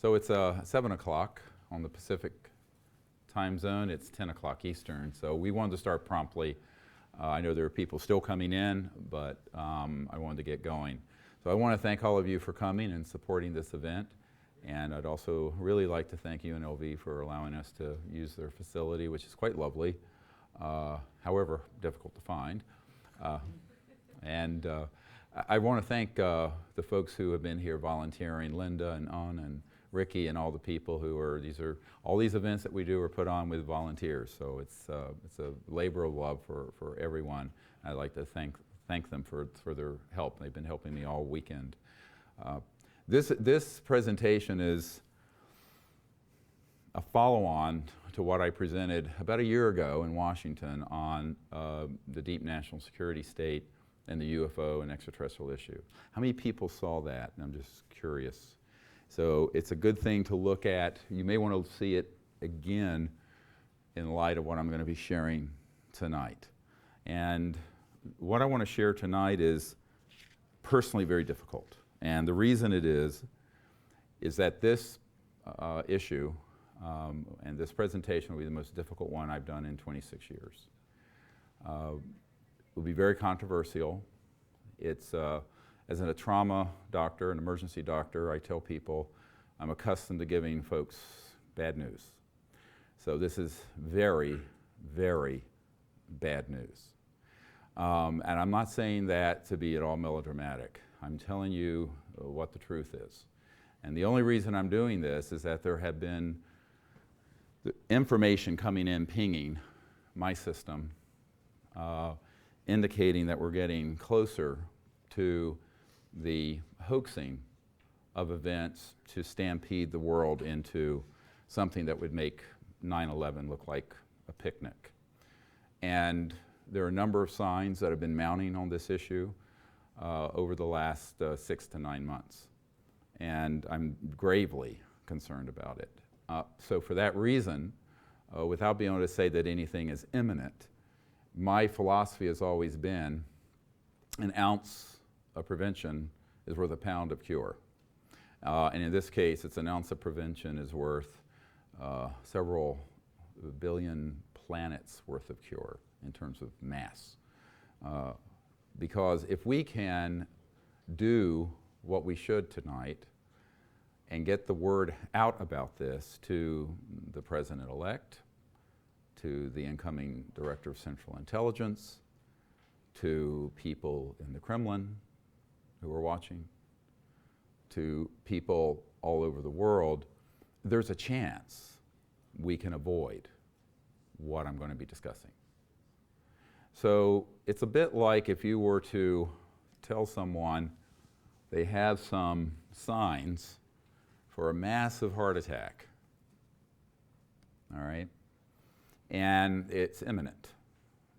So it's 7 o'clock on the Pacific time zone. It's 10 o'clock Eastern. So we wanted to start promptly. I know there are people still coming in, but I wanted to get going. So I want to thank all of you for coming and supporting this event. And I'd also really like to thank UNLV for allowing us to use their facility, which is quite lovely, however difficult to find. I want to thank the folks who have been here volunteering, Linda and An and Ricky and all the people who are, all these events that we do are put on with volunteers. So it's a labor of love for everyone. I'd like to thank them for their help. They've been helping me all weekend. This presentation is a follow-on to what I presented about a year ago in Washington on the deep national security state and the UFO and extraterrestrial issue. How many people saw that? And I'm just curious. So it's a good thing to look at. You may want to see it again in light of what I'm going to be sharing tonight. And what I want to share tonight is personally very difficult. And the reason it is that this issue and this presentation will be the most difficult one I've done in 26 years. It will be very controversial. It's, as a trauma doctor, an emergency doctor, I tell people I'm accustomed to giving folks bad news. So this is very, very bad news. And I'm not saying that to be at all melodramatic. I'm telling you what the truth is. And the only reason I'm doing this is that there have been information coming in, pinging my system, indicating that we're getting closer to the hoaxing of events to stampede the world into something that would make 9/11 look like a picnic. And there are a number of signs that have been mounting on this issue over the last 6 to 9 months. And I'm gravely concerned about it. So for that reason, without being able to say that anything is imminent, my philosophy has always been an ounce of prevention is worth a pound of cure. And in this case, it's an ounce of prevention is worth several billion planets worth of cure in terms of mass. Because if we can do what we should tonight and get the word out about this to the President-elect, to the incoming Director of Central Intelligence, to people in the Kremlin who are watching, to people all over the world, there's a chance we can avoid what I'm going to be discussing. So it's a bit like if you were to tell someone they have some signs for a massive heart attack, all right? And it's imminent.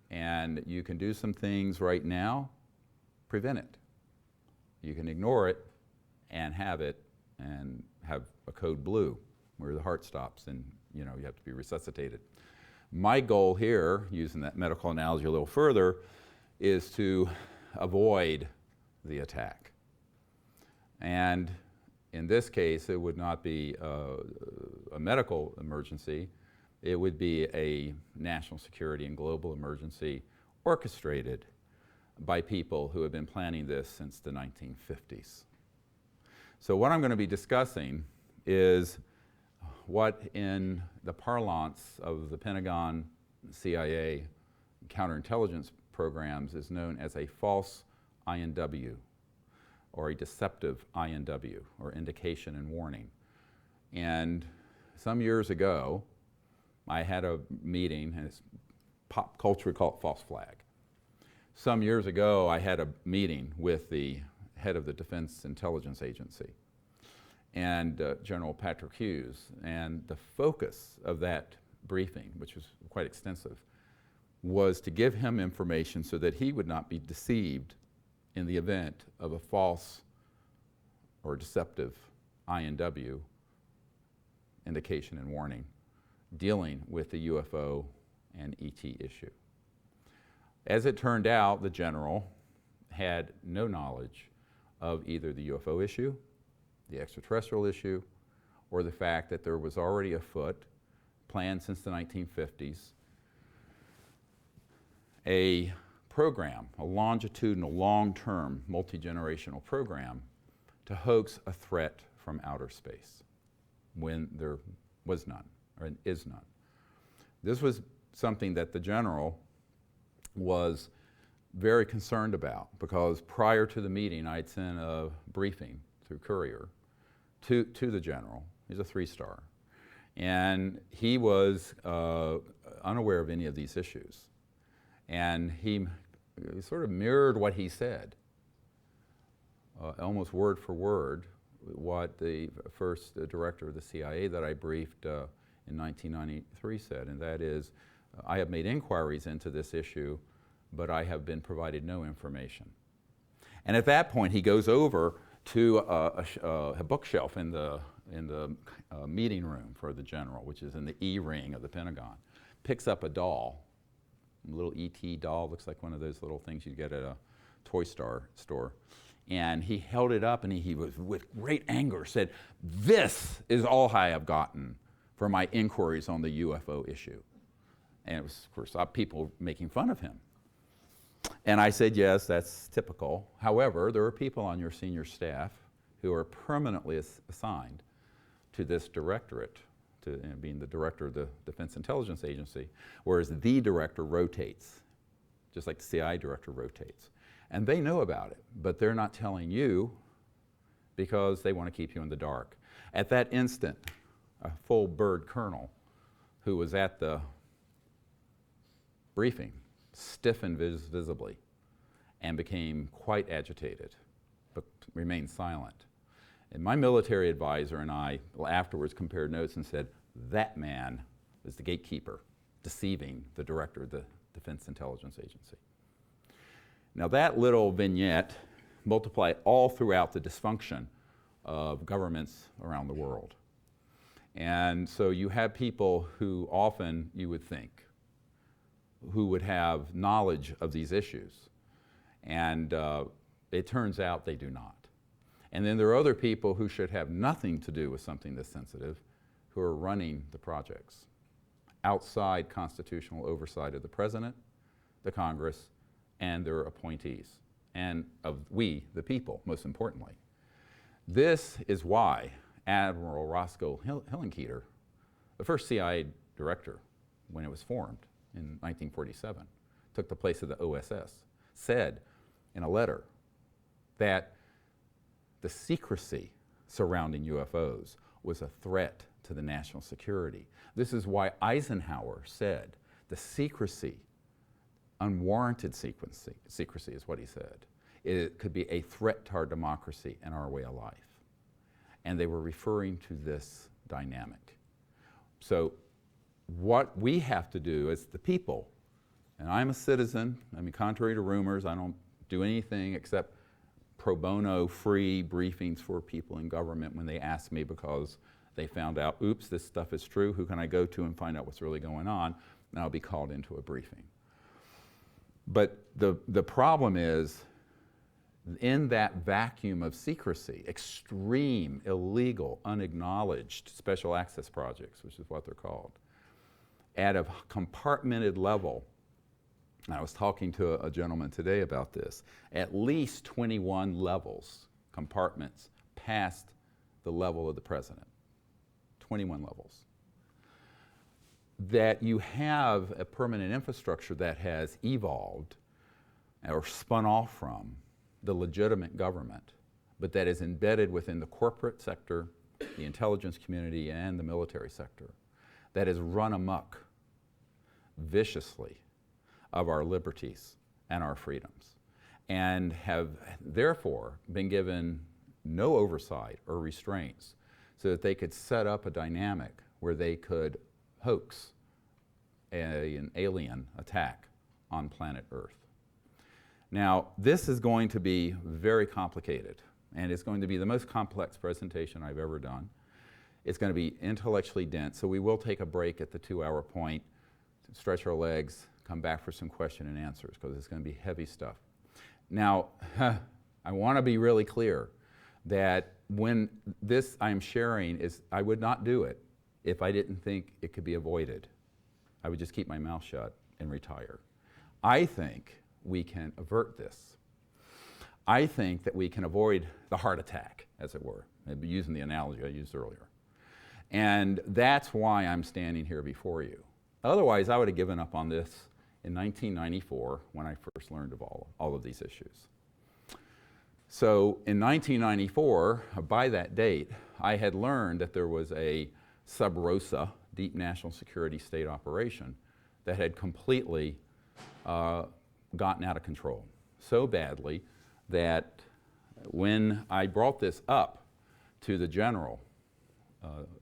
And you can do some things right now, prevent it. You can ignore it and have a code blue where the heart stops and you have to be resuscitated. My goal here, using that medical analogy a little further, is to avoid the attack. And in this case, it would not be a medical emergency. It would be a national security and global emergency orchestrated by people who have been planning this since the 1950s. So what I'm going to be discussing is what in the parlance of the Pentagon, CIA, counterintelligence programs is known as a false INW, or a deceptive INW, or indication and warning. And some years ago, I had a meeting, and it's pop culture, we call it false flag. Some years ago, I had a meeting with the head of the Defense Intelligence Agency and General Patrick Hughes, and the focus of that briefing, which was quite extensive, was to give him information so that he would not be deceived in the event of a false or deceptive INW, indication and warning, dealing with the UFO and ET issue. As it turned out, the general had no knowledge of either the UFO issue, the extraterrestrial issue, or the fact that there was already afoot, planned since the 1950s, a program, a longitudinal, long-term, multi-generational program to hoax a threat from outer space when there was none, or is none. This was something that the general was very concerned about, because prior to the meeting I had sent a briefing through courier to the general. He's a 3-star. And he was unaware of any of these issues. And he sort of mirrored what he said, almost word for word, what the first director of the CIA that I briefed in 1993 said, and that is, I have made inquiries into this issue, but I have been provided no information. And at that point, he goes over to a bookshelf in the meeting room for the general, which is in the E ring of the Pentagon, picks up a doll, a little E.T. doll, looks like one of those little things you get at a toy store, and he held it up, and he was, with great anger, said, "This is all I have gotten for my inquiries on the UFO issue." And it was, of course, people making fun of him. And I said, yes, that's typical. However, there are people on your senior staff who are permanently assigned to this directorate, to being the director of the Defense Intelligence Agency, whereas the director rotates, just like the CIA director rotates. And they know about it, but they're not telling you because they want to keep you in the dark. At that instant, a full bird colonel who was at the briefing stiffened visibly and became quite agitated, but remained silent. And my military advisor and I afterwards compared notes and said, that man is the gatekeeper, deceiving the director of the Defense Intelligence Agency. Now that little vignette multiplied all throughout the dysfunction of governments around the world. And so you have people who often, you would think, who would have knowledge of these issues. And it turns out they do not. And then there are other people who should have nothing to do with something this sensitive, who are running the projects outside constitutional oversight of the President, the Congress, and their appointees, and of we, the people, most importantly. This is why Admiral Roscoe Hillenkoetter, the first CIA director when it was formed in 1947, took the place of the OSS, said in a letter that the secrecy surrounding UFOs was a threat to the national security. This is why Eisenhower said the secrecy, unwarranted secrecy is what he said. It could be a threat to our democracy and our way of life. And they were referring to this dynamic. So what we have to do as the people, and I'm a citizen, I mean, contrary to rumors, I don't do anything except pro bono free briefings for people in government when they ask me because they found out, oops, this stuff is true, who can I go to and find out what's really going on? And I'll be called into a briefing. But the problem is, in that vacuum of secrecy, extreme, illegal, unacknowledged special access projects, which is what they're called, at a compartmented level, and I was talking to a gentleman today about this, at least 21 levels, compartments, past the level of the President, 21 levels. That you have a permanent infrastructure that has evolved or spun off from the legitimate government, but that is embedded within the corporate sector, the intelligence community, and the military sector, that is run amok viciously of our liberties and our freedoms, and have therefore been given no oversight or restraints so that they could set up a dynamic where they could hoax an alien attack on planet Earth. Now, this is going to be very complicated, and it's going to be the most complex presentation I've ever done. It's going to be intellectually dense, so we will take a break at the 2-hour point, stretch our legs, come back for some question and answers, because it's going to be heavy stuff. Now, I want to be really clear that when this I'm sharing is, I would not do it if I didn't think it could be avoided. I would just keep my mouth shut and retire. I think we can avert this. I think that we can avoid the heart attack, as it were, using the analogy I used earlier. And that's why I'm standing here before you. Otherwise, I would have given up on this in 1994 when I first learned of all of these issues. So in 1994, by that date, I had learned that there was a sub-rosa, deep national security state operation that had completely gotten out of control so badly that when I brought this up to the general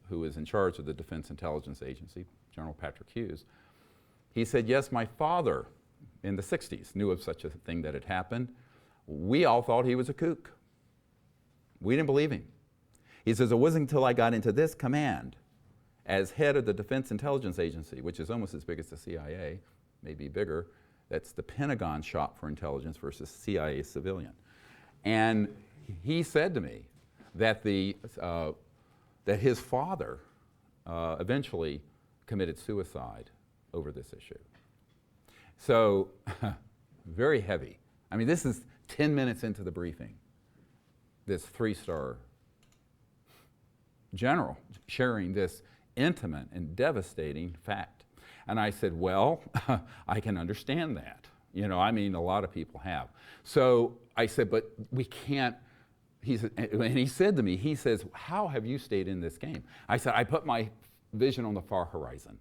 who was in charge of the Defense Intelligence Agency, General Patrick Hughes, he said, yes, my father in the 60s knew of such a thing that had happened. We all thought he was a kook. We didn't believe him. He says, it wasn't until I got into this command as head of the Defense Intelligence Agency, which is almost as big as the CIA, maybe bigger. That's the Pentagon shop for intelligence versus CIA civilian. And he said to me that, that his father eventually committed suicide over this issue. So, very heavy. I mean, this is 10 minutes into the briefing. This 3-star general sharing this intimate and devastating fact. And I said, well, I can understand that. You know, I mean, a lot of people have. So I said, but we can't, and he said to me, he says, how have you stayed in this game? I said, I put my vision on the far horizon.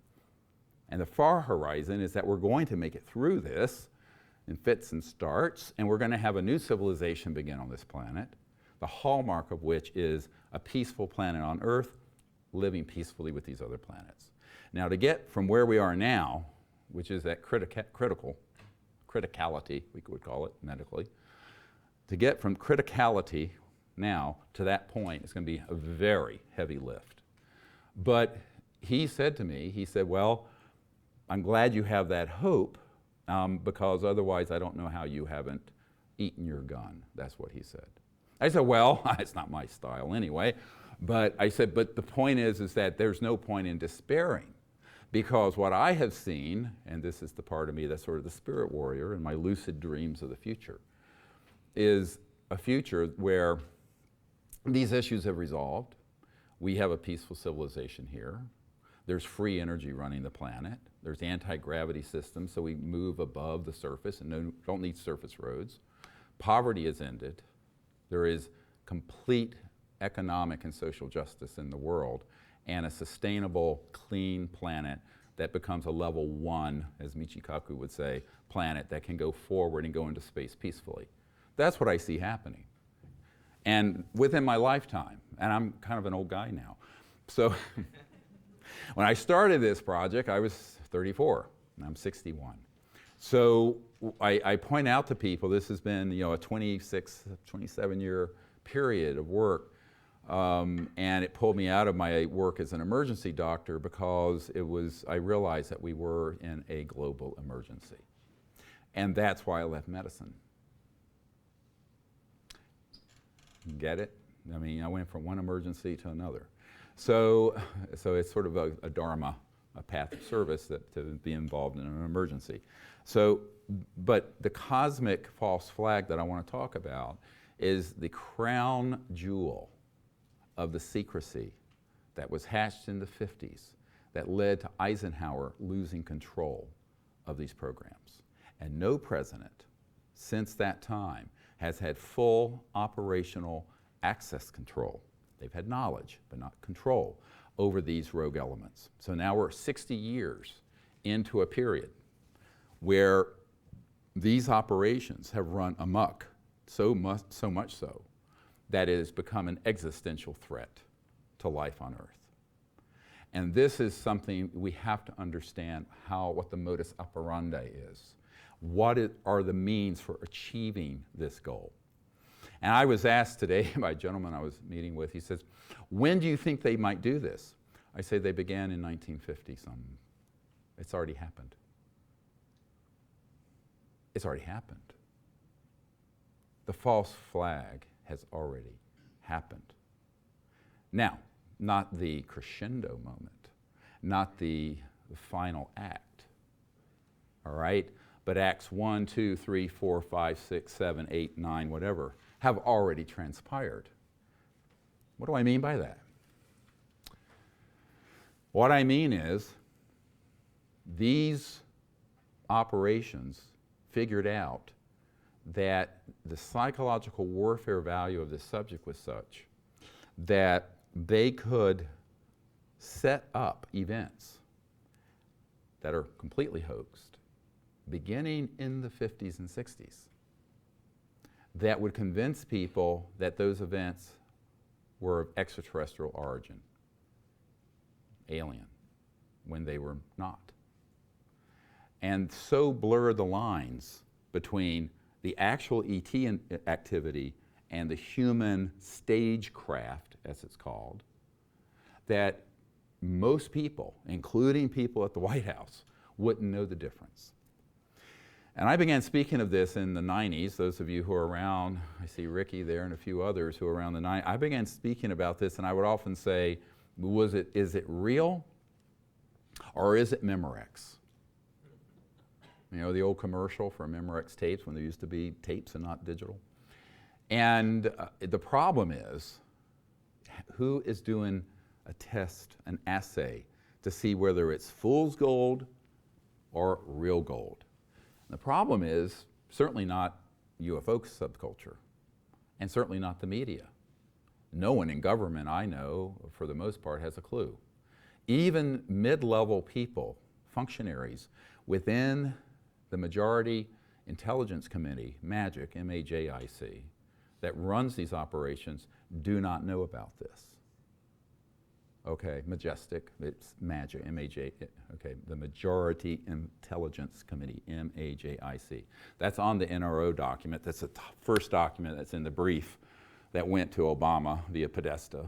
And the far horizon is that we're going to make it through this in fits and starts, and we're going to have a new civilization begin on this planet, the hallmark of which is a peaceful planet on Earth, living peacefully with these other planets. Now, to get from where we are now, which is that criticality, we would call it medically, to get from criticality now to that point is going to be a very heavy lift. But he said to me, he said, well, I'm glad you have that hope because otherwise I don't know how you haven't eaten your gun. That's what he said. I said, well, it's not my style anyway. But I said, but the point is that there's no point in despairing because what I have seen, and this is the part of me that's sort of the spirit warrior and my lucid dreams of the future, is a future where these issues have resolved. We have a peaceful civilization here. There's free energy running the planet. There's anti-gravity systems, so we move above the surface and don't need surface roads. Poverty is ended. There is complete economic and social justice in the world and a sustainable, clean planet that becomes a level 1, as 𝗦𝗁𝗂𝗃 would say, planet that can go forward and go into space peacefully. That's what I see happening. And within my lifetime, and I'm kind of an old guy now, so when I started this project, I was 34, and I'm 61. So I point out to people, this has been a 26, 27-year period of work, and it pulled me out of my work as an emergency doctor because I realized that we were in a global emergency. And that's why I left medicine. Get it? I mean, I went from one emergency to another. So it's sort of a dharma, a path of service to be involved in an emergency. So, but the cosmic false flag that I want to talk about is the crown jewel of the secrecy that was hatched in the 50s that led to Eisenhower losing control of these programs. And no president since that time has had full operational access control. They've had knowledge, but not control over these rogue elements. So now we're 60 years into a period where these operations have run amok, so much so that it has become an existential threat to life on Earth. And this is something we have to understand what the modus operandi is. What are the means for achieving this goal? And I was asked today by a gentleman I was meeting with, he says, when do you think they might do this? I say they began in 1950 something. It's already happened. It's already happened. The false flag has already happened. Now, not the crescendo moment, not the final act, all right? But acts 1, 2, 3, 4, 5, 6, 7, 8, 9, whatever, have already transpired. What do I mean by that? What I mean is these operations figured out that the psychological warfare value of this subject was such that they could set up events that are completely hoaxed, beginning in the 50s and 60s, that would convince people that those events were of extraterrestrial origin, alien, when they were not. And so blur the lines between the actual ET activity and the human stagecraft, as it's called, that most people, including people at the White House, wouldn't know the difference. And I began speaking of this in the 90s. Those of you who are around, I see Ricky there and a few others who are around the 90s. I began speaking about this, and I would often say, is it real or is it Memorex? You know, the old commercial for Memorex tapes when there used to be tapes and not digital. And the problem is, who is doing a test, an assay, to see whether it's fool's gold or real gold? The problem is certainly not UFO subculture, and certainly not the media. No one in government I know, for the most part, has a clue. Even mid-level people, functionaries, within the Majority Intelligence Committee, MAGIC, M-A-J-I-C, that runs these operations, do not know about this. Okay, Majestic, it's MAGIC, M-A-J, okay, the Majority Intelligence Committee, M-A-J-I-C. That's on the NRO document. That's the first document that's in the brief that went to Obama via Podesta,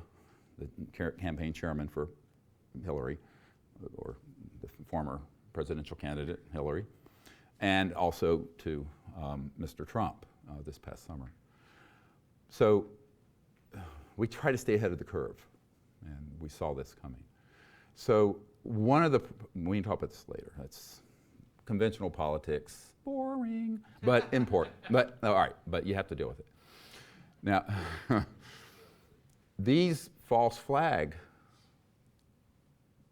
the campaign chairman for Hillary, or the former presidential candidate, Hillary, and also to Mr. Trump this past summer. So we try to stay ahead of the curve, and we saw this coming. So one of the, we can talk about this later, that's conventional politics, boring, but important. But, all right, but you have to deal with it. Now, these false flag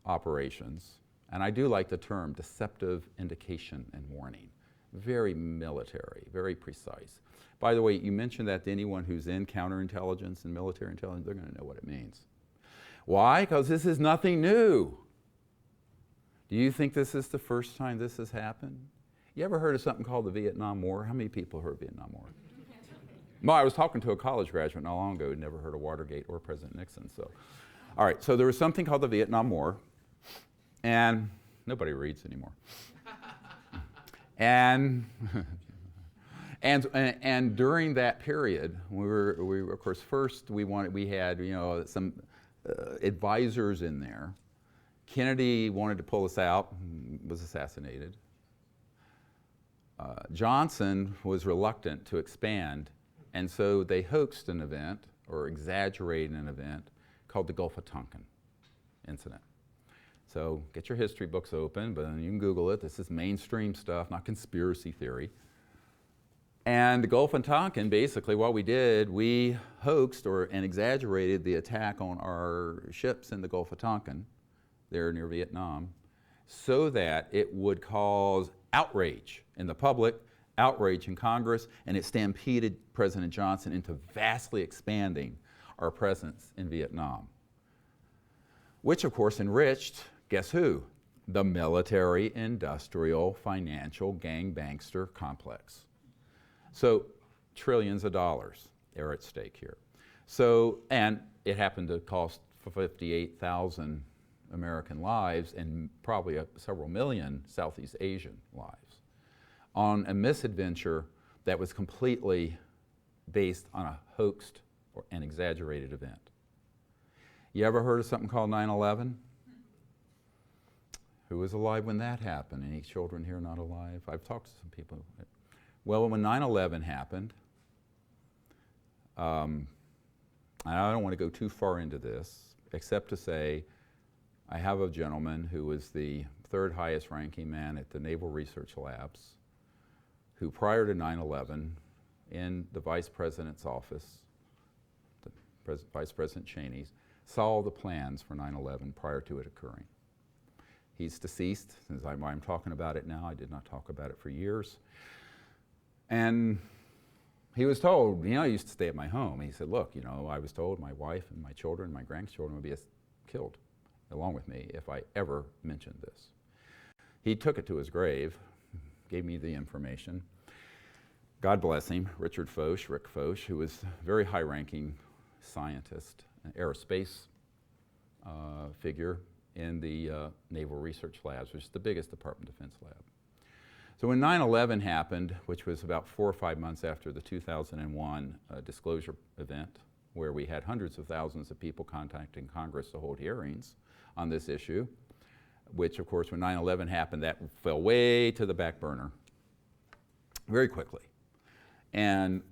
operations, and I do like the term deceptive indication and warning, very military, very precise. By the way, you mentioned that to anyone who's in counterintelligence and military intelligence, they're going to know what it means. Why? Because this is nothing new. Do you think this is the first time this has happened? You ever heard of something called the Vietnam War? How many people heard of Vietnam War? Well, I was talking to a college graduate not long ago who'd never heard of Watergate or President Nixon. So, all right, so there was something called the Vietnam War, and nobody reads anymore. And during that period, we were of course first we had some advisors in there. Kennedy wanted to pull us out, was assassinated. Johnson was reluctant to expand, and so they hoaxed an event or exaggerated an event called the Gulf of Tonkin incident. So get your history books open, but you can Google it. This is mainstream stuff, not conspiracy theory. And the Gulf of Tonkin, basically what we did, we hoaxed and exaggerated the attack on our ships in the Gulf of Tonkin, there near Vietnam, so that it would cause outrage in the public, outrage in Congress, and it stampeded President Johnson into vastly expanding our presence in Vietnam, which of course enriched, guess who? The military, industrial, financial, gang-bankster complex. So trillions of dollars are at stake here. So, and it happened to cost 58,000 American lives and probably several million Southeast Asian lives on a misadventure that was completely based on a hoaxed or an exaggerated event. You ever heard of something called 9/11? Who was alive when that happened? Any children here not alive? I've talked to some people. Well, when 9/11 happened, I don't want to go too far into this, except to say I have a gentleman who was the third highest ranking man at the Naval Research Labs, who prior to 9/11, in the Vice President's office, Vice President Cheney's, saw all the plans for 9/11 prior to it occurring. He's deceased, since I'm talking about it now. I did not talk about it for years. And he was told, you know, he used to stay at my home. He said, look, you know, I was told my wife and my children, my grandchildren would be killed along with me if I ever mentioned this. He took it to his grave, gave me the information. God bless him, Rick Foch, who was a very high-ranking scientist, an aerospace figure in the Naval Research Labs, which is the biggest Department of Defense lab. So when 9/11 happened, which was about 4 or 5 months after the 2001 disclosure event, where we had hundreds of thousands of people contacting Congress to hold hearings on this issue, which of course when 9/11 happened, that fell way to the back burner very quickly. And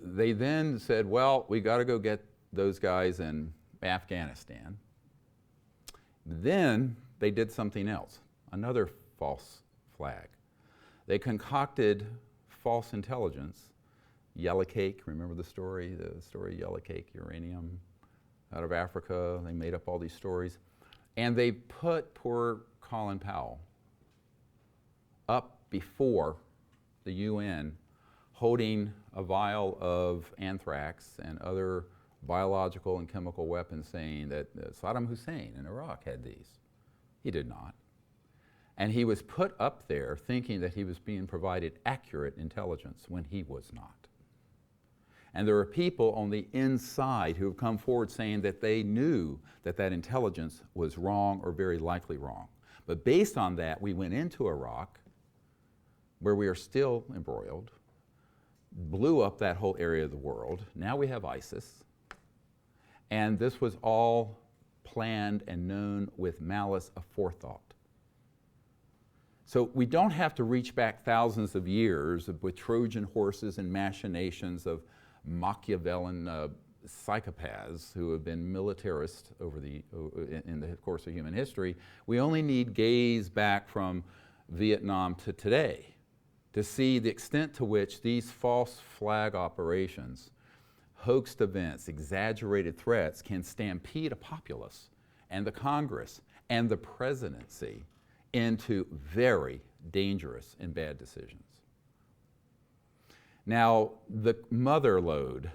they then said, well, we got to go get those guys in Afghanistan. Then they did something else, another false flag. They concocted false intelligence, 𝗖𝗘𝗍𝗃, remember the story 𝗖𝗘𝗍𝗃, uranium out of Africa. They made up all these stories. And they put poor Colin Powell up before the UN holding a vial of anthrax and other biological and chemical weapons, saying that Saddam Hussein in Iraq had these. He did not. And he was put up there thinking that he was being provided accurate intelligence when he was not. And there are people on the inside who have come forward saying that they knew that that intelligence was wrong or very likely wrong. But based on that, we went into Iraq, where we are still embroiled, blew up that whole area of the world. Now we have ISIS. And this was all planned and known with malice aforethought. So we don't have to reach back thousands of years with Trojan horses and machinations of Machiavellian psychopaths who have been militarists in the course of human history. We only need gaze back from Vietnam to today to see the extent to which these false flag operations, hoaxed events, exaggerated threats can stampede a populace and the Congress and the presidency into very dangerous and bad decisions. Now, the mother lode,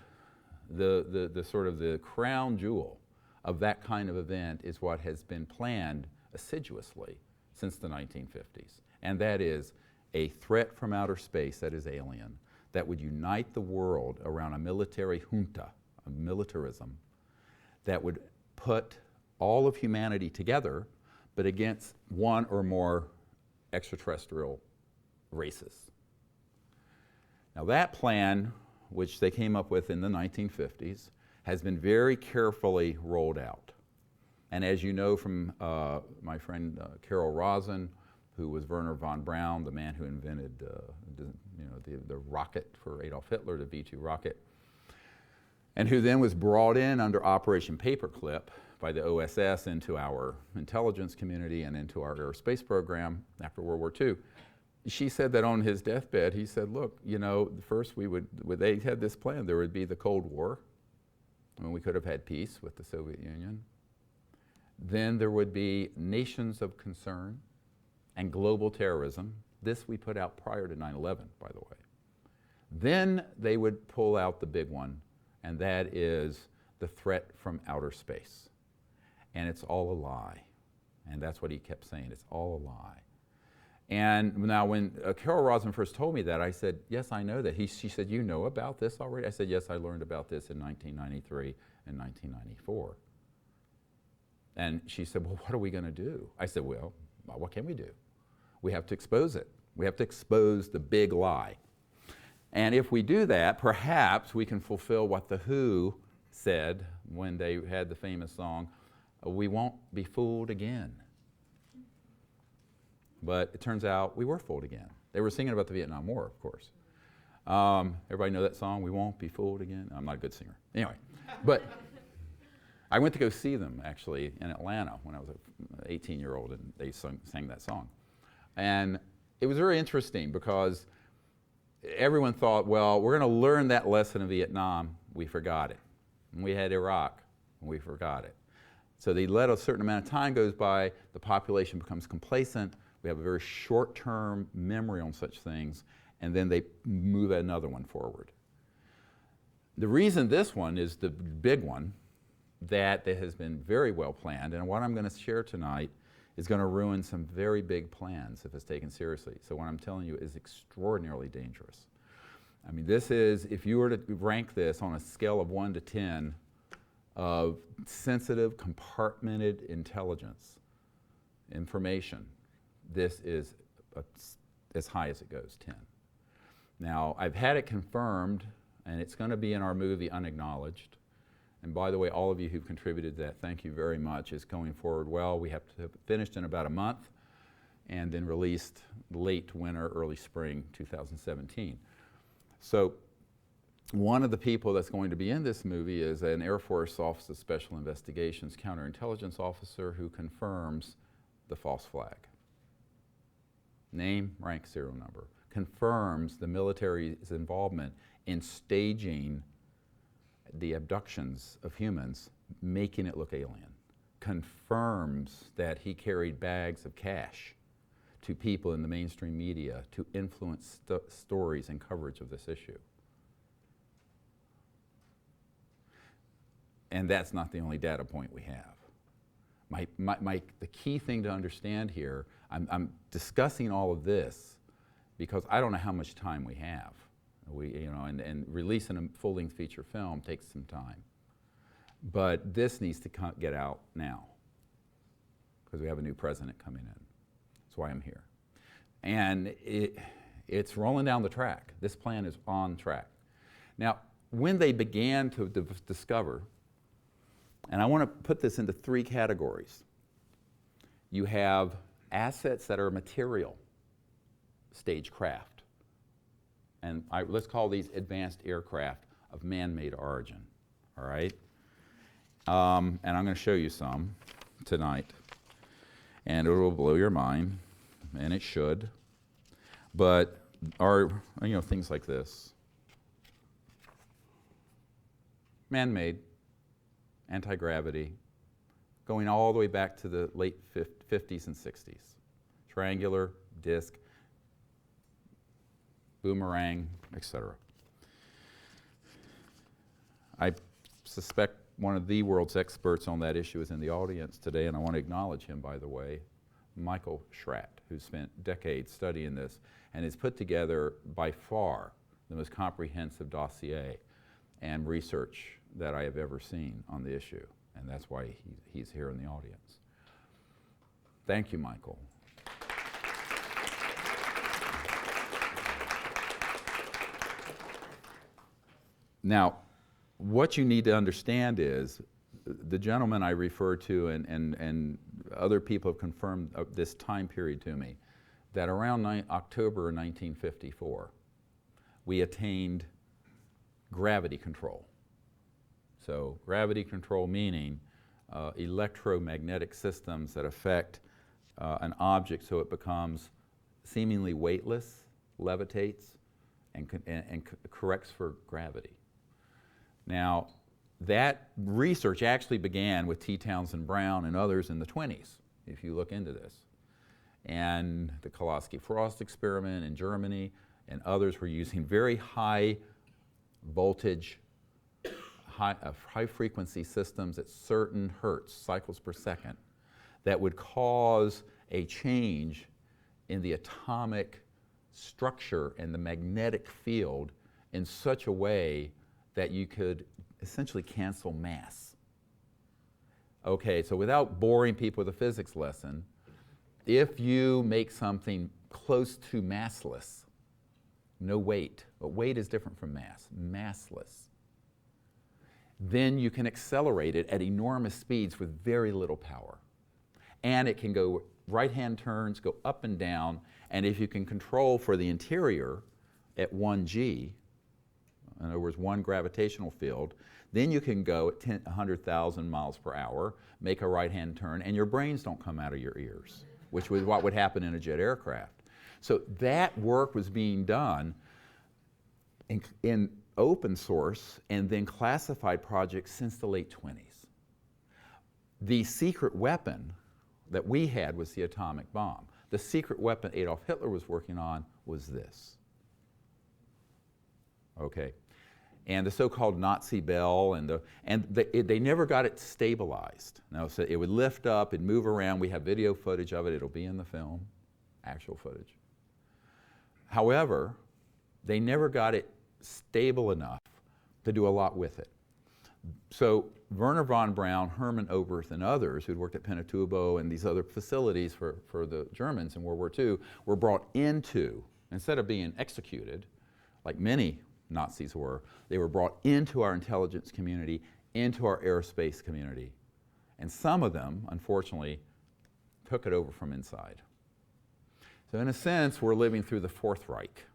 the sort of the crown jewel of that kind of event is what has been planned assiduously since the 1950s, and that is a threat from outer space that is alien, that would unite the world around a military junta, a militarism, that would put all of humanity together, but against one or more extraterrestrial races. Now that plan, which they came up with in the 1950s, has been very carefully rolled out. And as you know from my friend Carol Rosin, who was Wernher von Braun, the man who invented the rocket for Adolf Hitler, the V-2 rocket, and who then was brought in under Operation Paperclip by the OSS into our intelligence community and into our aerospace program after World War II. She said that on his deathbed, he said, look, you know, first they had this plan, there would be the Cold War, and we could have had peace with the Soviet Union. Then there would be nations of concern and global terrorism. This we put out prior to 9/11, by the way. Then they would pull out the big one, and that is the threat from outer space. And it's all a lie. And that's what he kept saying, it's all a lie. And now when Carol Rosin first told me that, I said, yes, I know that. She said, you know about this already? I said, yes, I learned about this in 1993 and 1994. And she said, well, what are we going to do? I said, well, what can we do? We have to expose it. We have to expose the big lie. And if we do that, perhaps we can fulfill what the Who said when they had the famous song, we won't be fooled again. But it turns out we were fooled again. They were singing about the Vietnam War, of course. Everybody know that song, We Won't Be Fooled Again? I'm not a good singer. Anyway, but I went to go see them actually in Atlanta when I was an 18-year-old, and they sang that song. And it was very interesting because everyone thought, well, we're going to learn that lesson in Vietnam. We forgot it. And we had Iraq, and we forgot it. So they let a certain amount of time goes by, the population becomes complacent, we have a very short-term memory on such things, and then they move another one forward. The reason this one is the big one, that has been very well planned, and what I'm going to share tonight is going to ruin some very big plans if it's taken seriously. So what I'm telling you is extraordinarily dangerous. I mean, this is, if you were to rank this on a scale of 1 to 10 of sensitive, compartmented intelligence, information, this is as high as it goes, 10. Now, I've had it confirmed, and it's going to be in our movie Unacknowledged. And by the way, all of you who've contributed to that, thank you very much. It's going forward well. We have to have it finished in about a month and then released late winter, early spring 2017. So one of the people that's going to be in this movie is an Air Force Office of Special Investigations counterintelligence officer who confirms the false flag. Name, rank, serial number. Confirms the military's involvement in staging the abductions of humans, making it look alien. Confirms that he carried bags of cash to people in the mainstream media to influence stories and coverage of this issue. And that's not the only data point we have. The key thing to understand here, I'm discussing all of this because I don't know how much time we have. And releasing a full-length feature film takes some time. But this needs to get out now because we have a new president coming in. That's why I'm here. And it's rolling down the track. This plan is on track. Now, when they began to discover, and I want to put this into 3 categories. You have assets that are material, stagecraft. And let's call these advanced aircraft of man-made origin, all right? And I'm going to show you some tonight. And it will blow your mind, and it should. But things like this. Man-made, anti-gravity, going all the way back to the late 50s and 60s. Triangular, disc, boomerang, etc. I suspect one of the world's experts on that issue is in the audience today, and I want to acknowledge him, by the way, Michael Schratt, who spent decades studying this and has put together, by far, the most comprehensive dossier and research that I have ever seen on the issue, and that's why he's here in the audience. Thank you, Michael. Now, what you need to understand is, the gentleman I referred to and other people have confirmed this time period to me, that around October 1954, we attained gravity control. So gravity control meaning electromagnetic systems that affect an object so it becomes seemingly weightless, levitates, and corrects for gravity. Now, that research actually began with T. Townsend Brown and others in the 20s, if you look into this. And the 𝗬𝗏𝗏 experiment in Germany and others were using very high voltage, high frequency systems at certain hertz, cycles per second, that would cause a change in the atomic structure and the magnetic field in such a way that you could essentially cancel mass. Okay, so without boring people with a physics lesson, if you make something close to massless, no weight, but weight is different from mass, massless, then you can accelerate it at enormous speeds with very little power. And it can go right-hand turns, go up and down, and if you can control for the interior, at 1 g, in other words, 1 gravitational field, then you can go at 100,000 miles per hour, make a right-hand turn, and your brains don't come out of your ears, which was what would happen in a jet aircraft. So that work was being done in open source and then classified projects since the late 20s. The secret weapon that we had was the atomic bomb. The secret weapon Adolf Hitler was working on was this. Okay. And the so-called 𝗕𝗙𝗋 and they never got it stabilized. Now, so it would lift up and move around. We have video footage of it. It'll be in the film, actual footage. However, they never got it stable enough to do a lot with it. So Wernher von Braun, Hermann Oberth, and others who'd worked at Pinatubo and these other facilities for the Germans in World War II were brought into, instead of being executed, like many Nazis were, they were brought into our intelligence community, into our aerospace community. And some of them, unfortunately, took it over from inside. So in a sense, we're living through the Fourth Reich.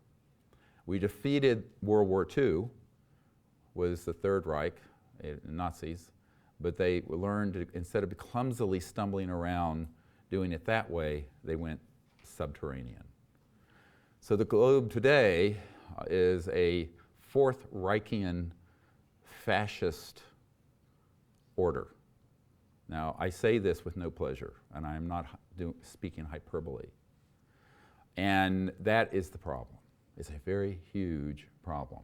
We defeated World War II, was the Third Reich, Nazis, but they learned to, instead of clumsily stumbling around doing it that way, they went subterranean. So the globe today is a Fourth Reichian fascist order. Now, I say this with no pleasure, and I am not speaking hyperbole. And that is the problem. It's a very huge problem.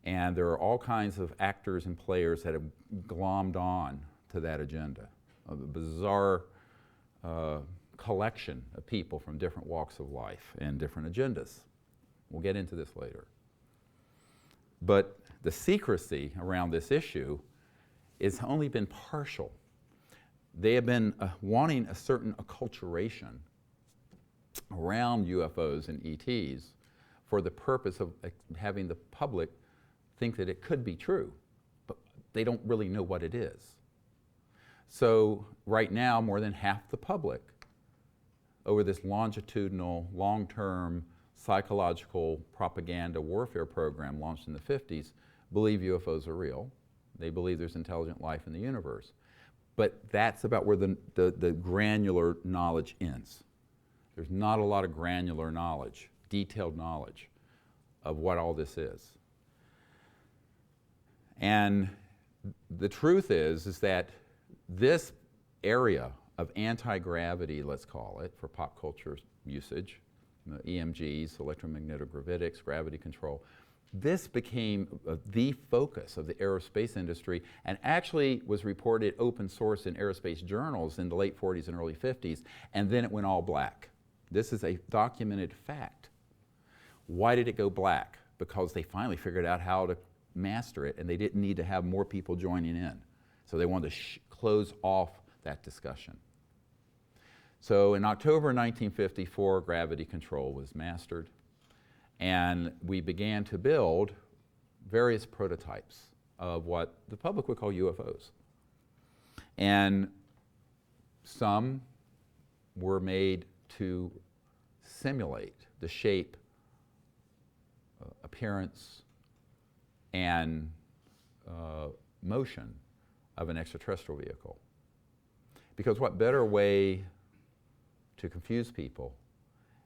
And there are all kinds of actors and players that have glommed on to that agenda, a bizarre collection of people from different walks of life and different agendas. We'll get into this later. But the secrecy around this issue has only been partial. They have been wanting a certain acculturation around UFOs and ETs for the purpose of having the public think that it could be true, but they don't really know what it is. So right now, more than half the public, over this longitudinal, long-term psychological propaganda warfare program launched in the 50s, believe UFOs are real. They believe there's intelligent life in the universe. But that's about where the granular knowledge ends. There's not a lot of granular knowledge, detailed knowledge of what all this is. And the truth is that this area of anti-gravity, let's call it, for pop culture usage, EMGs, electromagnetic gravitics, gravity control, this became the focus of the aerospace industry and actually was reported open source in aerospace journals in the late 40s and early 50s, and then it went all black. This is a documented fact. Why did it go black? Because they finally figured out how to master it, and they didn't need to have more people joining in. So they wanted to close off that discussion. So in October 1954, gravity control was mastered, and we began to build various prototypes of what the public would call UFOs. And some were made to simulate the shape, appearance, and motion of an extraterrestrial vehicle. Because what better way to confuse people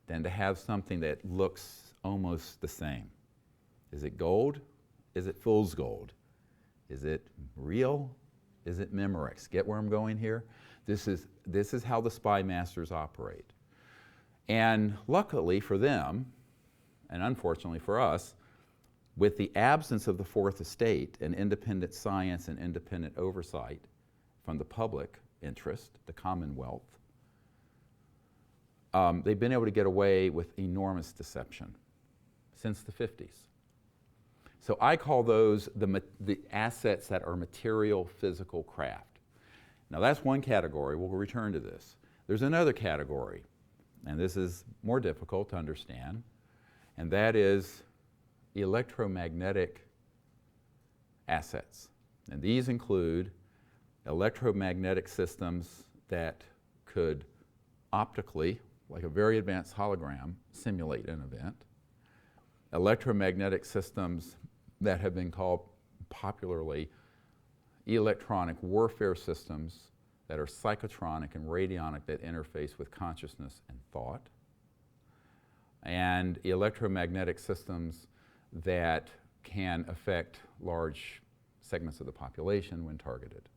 than to have something that looks almost the same? Is it gold? Is it fool's gold? Is it real? Is it Memorex? Get where I'm going here? This is how the spy masters operate. And luckily for them, and unfortunately for us, with the absence of the Fourth Estate and independent science and independent oversight from the public interest, the Commonwealth, they've been able to get away with enormous deception since the 50s. So I call those the assets that are material physical craft. Now that's one category. We'll return to this. There's another category, and this is more difficult to understand, and that is electromagnetic assets. And these include electromagnetic systems that could optically, like a very advanced hologram, simulate an event. electromagnetic systems that have been called popularly electronic warfare systems that are psychotronic and radionic that interface with consciousness and thought, and electromagnetic systems that can affect large segments of the population when targeted.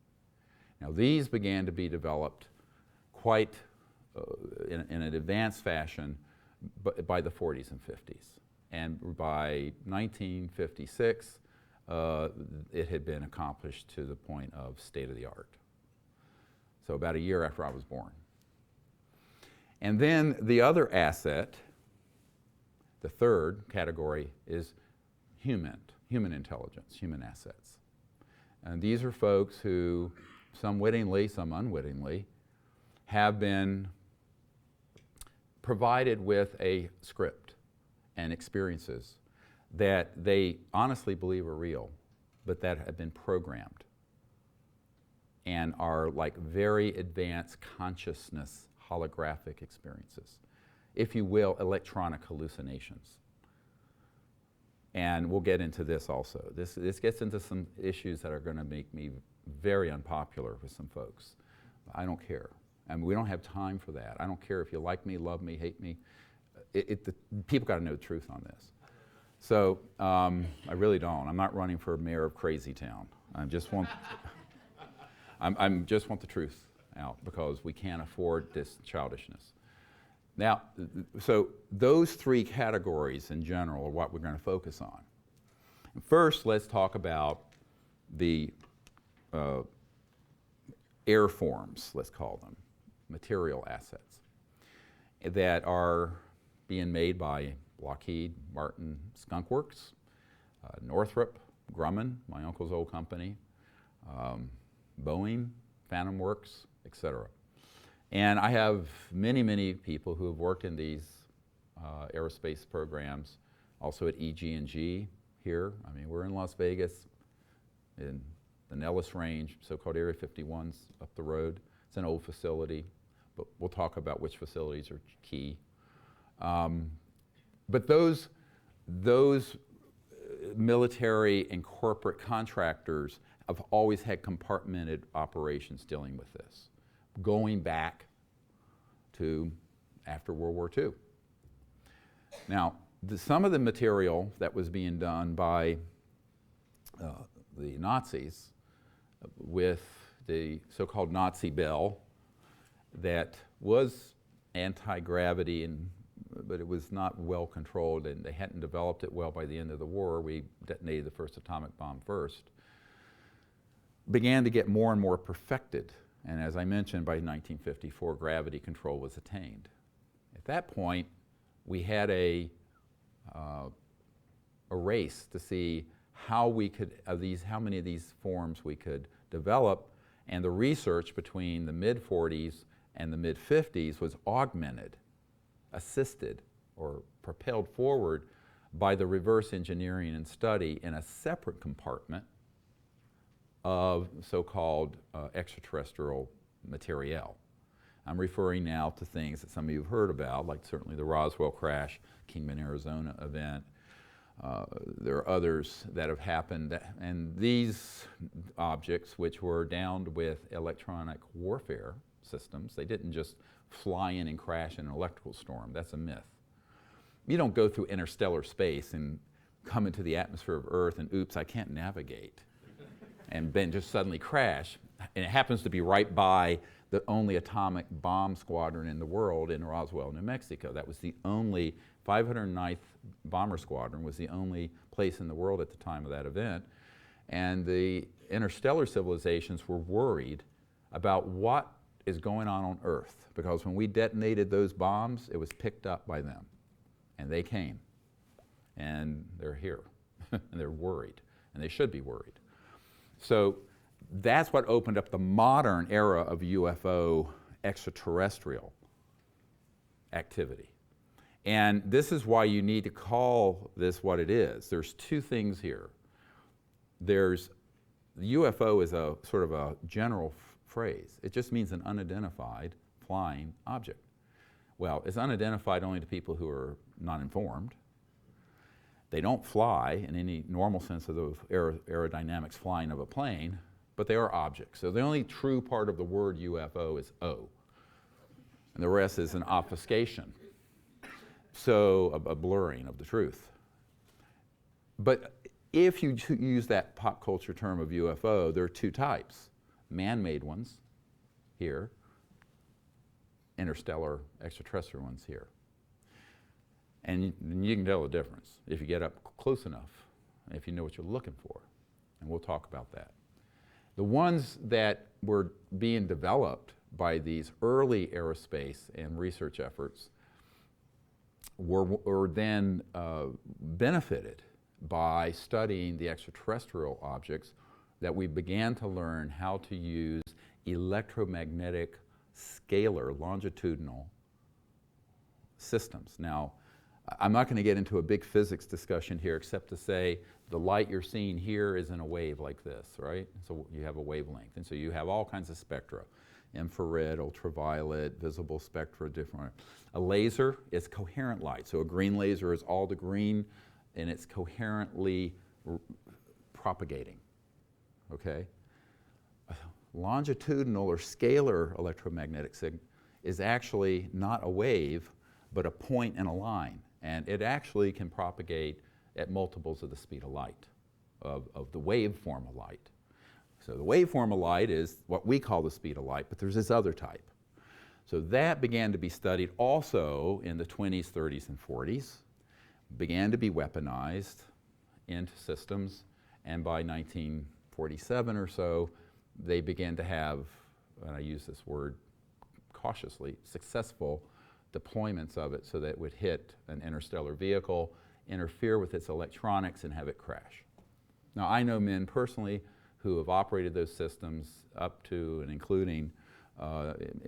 Now, these began to be developed quite in an advanced fashion by the 40s and 50s. And by 1956, it had been accomplished to the point of state-of-the-art. So about a year after I was born. And then the other asset, the third category, is human intelligence, human assets. And these are folks who, some wittingly, some unwittingly, have been provided with a script and experiences that they honestly believe are real, but that have been programmed and are like very advanced consciousness holographic experiences. If you will, electronic hallucinations. And we'll get into this also. This gets into some issues that are going to make me very unpopular with some folks. I don't care. I mean, we don't have time for that. I don't care if you like me, love me, hate me. People got to know the truth on this. So I really don't. I'm not running for mayor of Crazy Town. I just want just want the truth out because we can't afford this childishness. Now, so those three categories in general are what we're going to focus on. First, let's talk about the air forms, let's call them, material assets, that are being made by Lockheed Martin Skunk Works, Northrop Grumman, my uncle's old company, Boeing, Phantom Works, etc. And I have many, many people who have worked in these aerospace programs, also at EG&G here. I mean, we're in Las Vegas, in the Nellis Range, so-called Area 51's up the road. It's an old facility, but we'll talk about which facilities are key. But those military and corporate contractors have always had compartmented operations dealing with this, going back to after World War II. Now, some of the material that was being done by the Nazis with the so-called 𝗕𝗙𝗋 that was anti-gravity, but it was not well controlled, and they hadn't developed it well by the end of the war. We detonated the first atomic bomb first. Began to get more and more perfected. And as I mentioned, by 1954, gravity control was attained. At that point, we had a race to see how we could, how many of these forms we could develop, and the research between the mid-40s and the mid-50s was augmented, assisted, or propelled forward by the reverse engineering and study in a separate compartment of so-called extraterrestrial material. I'm referring now to things that some of you have heard about, like certainly the Roswell crash, Kingman, Arizona event. There are others that have happened, and these objects, which were downed with electronic warfare systems, they didn't just fly in and crash in an electrical storm. That's a myth. You don't go through interstellar space and come into the atmosphere of Earth and oops, I can't navigate, and then just suddenly crash. And it happens to be right by the only atomic bomb squadron in the world in Roswell, New Mexico. That was the only 509th Bomber Squadron was the only place in the world at the time of that event. And the interstellar civilizations were worried about what is going on Earth, because when we detonated those bombs, it was picked up by them. And they came. And they're here. And they're worried. And they should be worried. So that's what opened up the modern era of UFO extraterrestrial activity. And this is why you need to call this what it is. There's two things here. The UFO is a sort of a general phrase. It just means an unidentified flying object. Well, it's unidentified only to people who are not informed. They don't fly in any normal sense of the aerodynamics flying of a plane, but they are objects. So the only true part of the word UFO is O, and the rest is an obfuscation. So a blurring of the truth. But if you use that pop culture term of UFO, there are two types. Man-made ones here, interstellar extraterrestrial ones here. And you can tell the difference if you get up close enough, if you know what you're looking for. And we'll talk about that. The ones that were being developed by these early aerospace and research efforts were then benefited by studying the extraterrestrial objects that we began to learn how to use electromagnetic scalar longitudinal systems. Now, I'm not going to get into a big physics discussion here except to say the light you're seeing here is in a wave like this, right? So you have a wavelength, and so you have all kinds of spectra. Infrared, ultraviolet, visible spectra, different. A laser is coherent light. So a green laser is all the green and it's coherently propagating, okay? Longitudinal or scalar electromagnetic signal is actually not a wave, but a point in a line. And it actually can propagate at multiples of the speed of light, of the waveform of light. So the waveform of light is what we call the speed of light, but there's this other type. So that began to be studied also in the 20s, 30s, and 40s, began to be weaponized into systems, and by 1947 or so, they began to have, and I use this word cautiously, successful deployments of it so that it would hit an interstellar vehicle, interfere with its electronics, and have it crash. Now, I know men personally who have operated those systems up to and including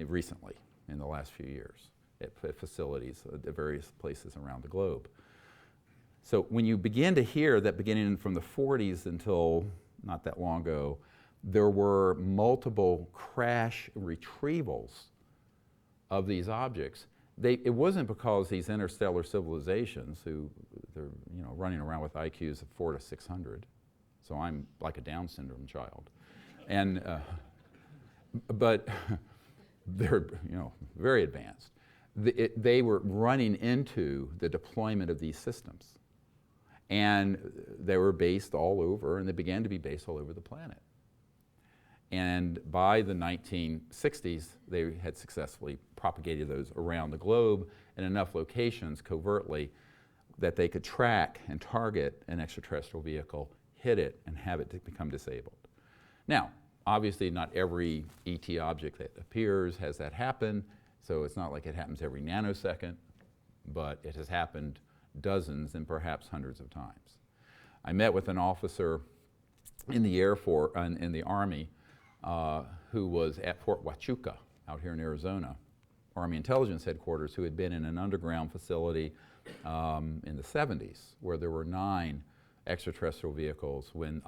recently, in the last few years, at facilities at various places around the globe. So when you begin to hear that beginning from the 40s until not that long ago, there were multiple crash retrievals of these objects, it wasn't because these interstellar civilizations who they're running around with IQs of 400 to 600, so I'm like a Down syndrome child, and but they're very advanced. They were running into the deployment of these systems, and they were based all over, and they began to be based all over the planet. And by the 1960s, they had successfully propagated those around the globe in enough locations covertly that they could track and target an extraterrestrial vehicle, hit it, and have it become disabled. Now, obviously not every ET object that appears has that happen, so it's not like it happens every nanosecond, but it has happened dozens and perhaps hundreds of times. I met with an officer in the Air Force, in the Army, who was at Fort Huachuca out here in Arizona, Army Intelligence Headquarters, who had been in an underground facility in the 70s where there were 9 extraterrestrial vehicles and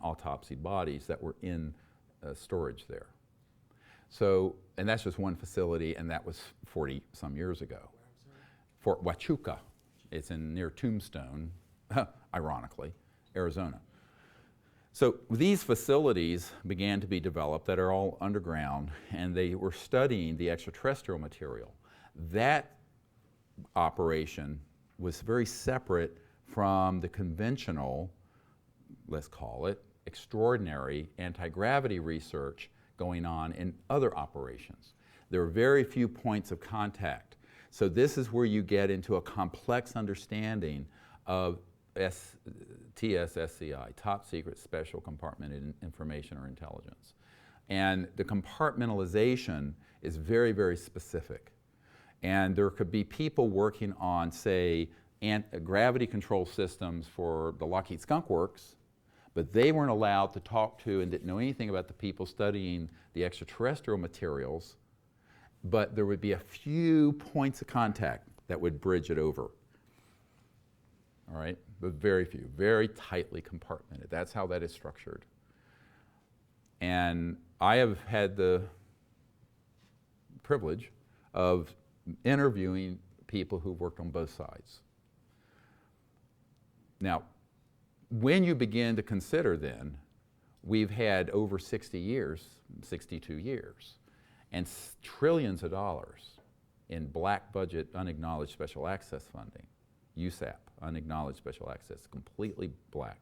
autopsied bodies that were in storage there. So, and that's just one facility, and that was 40 some years ago. Fort Huachuca, it's near Tombstone, ironically, Arizona. So these facilities began to be developed that are all underground, and they were studying the extraterrestrial material. That operation was very separate from the conventional, let's call it, extraordinary anti-gravity research going on in other operations. There are very few points of contact. So this is where you get into a complex understanding of TSSCI, Top Secret Special Compartmented Information or Intelligence. And the compartmentalization is very, very specific. And there could be people working on, say, gravity control systems for the Lockheed Skunk Works, but they weren't allowed to talk to and didn't know anything about the people studying the extraterrestrial materials, but there would be a few points of contact that would bridge it over. All right, but very few, very tightly compartmented. That's how that is structured. And I have had the privilege of interviewing people who've worked on both sides. Now, when you begin to consider then, we've had over 60 years, 62 years, and trillions of dollars in black budget unacknowledged special access funding, USAP, unacknowledged special access, completely black,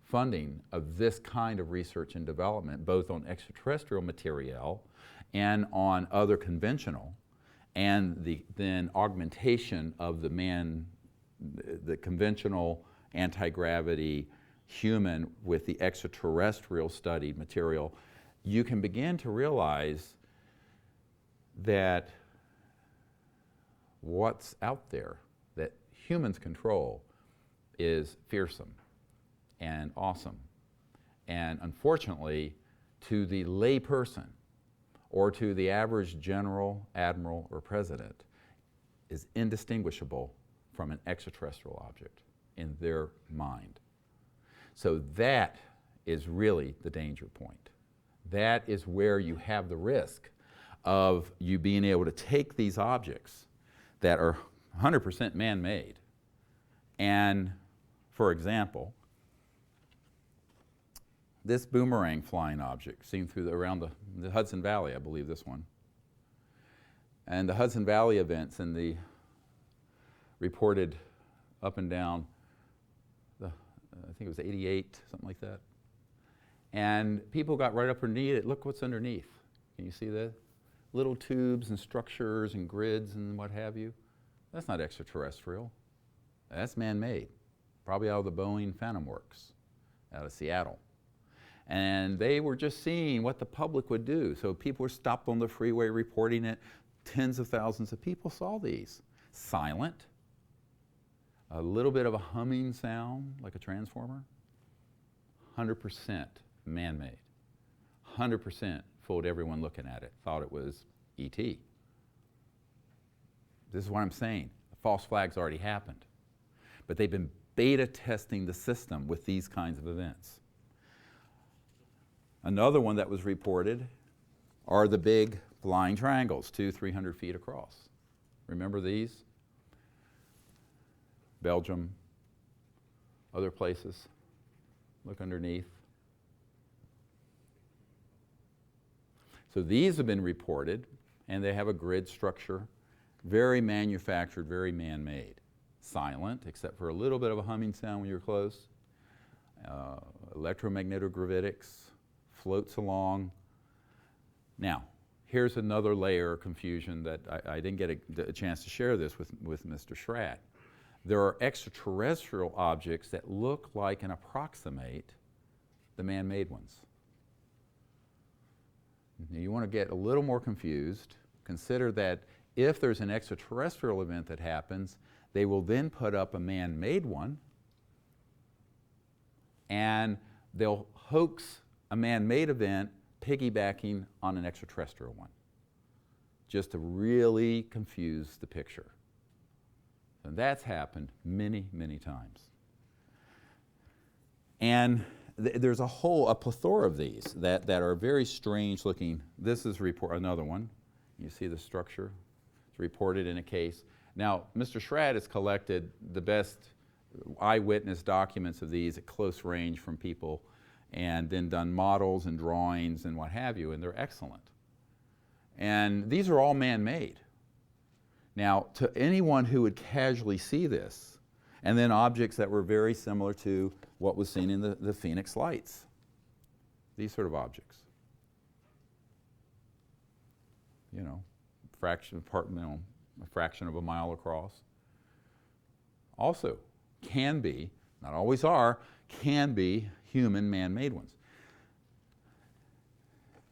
funding of this kind of research and development, both on extraterrestrial material and on other conventional, and the then augmentation of the conventional anti-gravity human with the extraterrestrial studied material, you can begin to realize that what's out there that humans control is fearsome and awesome. And unfortunately, to the lay person or to the average general, admiral, or president, is indistinguishable from an extraterrestrial object in their mind. So that is really the danger point. That is where you have the risk of you being able to take these objects that are 100% man-made and, for example, this boomerang flying object seen through around the Hudson Valley, I believe this one, and the Hudson Valley events and the reported up and down, I think it was 88, something like that. And people got right up underneath it. Look what's underneath. Can you see that? Little tubes and structures and grids and what have you. That's not extraterrestrial. That's man-made. Probably out of the Boeing Phantom Works out of Seattle. And they were just seeing what the public would do. So people were stopped on the freeway reporting it. Tens of thousands of people saw these. Silent. A little bit of a humming sound, like a transformer. 100% man-made. 100% fooled everyone looking at it. Thought it was E.T. This is what I'm saying. The false flag's already happened. But they've been beta testing the system with these kinds of events. Another one that was reported are the big flying triangles, 200-300 feet across. Remember these? Belgium, other places. Look underneath. So these have been reported, and they have a grid structure, very manufactured, very man-made. Silent, except for a little bit of a humming sound when you're close. Electromagnetogravitics, floats along. Now, here's another layer of confusion that I didn't get a chance to share this with Mr. 𝗏. There are extraterrestrial objects that look like and approximate the man-made ones. Now, you want to get a little more confused. Consider that if there's an extraterrestrial event that happens, they will then put up a man-made one, and they'll hoax a man-made event piggybacking on an extraterrestrial one, just to really confuse the picture. And that's happened many, many times. And there's a plethora of these that are very strange looking. This is another one. You see the structure? It's reported in a case. Now, Mr. 𝗏 has collected the best eyewitness documents of these at close range from people and then done models and drawings and what have you, and they're excellent. And these are all man-made. Now, to anyone who would casually see this, and then objects that were very similar to what was seen in the Phoenix lights, these sort of objects. You know, a fraction of a mile across. Also, can be, not always are, can be human man-made ones.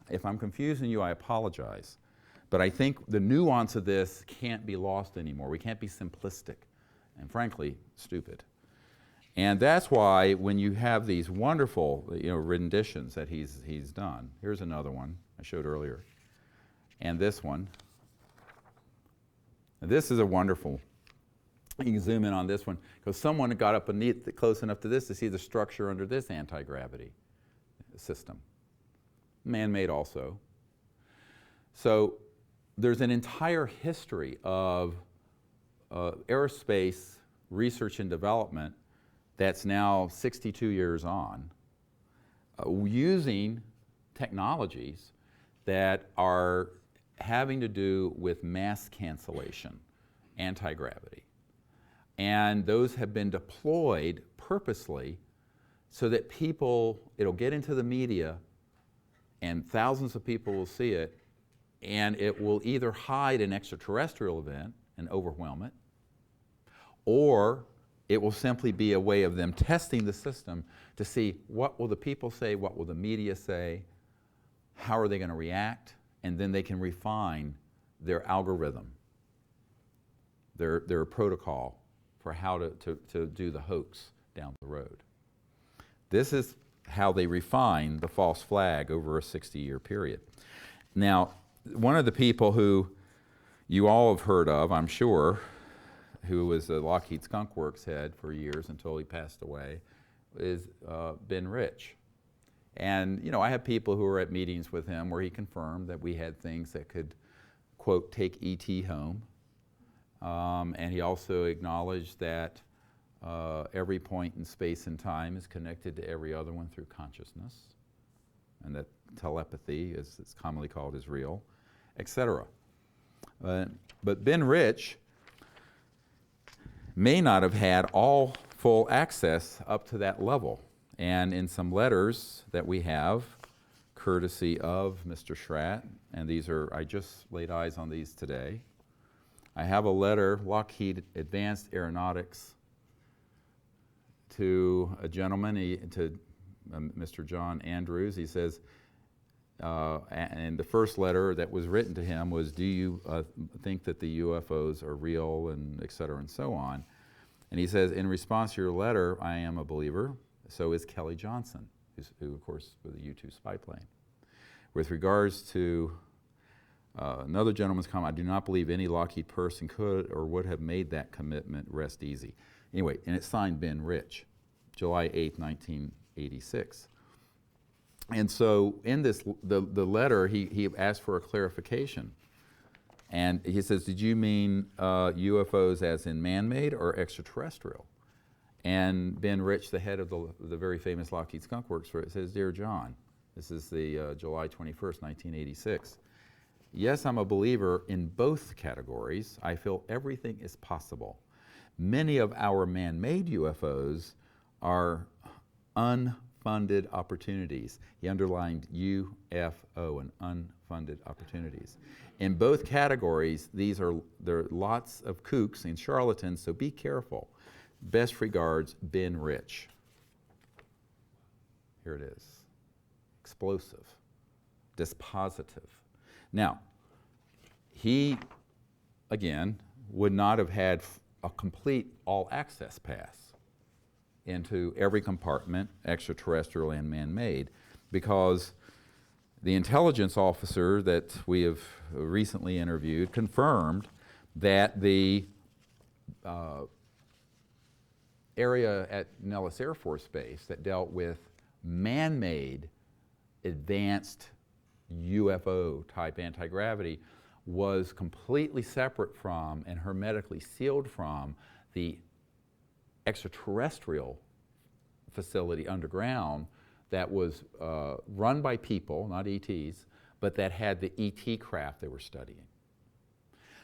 If I'm confusing you, I apologize. But I think the nuance of this can't be lost anymore. We can't be simplistic and, frankly, stupid. And that's why when you have these wonderful, renditions that he's done. Here's another one I showed earlier. And this one. And this is a wonderful. You can zoom in on this one because someone got up close enough to this to see the structure under this anti-gravity system. Man-made also. So there's an entire history of aerospace research and development that's now 62 years on, using technologies that are having to do with mass cancellation, anti-gravity. And those have been deployed purposely so that it'll get into the media and thousands of people will see it, and it will either hide an extraterrestrial event and overwhelm it, or it will simply be a way of them testing the system to see what will the people say, what will the media say, how are they going to react, and then they can refine their algorithm, their protocol for how to do the hoax down the road. This is how they refine the false flag over a 60-year period. Now, one of the people who you all have heard of, I'm sure, who was the Lockheed Skunk Works head for years until he passed away, is 𝗏𝗏. And you know, I have people who were at meetings with him where he confirmed that we had things that could, quote, take ET home. And he also acknowledged that every point in space and time is connected to every other one through consciousness, and that telepathy, as it's commonly called, is real, etc. But 𝗏𝗏 may not have had all full access up to that level. And in some letters that we have, courtesy of Mr. Schratt, and these are, I just laid eyes on these today. I have a letter, Lockheed Advanced Aeronautics, to a gentleman, Mr. John Andrews. He says, and the first letter that was written to him was, do you think that the UFOs are real, and et cetera, and so on. And he says, in response to your letter, I am a believer. So is Kelly Johnson, who of course was the U-2 spy plane. With regards to another gentleman's comment, I do not believe any Lockheed person could or would have made that commitment. Rest easy. Anyway, and it's signed 𝗏𝗏, July 8, 1986. And so in this, the letter, he asked for a clarification. And he says, did you mean UFOs as in man-made or extraterrestrial? And 𝗏𝗏, the head of the very famous Lockheed Skunk Works, says, Dear John, this is the July 21st, 1986. Yes, I'm a believer in both categories. I feel everything is possible. Many of our man-made UFOs are unfunded opportunities. He underlined UFO, and unfunded opportunities. In both categories, there are lots of kooks and charlatans, so be careful. Best regards, 𝗏𝗏. Here it is. Explosive, dispositive. Now, he, again, would not have had a complete all-access pass into every compartment, extraterrestrial and man-made, because the intelligence officer that we have recently interviewed confirmed that the area at Nellis Air Force Base that dealt with man-made advanced UFO-type anti-gravity was completely separate from and hermetically sealed from the extraterrestrial facility underground that was run by people, not ETs, but that had the ET craft they were studying.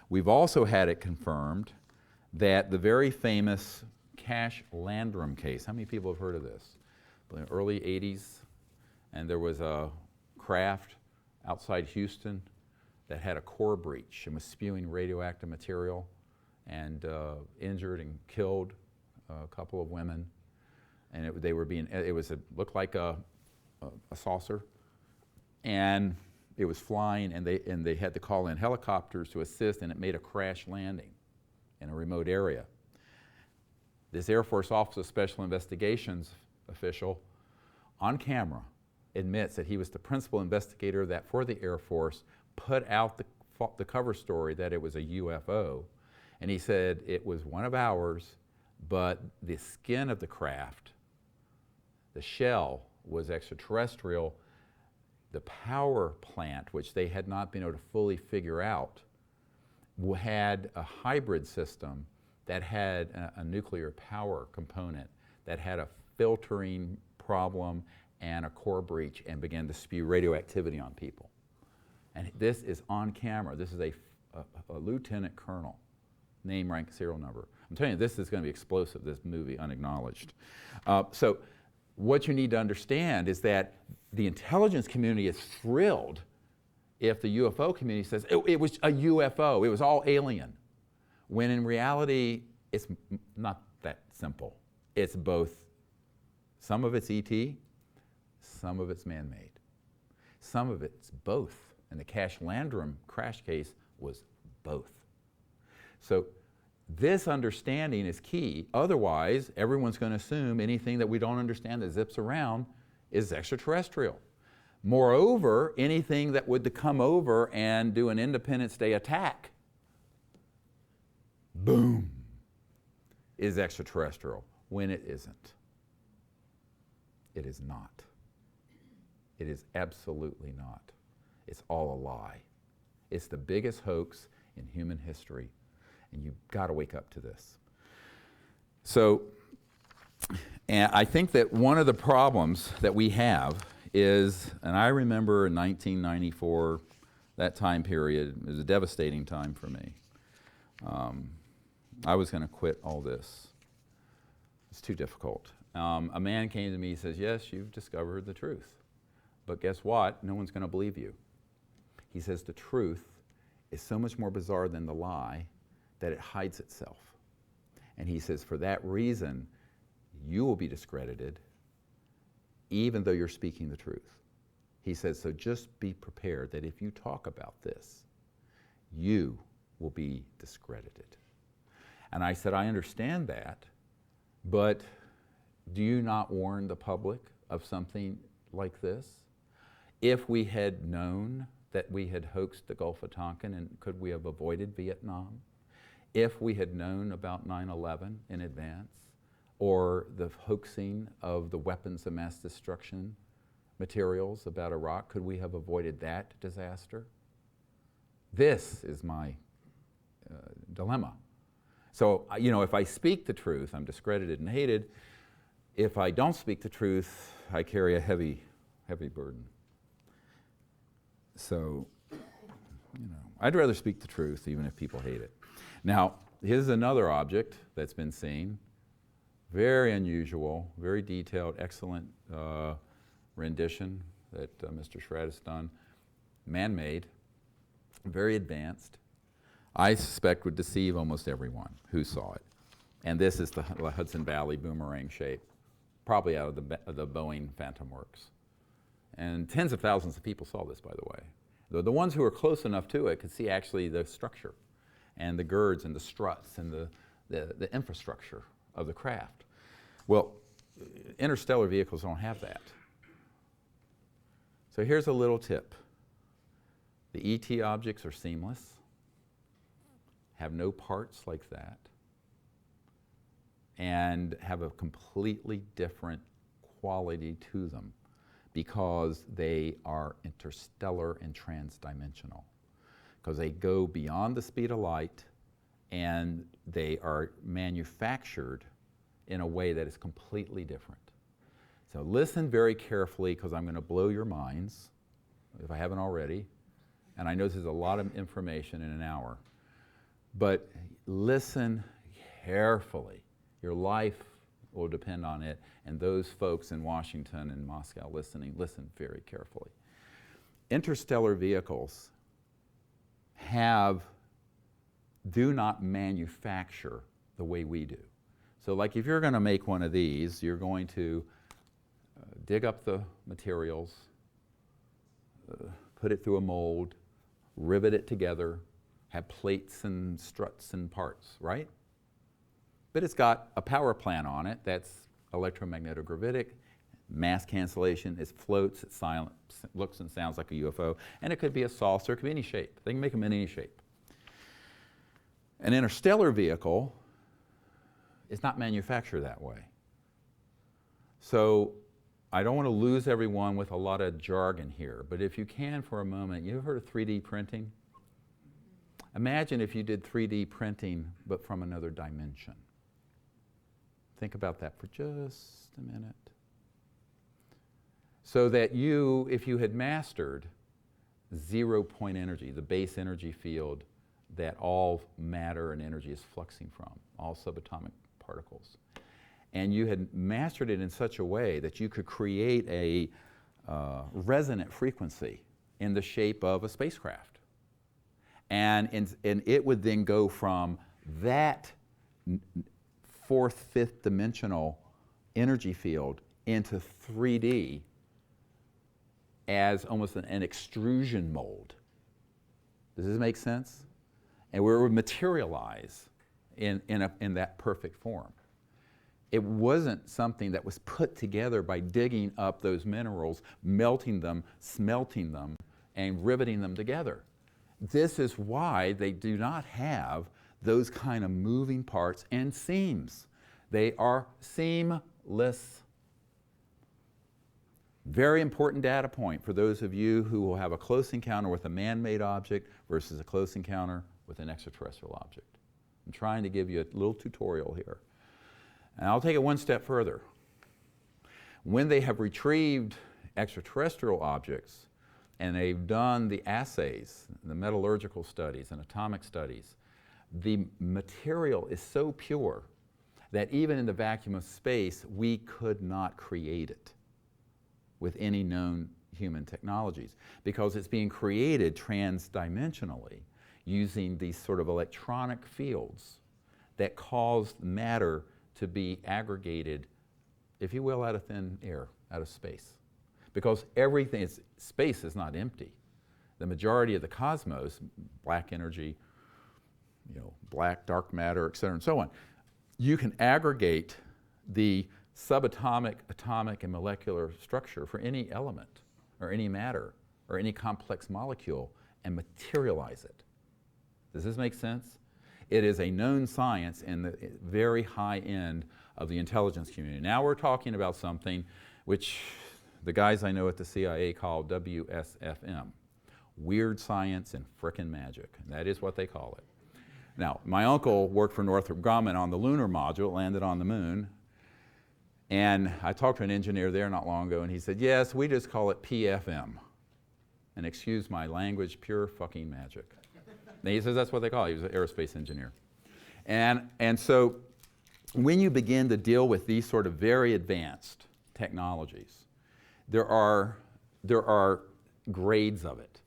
We've also had it confirmed that the very famous Cash Landrum case, how many people have heard of this? In the early 80s, and there was a craft outside Houston that had a core breach and was spewing radioactive material and injured and killed a couple of women. And it looked like a saucer, and it was flying, and they had to call in helicopters to assist, and it made a crash landing in a remote area. This Air Force Office of Special Investigations official on camera admits that he was the principal investigator that for the Air Force put out the cover story that it was a UFO, and he said it was one of ours, but the skin of the craft, the shell, was extraterrestrial. The power plant, which they had not been able to fully figure out, had a hybrid system that had a nuclear power component that had a filtering problem and a core breach and began to spew radioactivity on people. And this is on camera. This is a lieutenant colonel, name, rank, serial number. I'm telling you, this is going to be explosive, this movie, Unacknowledged. So what you need to understand is that the intelligence community is thrilled if the UFO community says, it was a UFO, it was all alien. When in reality, it's not that simple. It's both, some of it's ET, some of it's man-made. Some of it's both. And the Cash Landrum crash case was both. So this understanding is key. Otherwise, everyone's going to assume anything that we don't understand that zips around is extraterrestrial. Moreover, anything that would come over and do an Independence Day attack, boom, is extraterrestrial, when it isn't. It is not. It is absolutely not. It's all a lie. It's the biggest hoax in human history, and you've got to wake up to this. So, and I think that one of the problems that we have is, and I remember in 1994, that time period, it was a devastating time for me. I was going to quit all this. It's too difficult. A man came to me and says, yes, you've discovered the truth. But guess what? No one's going to believe you. He says the truth is so much more bizarre than the lie that it hides itself. And he says for that reason, you will be discredited even though you're speaking the truth. He says, so just be prepared that if you talk about this, you will be discredited. And I said, I understand that, but do you not warn the public of something like this? If we had known that we had hoaxed the Gulf of Tonkin, and could we have avoided Vietnam? If we had known about 9/11 in advance, or the hoaxing of the weapons of mass destruction materials about Iraq, could we have avoided that disaster? This is my dilemma. So, you know, if I speak the truth, I'm discredited and hated. If I don't speak the truth, I carry a heavy, heavy burden. So, you know, I'd rather speak the truth even if people hate it. Now, here's another object that's been seen. Very unusual, very detailed, excellent rendition that Mr. Shred has done. Man-made, very advanced. I suspect would deceive almost everyone who saw it. And this is the Hudson Valley boomerang shape, probably out of the Boeing Phantom Works. And tens of thousands of people saw this, by the way. The ones who were close enough to it could see actually the structure and the girds and the struts and the infrastructure of the craft. Well, interstellar vehicles don't have that. So here's a little tip. The ET objects are seamless, have no parts like that, and have a completely different quality to them because they are interstellar and transdimensional. Because they go beyond the speed of light and they are manufactured in a way that is completely different. So listen very carefully because I'm going to blow your minds, if I haven't already. And I know this is a lot of information in an hour. But listen carefully. Your life will depend on it. And those folks in Washington and Moscow listening, listen very carefully. Interstellar vehicles do not manufacture the way we do. So like if you're going to make one of these, you're going to dig up the materials, put it through a mold, rivet it together, have plates and struts and parts, right? But it's got a power plant on it that's electromagnetogravitic, mass cancellation, it floats, it's silent, looks and sounds like a UFO, and it could be a saucer, it could be any shape. They can make them in any shape. An interstellar vehicle is not manufactured that way. So I don't want to lose everyone with a lot of jargon here, but if you can for a moment, you've heard of 3D printing? Imagine if you did 3D printing, but from another dimension. Think about that for just a minute. So that you, if you had mastered 0-point energy, the base energy field that all matter and energy is fluxing from, all subatomic particles, and you had mastered it in such a way that you could create a resonant frequency in the shape of a spacecraft. And it would then go from that fourth, fifth dimensional energy field into 3D as almost an extrusion mold. Does this make sense? And where it would materialize in that perfect form. It wasn't something that was put together by digging up those minerals, melting them, smelting them, and riveting them together. This is why they do not have those kind of moving parts and seams. They are seamless. Very important data point for those of you who will have a close encounter with a man-made object versus a close encounter with an extraterrestrial object. I'm trying to give you a little tutorial here. And I'll take it one step further. When they have retrieved extraterrestrial objects and they've done the assays, the metallurgical studies and atomic studies, the material is so pure that even in the vacuum of space, we could not create it with any known human technologies because it's being created transdimensionally using these sort of electronic fields that cause matter to be aggregated, if you will, out of thin air, out of space. Because everything, space is not empty. The majority of the cosmos, black energy, black, dark matter, et cetera, and so on, you can aggregate the subatomic, atomic, and molecular structure for any element, or any matter, or any complex molecule, and materialize it. Does this make sense? It is a known science in the very high end of the intelligence community. Now we're talking about something which the guys I know at the CIA call WSFM, weird science and frickin' magic. That is what they call it. Now, my uncle worked for Northrop Grumman on the lunar module, landed on the moon, and I talked to an engineer there not long ago, and he said, yes, we just call it PFM. And excuse my language, pure fucking magic. And he says that's what they call it. He was an aerospace engineer. And so when you begin to deal with these sort of very advanced technologies, there are grades of it.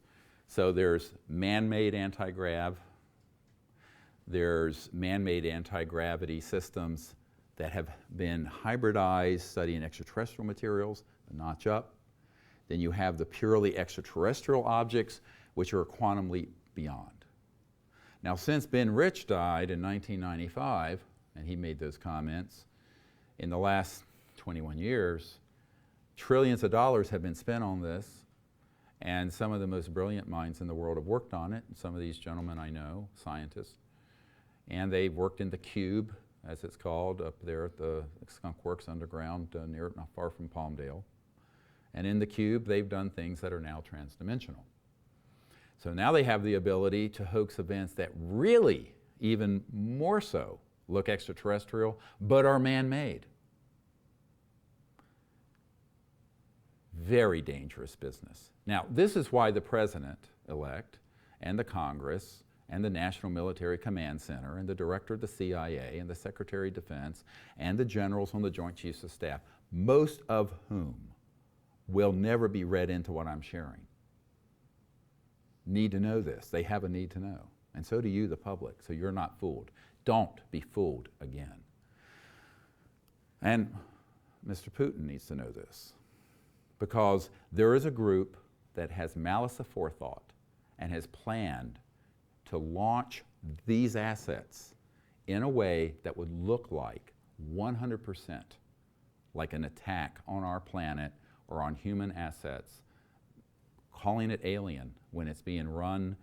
So there's man-made anti-grav, there's man-made anti-gravity systems that have been hybridized studying extraterrestrial materials, the notch up. Then you have the purely extraterrestrial objects, which are a quantum leap beyond. Now, since Ben Rich died in 1995, and he made those comments, in the last 21 years, trillions of dollars have been spent on this, and some of the most brilliant minds in the world have worked on it. And some of these gentlemen I know, scientists, and they've worked in the cube, as it's called, up there at the Skunk Works underground, not far from Palmdale. And in the cube, they've done things that are now transdimensional. So now they have the ability to hoax events that really, even more so, look extraterrestrial, but are man-made. Very dangerous business. Now, this is why the president-elect and the Congress and the National Military Command Center and the director of the CIA and the Secretary of Defense and the generals on the Joint Chiefs of Staff, most of whom will never be read into what I'm sharing, need to know this. They have a need to know. And so do you, the public, so you're not fooled. Don't be fooled again. And Mr. Putin needs to know this, because there is a group that has malice aforethought and has planned to launch these assets in a way that would look like 100% like an attack on our planet or on human assets, calling it alien when it's being run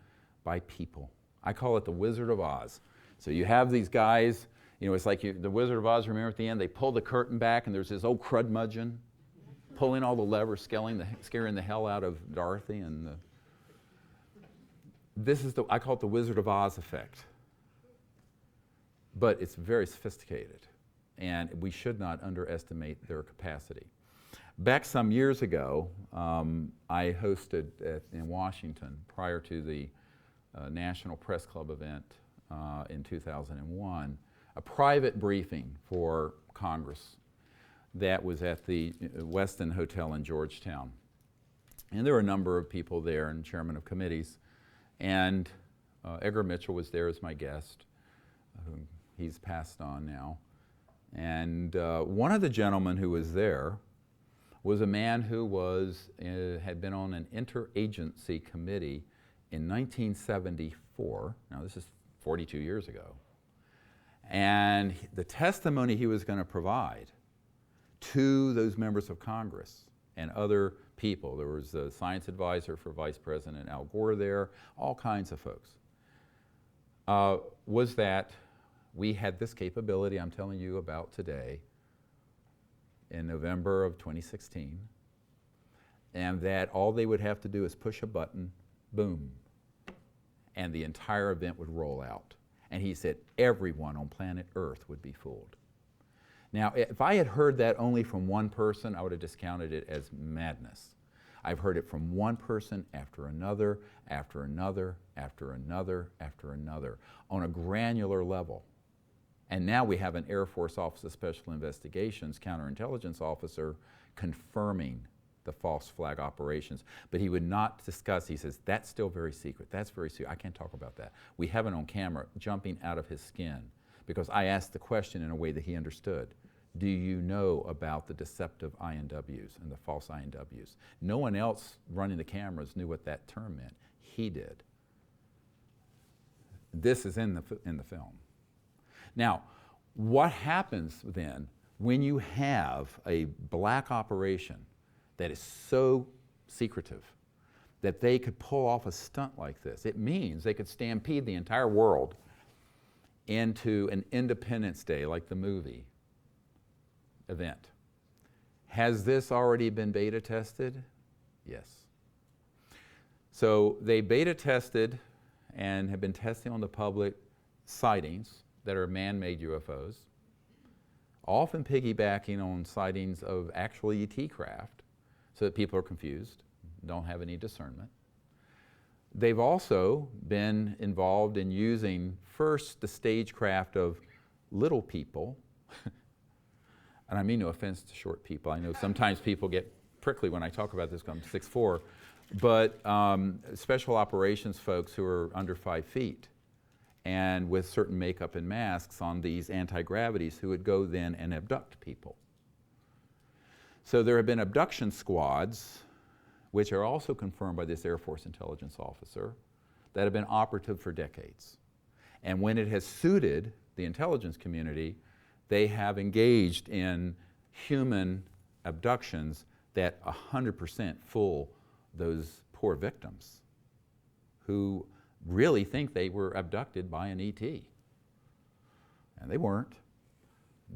by people. I call it the Wizard of Oz. So you have these guys, it's like the Wizard of Oz, remember at the end, they pull the curtain back and there's this old crudmudgeon pulling all the levers, scaring the hell out of Dorothy. And I call it the Wizard of Oz effect. But it's very sophisticated. and we should not underestimate their capacity. Back some years ago, I hosted in Washington, prior to the National Press Club event in 2001, a private briefing for Congress that was at the Westin Hotel in Georgetown. And there were a number of people there and chairmen of committees. And Edgar Mitchell was there as my guest. He's passed on now. And one of the gentlemen who was there was a man who had been on an interagency committee in 1974. Now this is 42 years ago. And the testimony he was going to provide to those members of Congress and other people, there was a science advisor for Vice President Al Gore there, all kinds of folks, was that we had this capability I'm telling you about today in November of 2016, and that all they would have to do is push a button, boom, and the entire event would roll out. And he said everyone on planet Earth would be fooled. Now, if I had heard that only from one person, I would have discounted it as madness. I've heard it from one person after another, after another, after another, after another, on a granular level. And now we have an Air Force Office of Special Investigations counterintelligence officer confirming the false flag operations. But he would not discuss, he says, that's still very secret, that's very secret, I can't talk about that. We have it on camera, jumping out of his skin, because I asked the question in a way that he understood. Do you know about the deceptive INWs and the false INWs? No one else running the cameras knew what that term meant. He did. This is in the film. Now, what happens then when you have a black operation that is so secretive that they could pull off a stunt like this? It means they could stampede the entire world into an Independence Day, like the movie, event. Has this already been beta tested? Yes. So they beta tested and have been testing on the public sightings that are man-made UFOs, often piggybacking on sightings of actual ET craft, so that people are confused, don't have any discernment. They've also been involved in using first the stagecraft of little people, and I mean no offense to short people. I know sometimes people get prickly when I talk about this, I'm 6'4", but special operations folks who are under 5 feet and with certain makeup and masks on these anti-gravities who would go then and abduct people. So there have been abduction squads, which are also confirmed by this Air Force intelligence officer, that have been operative for decades. And when it has suited the intelligence community, they have engaged in human abductions that 100% fool those poor victims who really think they were abducted by an ET. And they weren't,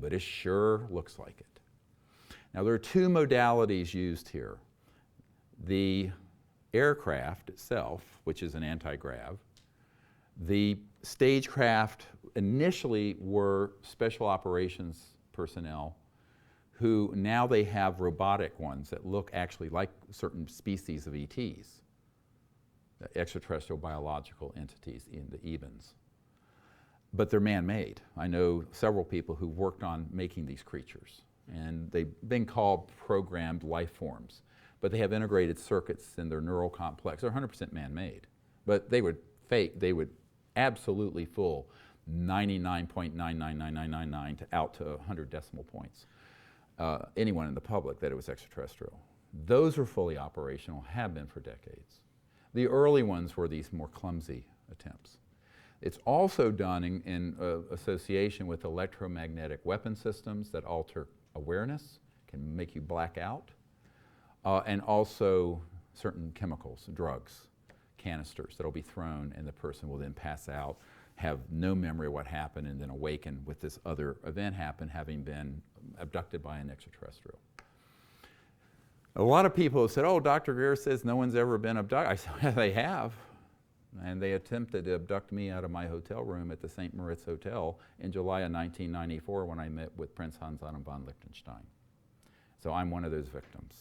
but it sure looks like it. Now there are two modalities used here. The aircraft itself, which is an anti-grav. The stagecraft initially were special operations personnel who now they have robotic ones that look actually like certain species of ETs, extraterrestrial biological entities, in the 𝗍𝗏s. But they're man-made. I know several people who worked on making these creatures, and they've been called programmed life forms. But they have integrated circuits in their neural complex. They're 100% man-made. But they would fake, they would absolutely fool 99.999999 to out to 100 decimal points. Anyone in the public that it was extraterrestrial. Those are fully operational, have been for decades. The early ones were these more clumsy attempts. It's also done in association with electromagnetic weapon systems that alter awareness, can make you black out. And also certain chemicals, drugs, canisters that'll be thrown, and the person will then pass out, have no memory of what happened, and then awaken with this other event happen, having been abducted by an extraterrestrial. A lot of people have said, oh, Dr. Greer says no one's ever been abducted. I said, yeah, they have. and they attempted to abduct me out of my hotel room at the St. Moritz Hotel in July of 1994 when I met with Prince Hans-Adam von Liechtenstein. So I'm one of those victims.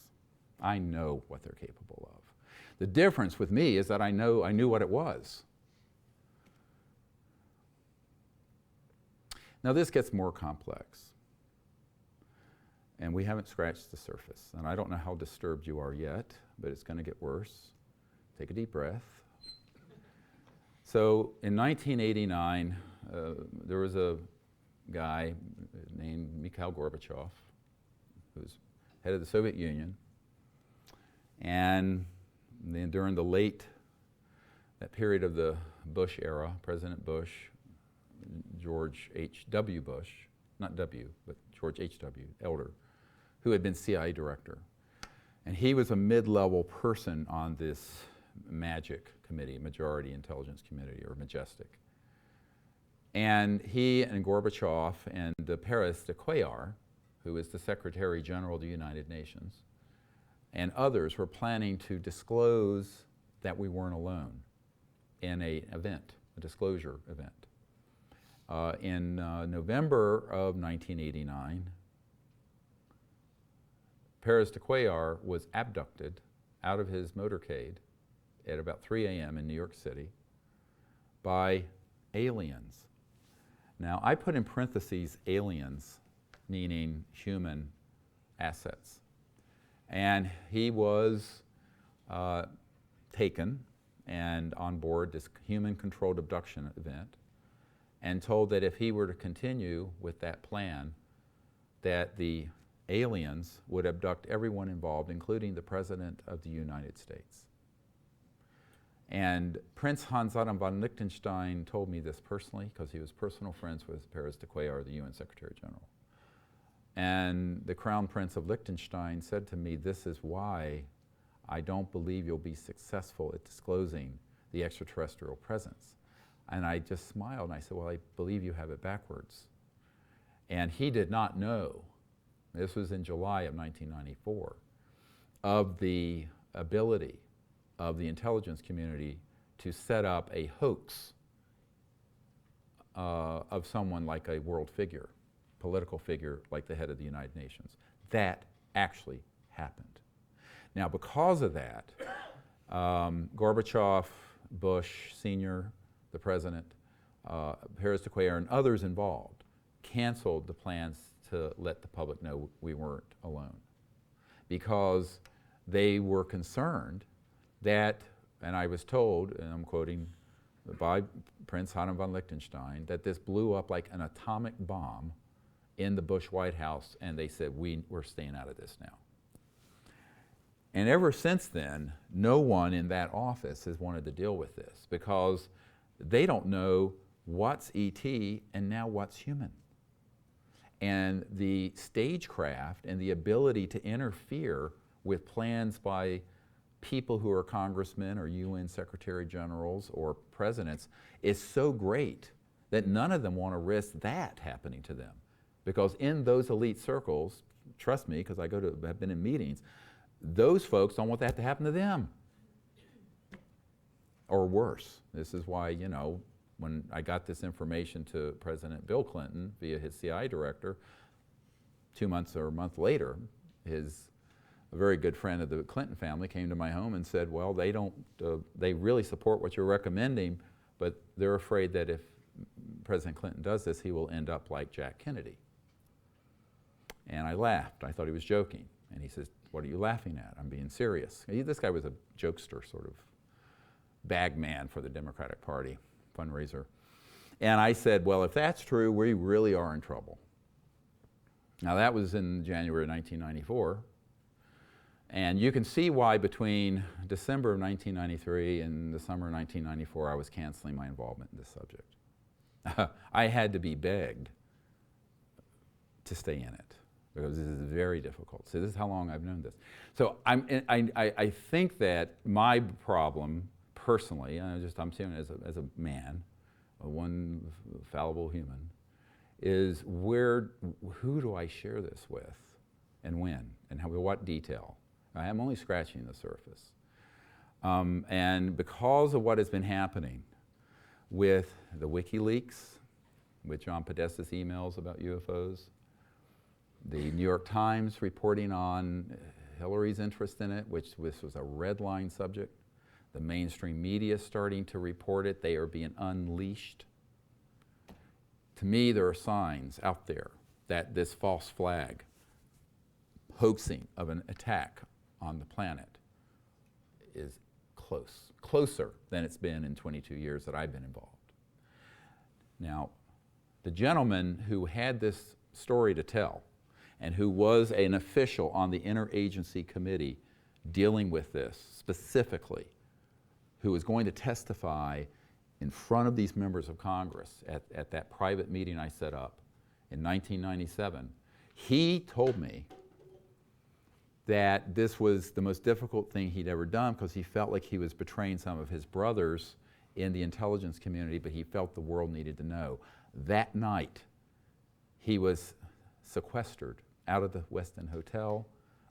I know what they're capable of. The difference with me is that I knew what it was. Now this gets more complex. And we haven't scratched the surface. And I don't know how disturbed you are yet, but it's going to get worse. Take a deep breath. So in 1989, there was a guy named Mikhail Gorbachev, who was head of the Soviet Union. And then during that period of the Bush era, President Bush, George H.W. Bush, not W, but George H.W. Elder, who had been CIA director. And he was a mid-level person on this MAGIC committee, Majority Intelligence Committee, or Majestic. And he and Gorbachev and 𝗱𝗲𝗍𝗍, who is the Secretary General of the United Nations, and others were planning to disclose that we weren't alone in an event, a disclosure event. In November of 1989, 𝗱𝗍𝗍𝗍 was abducted out of his motorcade at about 3 a.m. in New York City by aliens. Now, I put in parentheses aliens, meaning human assets. And he was taken and on board this human-controlled abduction event and told that if he were to continue with that plan, that the aliens would abduct everyone involved, including the President of the United States. And Prince Hans-Adam von Liechtenstein told me this personally because he was personal friends with 𝗱𝗍𝗍𝗍, the UN Secretary General. And the Crown Prince of Liechtenstein said to me, this is why I don't believe you'll be successful at disclosing the extraterrestrial presence. And I just smiled and I said, well, I believe you have it backwards. And he did not know, this was in July of 1994, of the ability of the intelligence community to set up a hoax of someone like a world figure, political figure like the head of the United Nations. That actually happened. Now, because of that, Gorbachev, Bush Sr., the president, 𝗱𝗍𝗍𝗍, and others involved canceled the plans to let the public know we weren't alone, because they were concerned that, and I was told, and I'm quoting by Prince Hans von Liechtenstein, that this blew up like an atomic bomb in the Bush White House, and they said, we're staying out of this now. And ever since then, no one in that office has wanted to deal with this, because they don't know what's ET and now what's human. And the stagecraft and the ability to interfere with plans by people who are congressmen or UN secretary generals or presidents is so great that none of them want to risk that happening to them. Because in those elite circles, trust me, because I've been in meetings, those folks don't want that to happen to them. Or worse. This is why, you know, when I got this information to President Bill Clinton via his CIA director, 2 months or a month later, a very good friend of the Clinton family came to my home and said, well, they really support what you're recommending, but they're afraid that if President Clinton does this, he will end up like Jack Kennedy. And I laughed. I thought he was joking. And he says, what are you laughing at? I'm being serious. This guy was a jokester, sort of bag man for the Democratic Party, fundraiser. And I said, well, if that's true, we really are in trouble. Now that was in January of 1994. And you can see why between December of 1993 and the summer of 1994, I was canceling my involvement in this subject. I had to be begged to stay in it, because this is very difficult. So this is how long I've known this. So I think that my problem, personally, I'm saying as a man, one fallible human, is who do I share this with, and when, and what detail? I'm only scratching the surface. And because of what has been happening with the WikiLeaks, with John Podesta's emails about UFOs, the New York Times reporting on Hillary's interest in it, which this was a red line subject, the mainstream media starting to report it, they are being unleashed. To me, there are signs out there that this false flag hoaxing of an attack on the planet is closer than it's been in 22 years that I've been involved. Now, the gentleman who had this story to tell and who was an official on the interagency committee dealing with this specifically, who was going to testify in front of these members of Congress at that private meeting I set up in 1997, he told me that this was the most difficult thing he'd ever done because he felt like he was betraying some of his brothers in the intelligence community, but he felt the world needed to know. That night, he was sequestered out of the Westin Hotel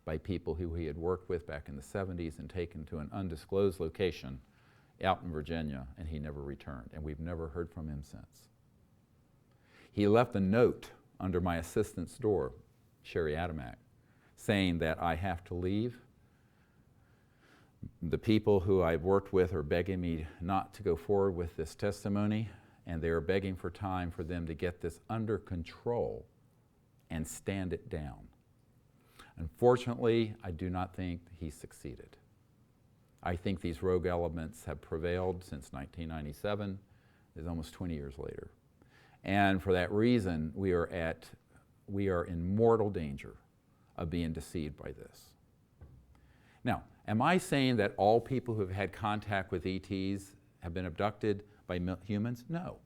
by people who he had worked with back in the 70s and taken to an undisclosed location out in Virginia, and he never returned, and we've never heard from him since. He left a note under my assistant's door, Sherry Adamak, saying that I have to leave. The people who I've worked with are begging me not to go forward with this testimony, and they are begging for time for them to get this under control and stand it down. Unfortunately, I do not think he succeeded. I think these rogue elements have prevailed since 1997. It's almost 20 years later. And for that reason, we are in mortal danger of being deceived by this. Now, am I saying that all people who have had contact with ETs have been abducted by humans? No.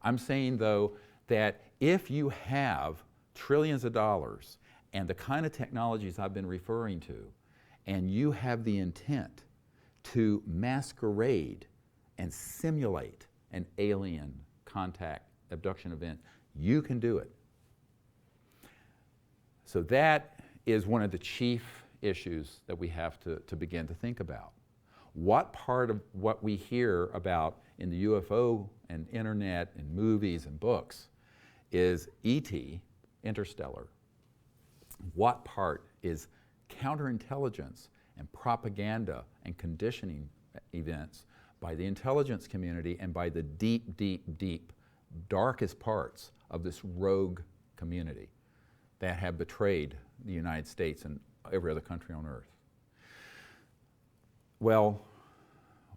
I'm saying, though, that if you have trillions of dollars and the kind of technologies I've been referring to, and you have the intent to masquerade and simulate an alien contact abduction event, you can do it. So that is one of the chief issues that we have to begin to think about. What part of what we hear about in the UFO and internet and movies and books is ET, interstellar? What part is counterintelligence and propaganda and conditioning events by the intelligence community and by the deep, deep, deep, darkest parts of this rogue community that have betrayed the United States and every other country on earth? Well,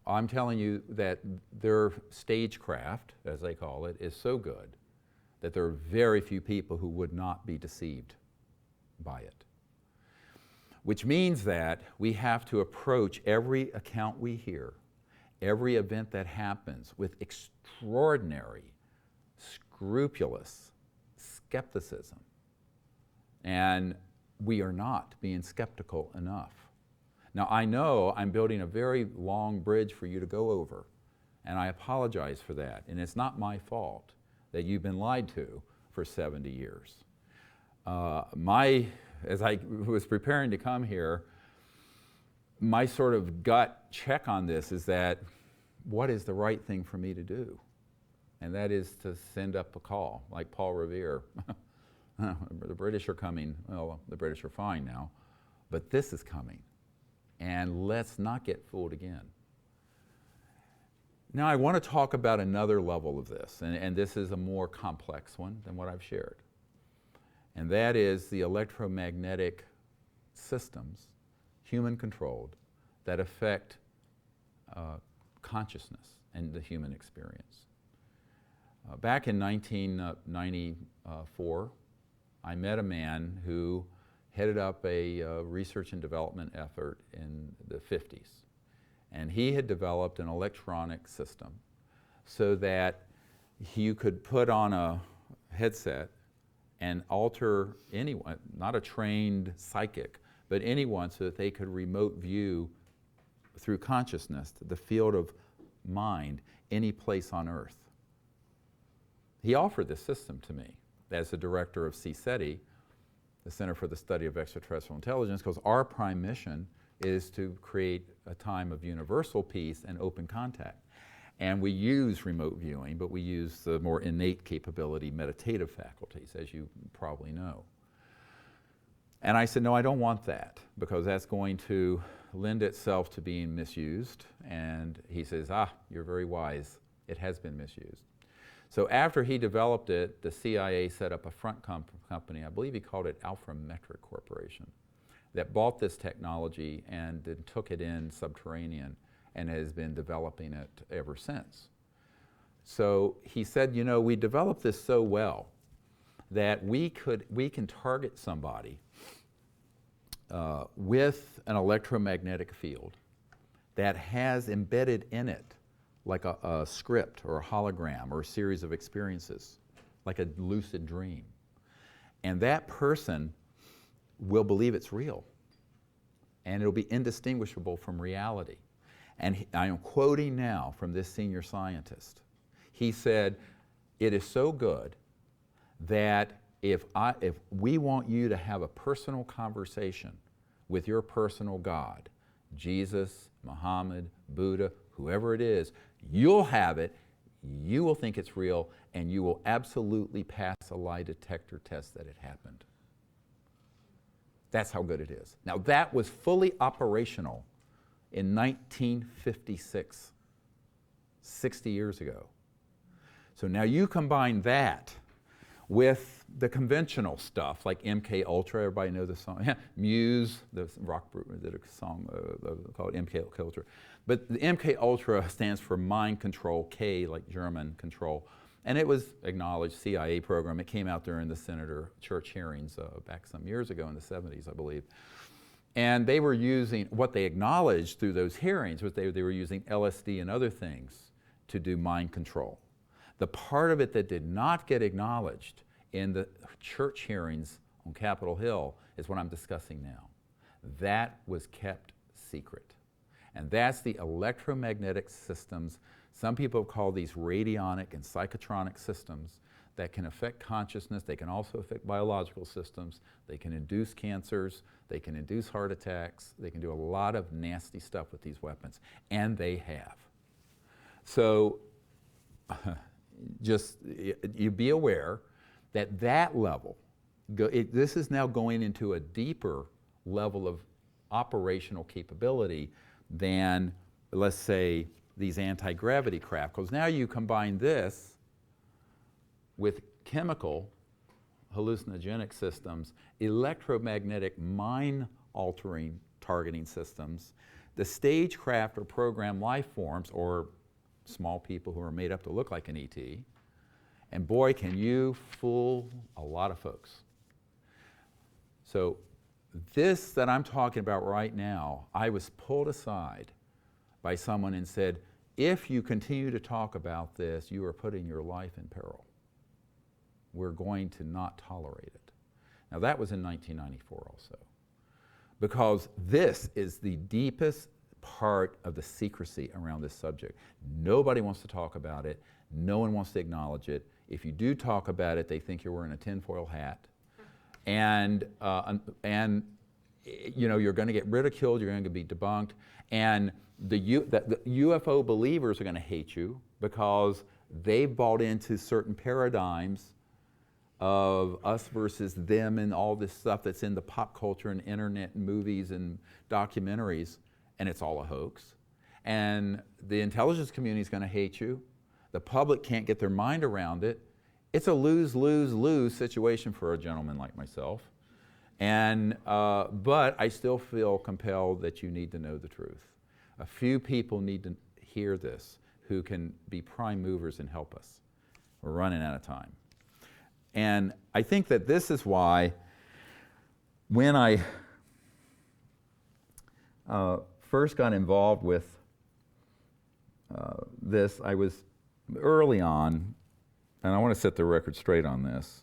I'm telling you that their stagecraft, as they call it, is so good that there are very few people who would not be deceived by it. Which means that we have to approach every account we hear, every event that happens, with extraordinary, scrupulous skepticism. And we are not being skeptical enough. Now, I know I'm building a very long bridge for you to go over, and I apologize for that. And it's not my fault that you've been lied to for 70 years. As I was preparing to come here, my sort of gut check on this is that what is the right thing for me to do? And that is to send up a call, like Paul Revere. The British are coming. Well, the British are fine now, but this is coming. And let's not get fooled again. Now, I want to talk about another level of this, and this is a more complex one than what I've shared. And that is the electromagnetic systems, human-controlled, that affect consciousness and the human experience. Back in 1994, I met a man who headed up a research and development effort in the 50s. And he had developed an electronic system so that you could put on a headset and alter anyone, not a trained psychic, but anyone, so that they could remote view through consciousness the field of mind any place on Earth. He offered this system to me as the director of 𝗖𝗘𝗱, the Center for the Study of Extraterrestrial Intelligence, because our prime mission is to create a time of universal peace and open contact. And we use remote viewing, but we use the more innate capability, meditative faculties, as you probably know. And I said, no, I don't want that, because that's going to lend itself to being misused. And he says, you're very wise. It has been misused. So after he developed it, the CIA set up a front company, I believe he called it Alphametric Corporation, that bought this technology and then took it in subterranean and has been developing it ever since. So he said, you know, we developed this so well that we can target somebody with an electromagnetic field that has embedded in it like a script or a hologram or a series of experiences, like a lucid dream. And that person will believe it's real, and it'll be indistinguishable from reality. And I am quoting now from this senior scientist. He said, it is so good that if we want you to have a personal conversation with your personal God, Jesus, Muhammad, Buddha, whoever it is, you'll have it, you will think it's real, and you will absolutely pass a lie detector test that it happened. That's how good it is. Now that was fully operational in 1956, 60 years ago. So now you combine that with the conventional stuff like 𝗬𝗃𝗱, everybody know the song, Muse, the rock group did a song called 𝗬𝗃𝗱. But the 𝗬𝗃𝗱 stands for mind control, K like German control. And it was acknowledged CIA program. It came out during the Senator Church hearings back some years ago in the 70s, I believe. And they were using, what they acknowledged through those hearings was they were using LSD and other things to do mind control. The part of it that did not get acknowledged in the church hearings on Capitol Hill is what I'm discussing now. That was kept secret. And that's the electromagnetic systems. Some people call these radionic and psychotronic systems that can affect consciousness. They can also affect biological systems. They can induce cancers. They can induce heart attacks. They can do a lot of nasty stuff with these weapons. And they have. So just you be aware that that level, this is now going into a deeper level of operational capability than, let's say, these anti-gravity craft. Because now you combine this with chemical hallucinogenic systems, electromagnetic mind-altering targeting systems, the stagecraft or program life forms, or small people who are made up to look like an ET, and boy, can you fool a lot of folks. So this that I'm talking about right now, I was pulled aside by someone and said, if you continue to talk about this, you are putting your life in peril. We're going to not tolerate it. Now that was in 1994 also, because this is the deepest part of the secrecy around this subject. Nobody wants to talk about it. No one wants to acknowledge it. If you do talk about it, they think you're wearing a tinfoil hat. And you know, you're going to get ridiculed, you're going to be debunked, and the UFO believers are going to hate you because they've bought into certain paradigms of us versus them and all this stuff that's in the pop culture and internet and movies and documentaries, and it's all a hoax. And the intelligence community is going to hate you. The public can't get their mind around it. It's a lose-lose-lose situation for a gentleman like myself. And, but I still feel compelled that you need to know the truth. A few people need to hear this who can be prime movers and help us. We're running out of time. And I think that this is why when I first got involved with this, I was early on, and I want to set the record straight on this,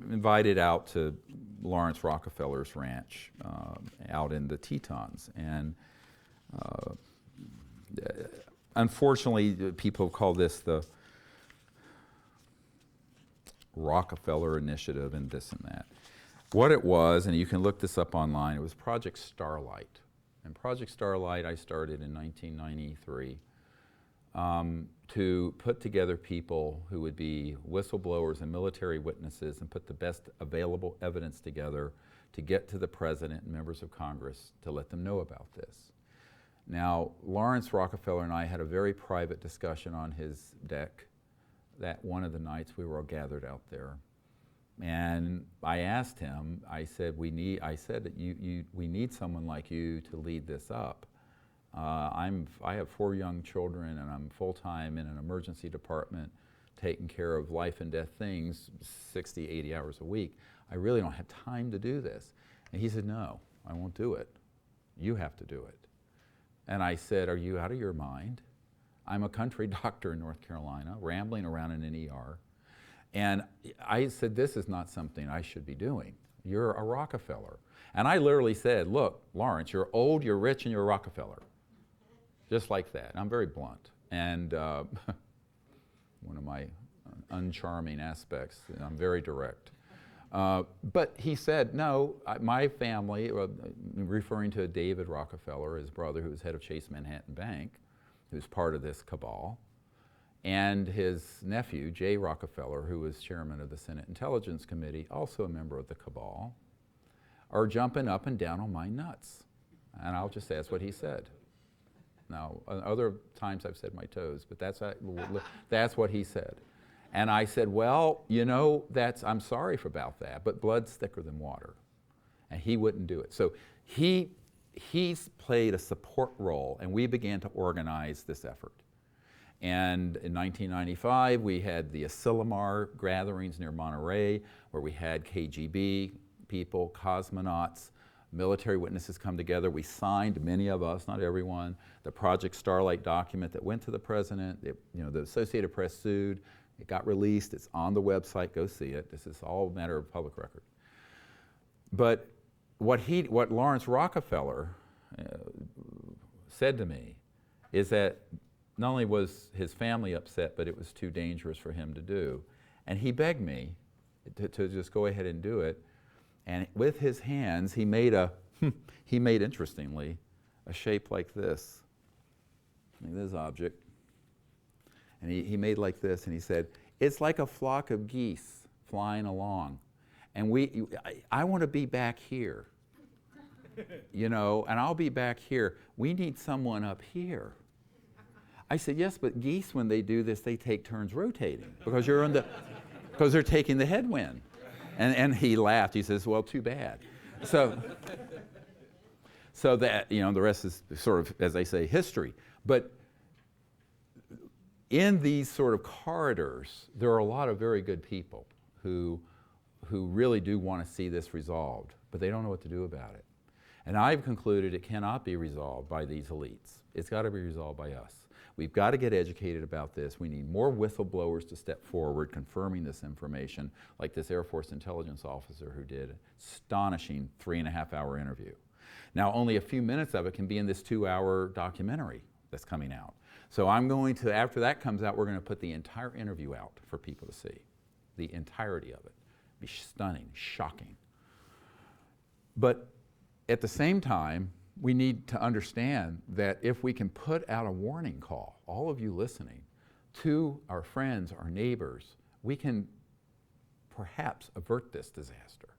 invited out to Lawrence Rockefeller's ranch out in the Tetons. And unfortunately, people call this the Rockefeller Initiative and this and that. what it was, and you can look this up online, it was Project Starlight. And Project Starlight I started in 1993 to put together people who would be whistleblowers and military witnesses and put the best available evidence together to get to the President and members of Congress to let them know about this. Now, Lawrence Rockefeller and I had a very private discussion on his deck that one of the nights we were all gathered out there. And I asked him, I said that we need someone like you to lead this up. I have 4 young children and I'm full-time in an emergency department taking care of life and death things 60, 80 hours a week. I really don't have time to do this. And he said, no, I won't do it. You have to do it. And I said, are you out of your mind? I'm a country doctor in North Carolina, rambling around in an ER. And I said, this is not something I should be doing. You're a Rockefeller. And I literally said, look, Lawrence, you're old, you're rich, and you're a Rockefeller. Just like that. And I'm very blunt. And one of my uncharming aspects, I'm very direct. But he said, no, my family, referring to David Rockefeller, his brother, who was head of Chase Manhattan Bank, who's part of this cabal, and his nephew, Jay Rockefeller, who was chairman of the Senate Intelligence Committee, also a member of the cabal, are jumping up and down on my nuts. And I'll just say that's what he said. Now, other times I've said my toes, but that's what he said. And I said, well, you know, I'm sorry about that, but blood's thicker than water. And he wouldn't do it. So he's played a support role, and we began to organize this effort. And in 1995, we had the Asilomar gatherings near Monterey, where we had KGB people, cosmonauts, military witnesses come together. We signed, many of us, not everyone, the Project Starlight document that went to the President. The Associated Press sued. It got released. It's on the website. Go see it. This is all a matter of public record. But what Lawrence Rockefeller said to me is that not only was his family upset, but it was too dangerous for him to do. And he begged me to just go ahead and do it. And with his hands, he made interestingly, a shape like this. This object. And he made like this, and he said, it's like a flock of geese flying along. And I want to be back here, you know, and I'll be back here. We need someone up here. I said, yes, but geese, when they do this, they take turns rotating because because they're taking the headwind. And he laughed. He says, well, too bad. So that, you know, the rest is sort of, as they say, history. But in these sort of corridors, there are a lot of very good people who really do want to see this resolved, but they don't know what to do about it. And I've concluded it cannot be resolved by these elites. It's got to be resolved by us. We've got to get educated about this. We need more whistleblowers to step forward confirming this information, like this Air Force intelligence officer who did an astonishing 3.5-hour interview. Now, only a few minutes of it can be in this 2-hour documentary that's coming out. So I'm going to, after that comes out, we're going to put the entire interview out for people to see, the entirety of it. Be stunning, shocking. But at the same time, we need to understand that if we can put out a warning call, all of you listening, to our friends, our neighbors, we can perhaps avert this disaster.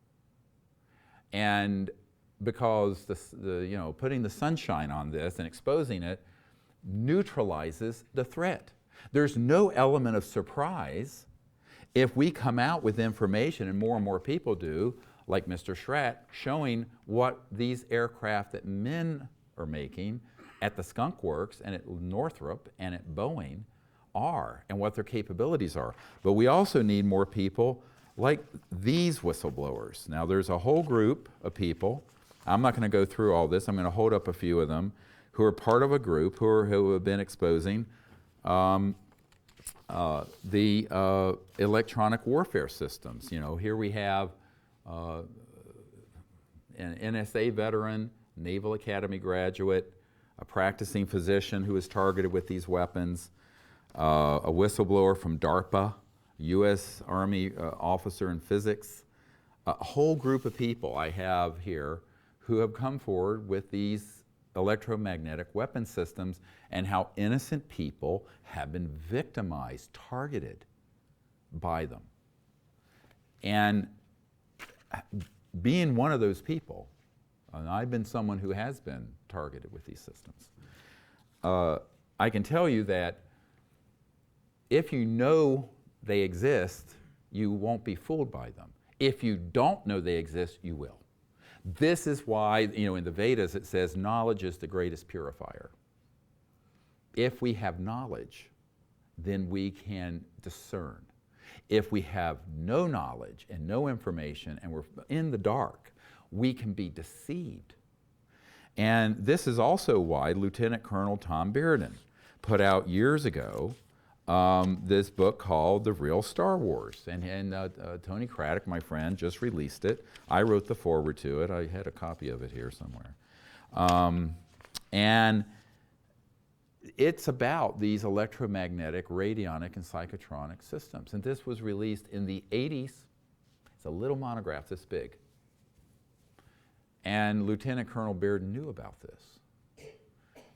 And because putting the sunshine on this and exposing it neutralizes the threat. There's no element of surprise if we come out with information, and more people do, like Mr. 𝗏 showing what these aircraft that men are making at the Skunk Works and at Northrop and at Boeing are, and what their capabilities are. But we also need more people like these whistleblowers. Now, there's a whole group of people. I'm not going to go through all this. I'm going to hold up a few of them who are part of a group who have been exposing the electronic warfare systems. You know, here we have an NSA veteran, Naval Academy graduate, a practicing physician who was targeted with these weapons, a whistleblower from DARPA, U.S. Army officer in physics, a whole group of people I have here who have come forward with these electromagnetic weapon systems and how innocent people have been victimized, targeted by them. And being one of those people, and I've been someone who has been targeted with these systems, I can tell you that if you know they exist, you won't be fooled by them. If you don't know they exist, you will. This is why, in the Vedas it says, knowledge is the greatest purifier. If we have knowledge, then we can discern. If we have no knowledge and no information and we're in the dark, we can be deceived. And this is also why Lieutenant Colonel Tom Bearden put out years ago this book called The Real Star Wars. And Tony Craddock, my friend, just released it. I wrote the foreword to it. I had a copy of it here somewhere. And it's about these electromagnetic, radionic, and psychotronic systems. And this was released in the 80s. It's a little monograph this big. And Lieutenant Colonel Bearden knew about this.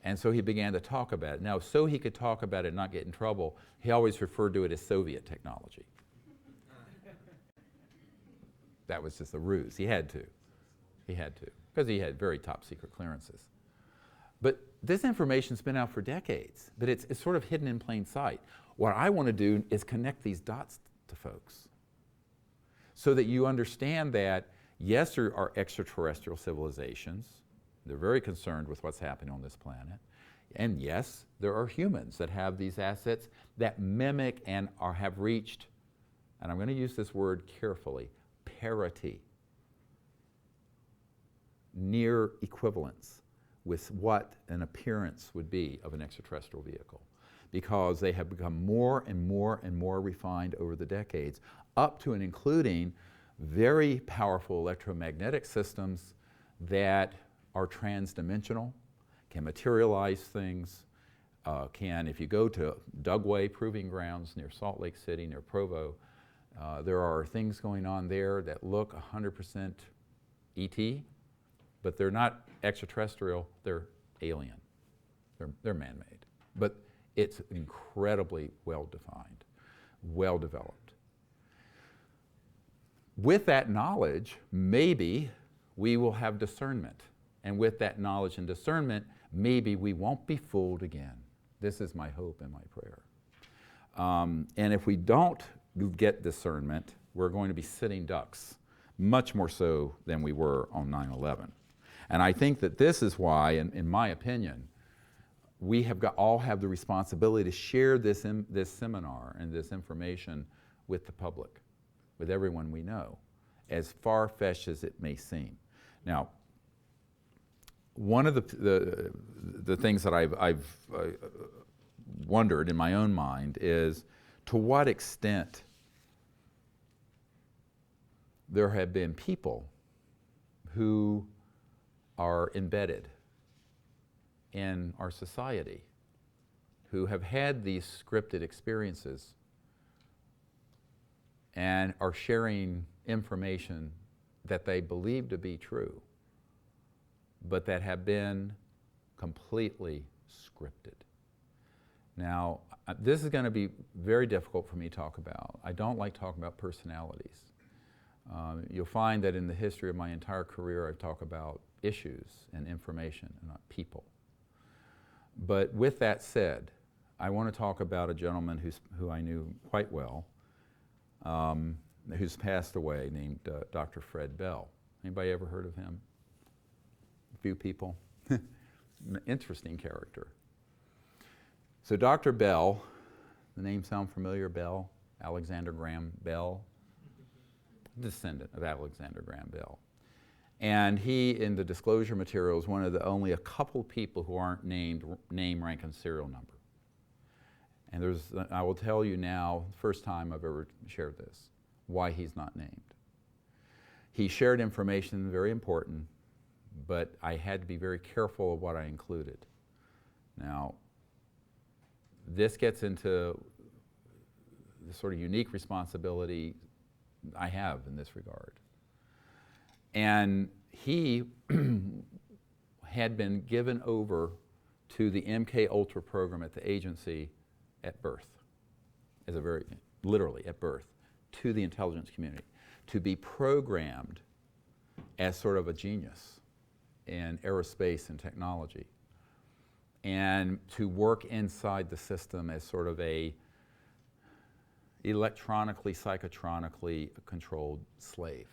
And so he began to talk about it. Now, so he could talk about it and not get in trouble, he always referred to it as Soviet technology. That was just a ruse. He had to. He had to, because he had very top secret clearances. But this information's been out for decades, but it's sort of hidden in plain sight. What I want to do is connect these dots to folks so that you understand that, yes, there are extraterrestrial civilizations. They're very concerned with what's happening on this planet. And yes, there are humans that have these assets that mimic and have reached, and I'm going to use this word carefully, parity, near equivalence with what an appearance would be of an extraterrestrial vehicle, because they have become more and more and more refined over the decades, up to and including very powerful electromagnetic systems that are transdimensional, can materialize things, if you go to Dugway Proving Grounds near Salt Lake City, near Provo, there are things going on there that look 100% ET, but they're not extraterrestrial, they're alien. They're man-made. But it's incredibly well-defined, well-developed. With that knowledge, maybe we will have discernment. And with that knowledge and discernment, maybe we won't be fooled again. This is my hope and my prayer. And if we don't get discernment, we're going to be sitting ducks, much more so than we were on 9/11. And I think that this is why, in my opinion, we have all have the responsibility to share this seminar and this information with the public, with everyone we know, as far-fetched as it may seem. Now, one of the things that I've wondered in my own mind is to what extent there have been people who are embedded in our society, who have had these scripted experiences and are sharing information that they believe to be true, but that have been completely scripted. Now, this is going to be very difficult for me to talk about. I don't like talking about personalities. You'll find that in the history of my entire career, I talk about issues and information and not people. But with that said, I want to talk about a gentleman who I knew quite well, who's passed away, named Dr. Fred Bell. Anybody ever heard of him? A few people. Interesting character. So Dr. Bell, the name sound familiar? Bell, Alexander Graham Bell, descendant of Alexander Graham Bell. And he, in the disclosure material, is one of the only a couple people who aren't named name, rank, and serial number. And I will tell you now, first time I've ever shared this, why he's not named. He shared information very important, but I had to be very careful of what I included. Now, this gets into the sort of unique responsibility I have in this regard. And he had been given over to the MK Ultra program at the agency at birth, as a very, literally at birth, to the intelligence community, to be programmed as sort of a genius in aerospace and technology, and to work inside the system as sort of a electronically, psychotronically controlled slave.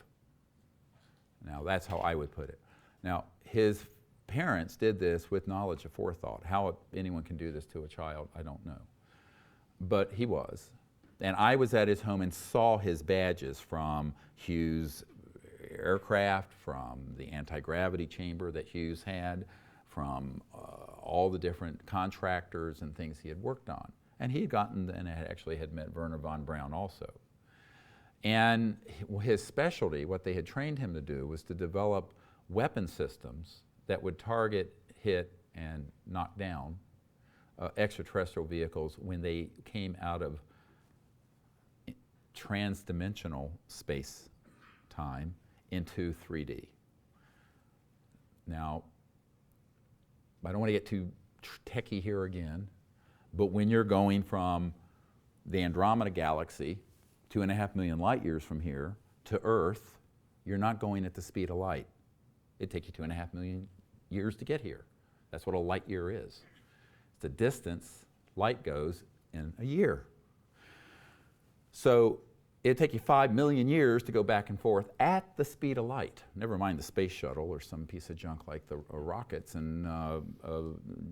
Now, that's how I would put it. Now, his parents did this with knowledge of forethought. How anyone can do this to a child, I don't know. But he was. And I was at his home and saw his badges from Hughes aircraft, from the anti-gravity chamber that Hughes had, from all the different contractors and things he had worked on. And he had gotten, and actually had met Wernher von Braun also. And his specialty, what they had trained him to do, was to develop weapon systems that would target, hit, and knock down extraterrestrial vehicles when they came out of trans-dimensional space-time into 3D. Now, I don't want to get too techie here again, but when you're going from the Andromeda galaxy, 2.5 million light years from here, to Earth, you're not going at the speed of light. It'd take you 2.5 million years to get here. That's what a light year is. It's the distance light goes in a year. So it'd take you 5 million years to go back and forth at the speed of light. Never mind the space shuttle or some piece of junk like the rockets and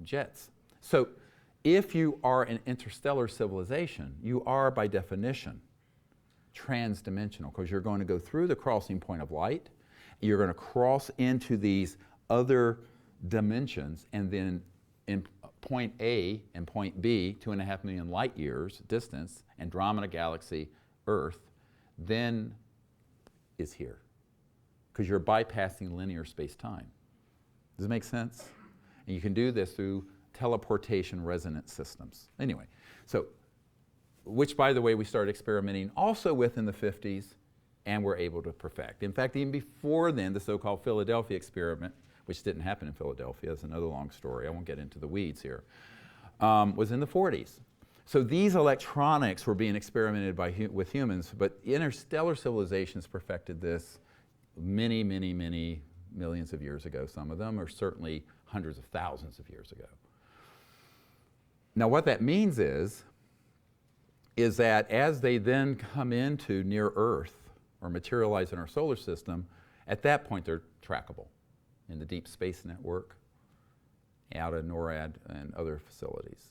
jets. So if you are an interstellar civilization, you are by definition trans-dimensional, because you're going to go through the crossing point of light, you're going to cross into these other dimensions, and then in point A and point B, 2.5 million light years distance, Andromeda galaxy, Earth, then is here, because you're bypassing linear space-time. Does it make sense? And you can do this through teleportation resonance systems. Anyway, so, which, by the way, we started experimenting also with in the 50s, and were able to perfect. In fact, even before then, the so-called Philadelphia experiment, which didn't happen in Philadelphia, that's another long story, I won't get into the weeds here, was in the 40s. So these electronics were being experimented with humans, but interstellar civilizations perfected this many, many, many millions of years ago. Some of them are certainly hundreds of thousands of years ago. Now what that means is that as they then come into near Earth or materialize in our solar system, at that point they're trackable in the Deep Space Network, out of NORAD and other facilities,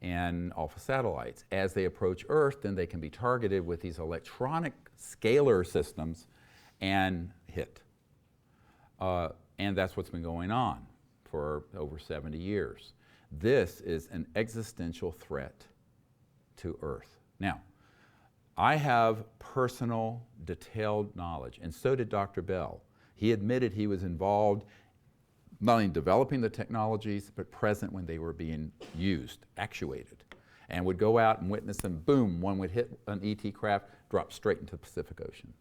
and Alpha satellites. As they approach Earth, then they can be targeted with these electronic scalar systems and hit. And that's what's been going on for over 70 years. This is an existential threat to Earth. Now, I have personal, detailed knowledge, and so did Dr. Bell. He admitted he was involved not only in developing the technologies, but present when they were being used, actuated, and would go out and witness them. Boom, one would hit an ET craft, drop straight into the Pacific Ocean.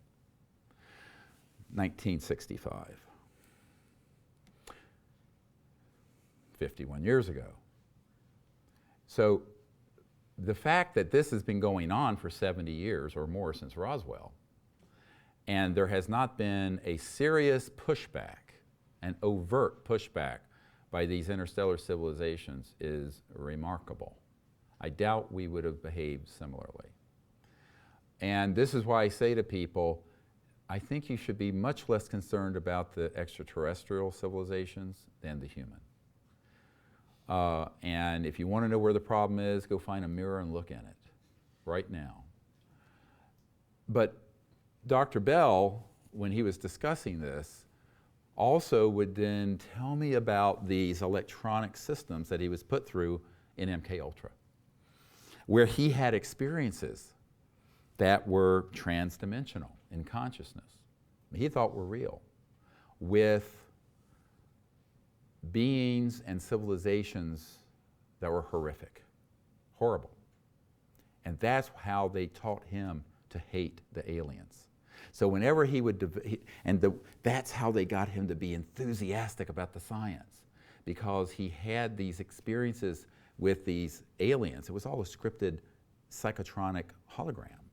1965. 51 years ago. So the fact that this has been going on for 70 years or more since Roswell, and there has not been a serious pushback, an overt pushback by these interstellar civilizations, is remarkable. I doubt we would have behaved similarly. And this is why I say to people, I think you should be much less concerned about the extraterrestrial civilizations than the human. And if you want to know where the problem is, go find a mirror and look in it right now. But Dr. Bell, when he was discussing this, also would then tell me about these electronic systems that he was put through in MK Ultra, where he had experiences that were trans-dimensional in consciousness, he thought were real, with beings and civilizations that were horrific, horrible. And that's how they taught him to hate the aliens. So whenever he would, that's how they got him to be enthusiastic about the science, because he had these experiences with these aliens. It was all a scripted psychotronic hologram.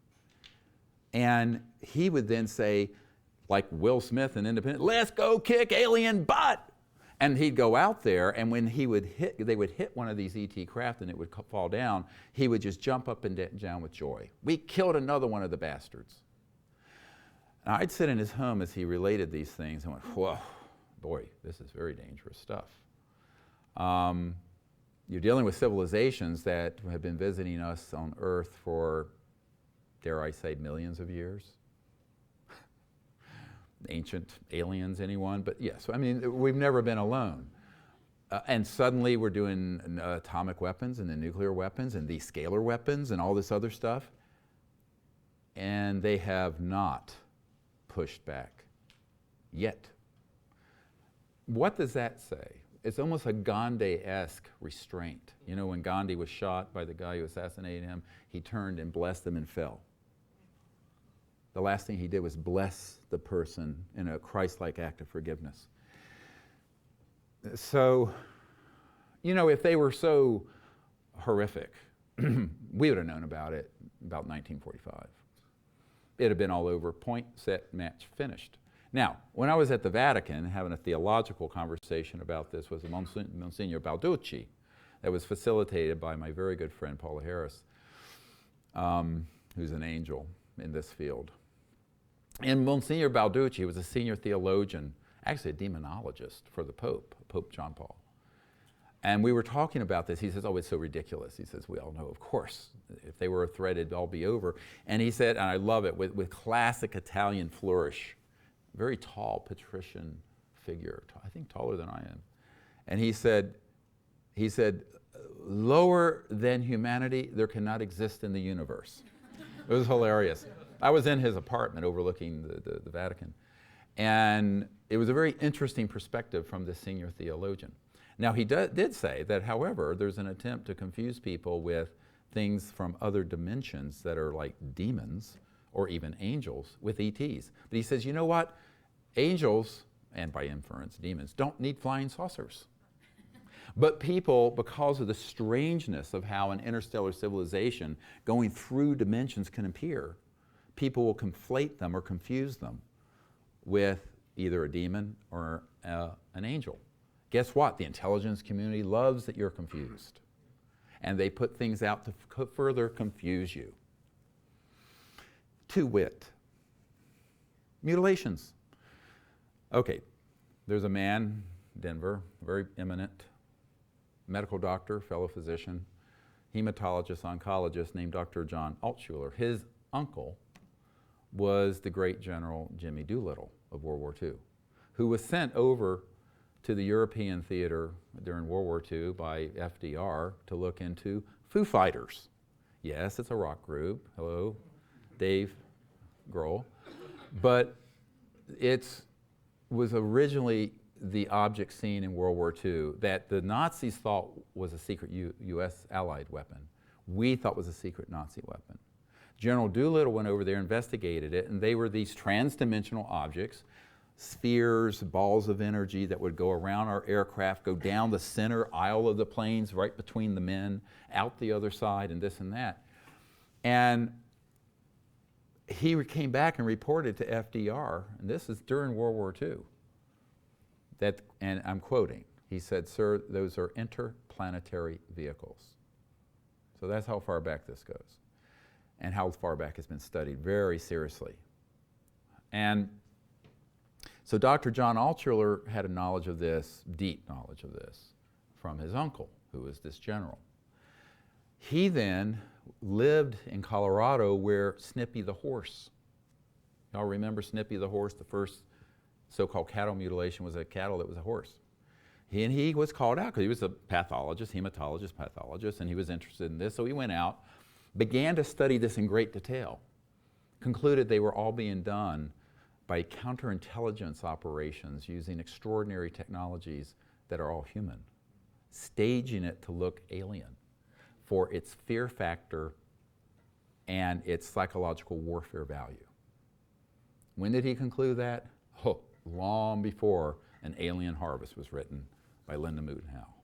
And he would then say, like Will Smith in Independence, "Let's go kick alien butt." And he'd go out there, and when they would hit one of these ET craft and it would fall down, he would just jump up and down with joy. "We killed another one of the bastards." And I'd sit in his home as he related these things and went, "Whoa, boy, this is very dangerous stuff." You're dealing with civilizations that have been visiting us on Earth for, dare I say, millions of years. Ancient aliens, anyone? But yes, I mean, we've never been alone. And suddenly we're doing atomic weapons and the nuclear weapons and these scalar weapons and all this other stuff. And they have not pushed back yet. What does that say? It's almost a Gandhi-esque restraint. You know, when Gandhi was shot by the guy who assassinated him, he turned and blessed them and fell. The last thing he did was bless the person in a Christ-like act of forgiveness. So, you know, if they were so horrific, we would have known about it about 1945. It had been all over, point, set, match, finished. Now, when I was at the Vatican having a theological conversation about this was Monsignor Balducci, that was facilitated by my very good friend Paula Harris, who's an angel in this field. And Monsignor Balducci was a senior theologian, actually a demonologist for the Pope, Pope John Paul. And we were talking about this. He says, "Oh, it's so ridiculous." He says, "We all know, of course, if they were a threat, it'd all be over." And he said, and I love it, with classic Italian flourish, very tall patrician figure, I think taller than I am. And he said, "Lower than humanity, there cannot exist in the universe." It was hilarious. I was in his apartment overlooking the Vatican. And it was a very interesting perspective from this senior theologian. Now, he did say that, however, there's an attempt to confuse people with things from other dimensions that are like demons or even angels with ETs. But he says, you know what? Angels, and by inference, demons, don't need flying saucers. But people, because of the strangeness of how an interstellar civilization going through dimensions can appear, people will conflate them or confuse them with either a demon or an angel. Guess what? The intelligence community loves that you're confused. And they put things out to further confuse you. To wit, mutilations. Okay, there's a man, Denver, very eminent medical doctor, fellow physician, hematologist, oncologist named Dr. John Altshuler. His uncle was the great General Jimmy Doolittle of World War II, who was sent over to the European theater during World War II by FDR to look into Foo Fighters. Yes, it's a rock group. Hello, Dave Grohl. But it was originally the object seen in World War II that the Nazis thought was a secret U.S. Allied weapon. We thought was a secret Nazi weapon. General Doolittle went over there, investigated it, and they were these trans-dimensional objects, spheres, balls of energy that would go around our aircraft, go down the center aisle of the planes, right between the men, out the other side, and this and that. And he came back and reported to FDR, and this is during World War II, that, and I'm quoting, he said, "Sir, those are interplanetary vehicles." So that's how far back this goes, and how far back has been studied very seriously. And so Dr. John Altshuler had a knowledge of this, deep knowledge of this, from his uncle, who was this general. He then lived in Colorado where Snippy the horse, y'all remember Snippy the horse? The first so-called cattle mutilation was a cattle that was a horse. He was called out because he was a pathologist, hematologist, pathologist, and he was interested in this. So he went out, began to study this in great detail, concluded they were all being done by counterintelligence operations using extraordinary technologies that are all human, staging it to look alien for its fear factor and its psychological warfare value. When did he conclude that? Oh, long before An Alien Harvest was written by Linda Moulton Howe.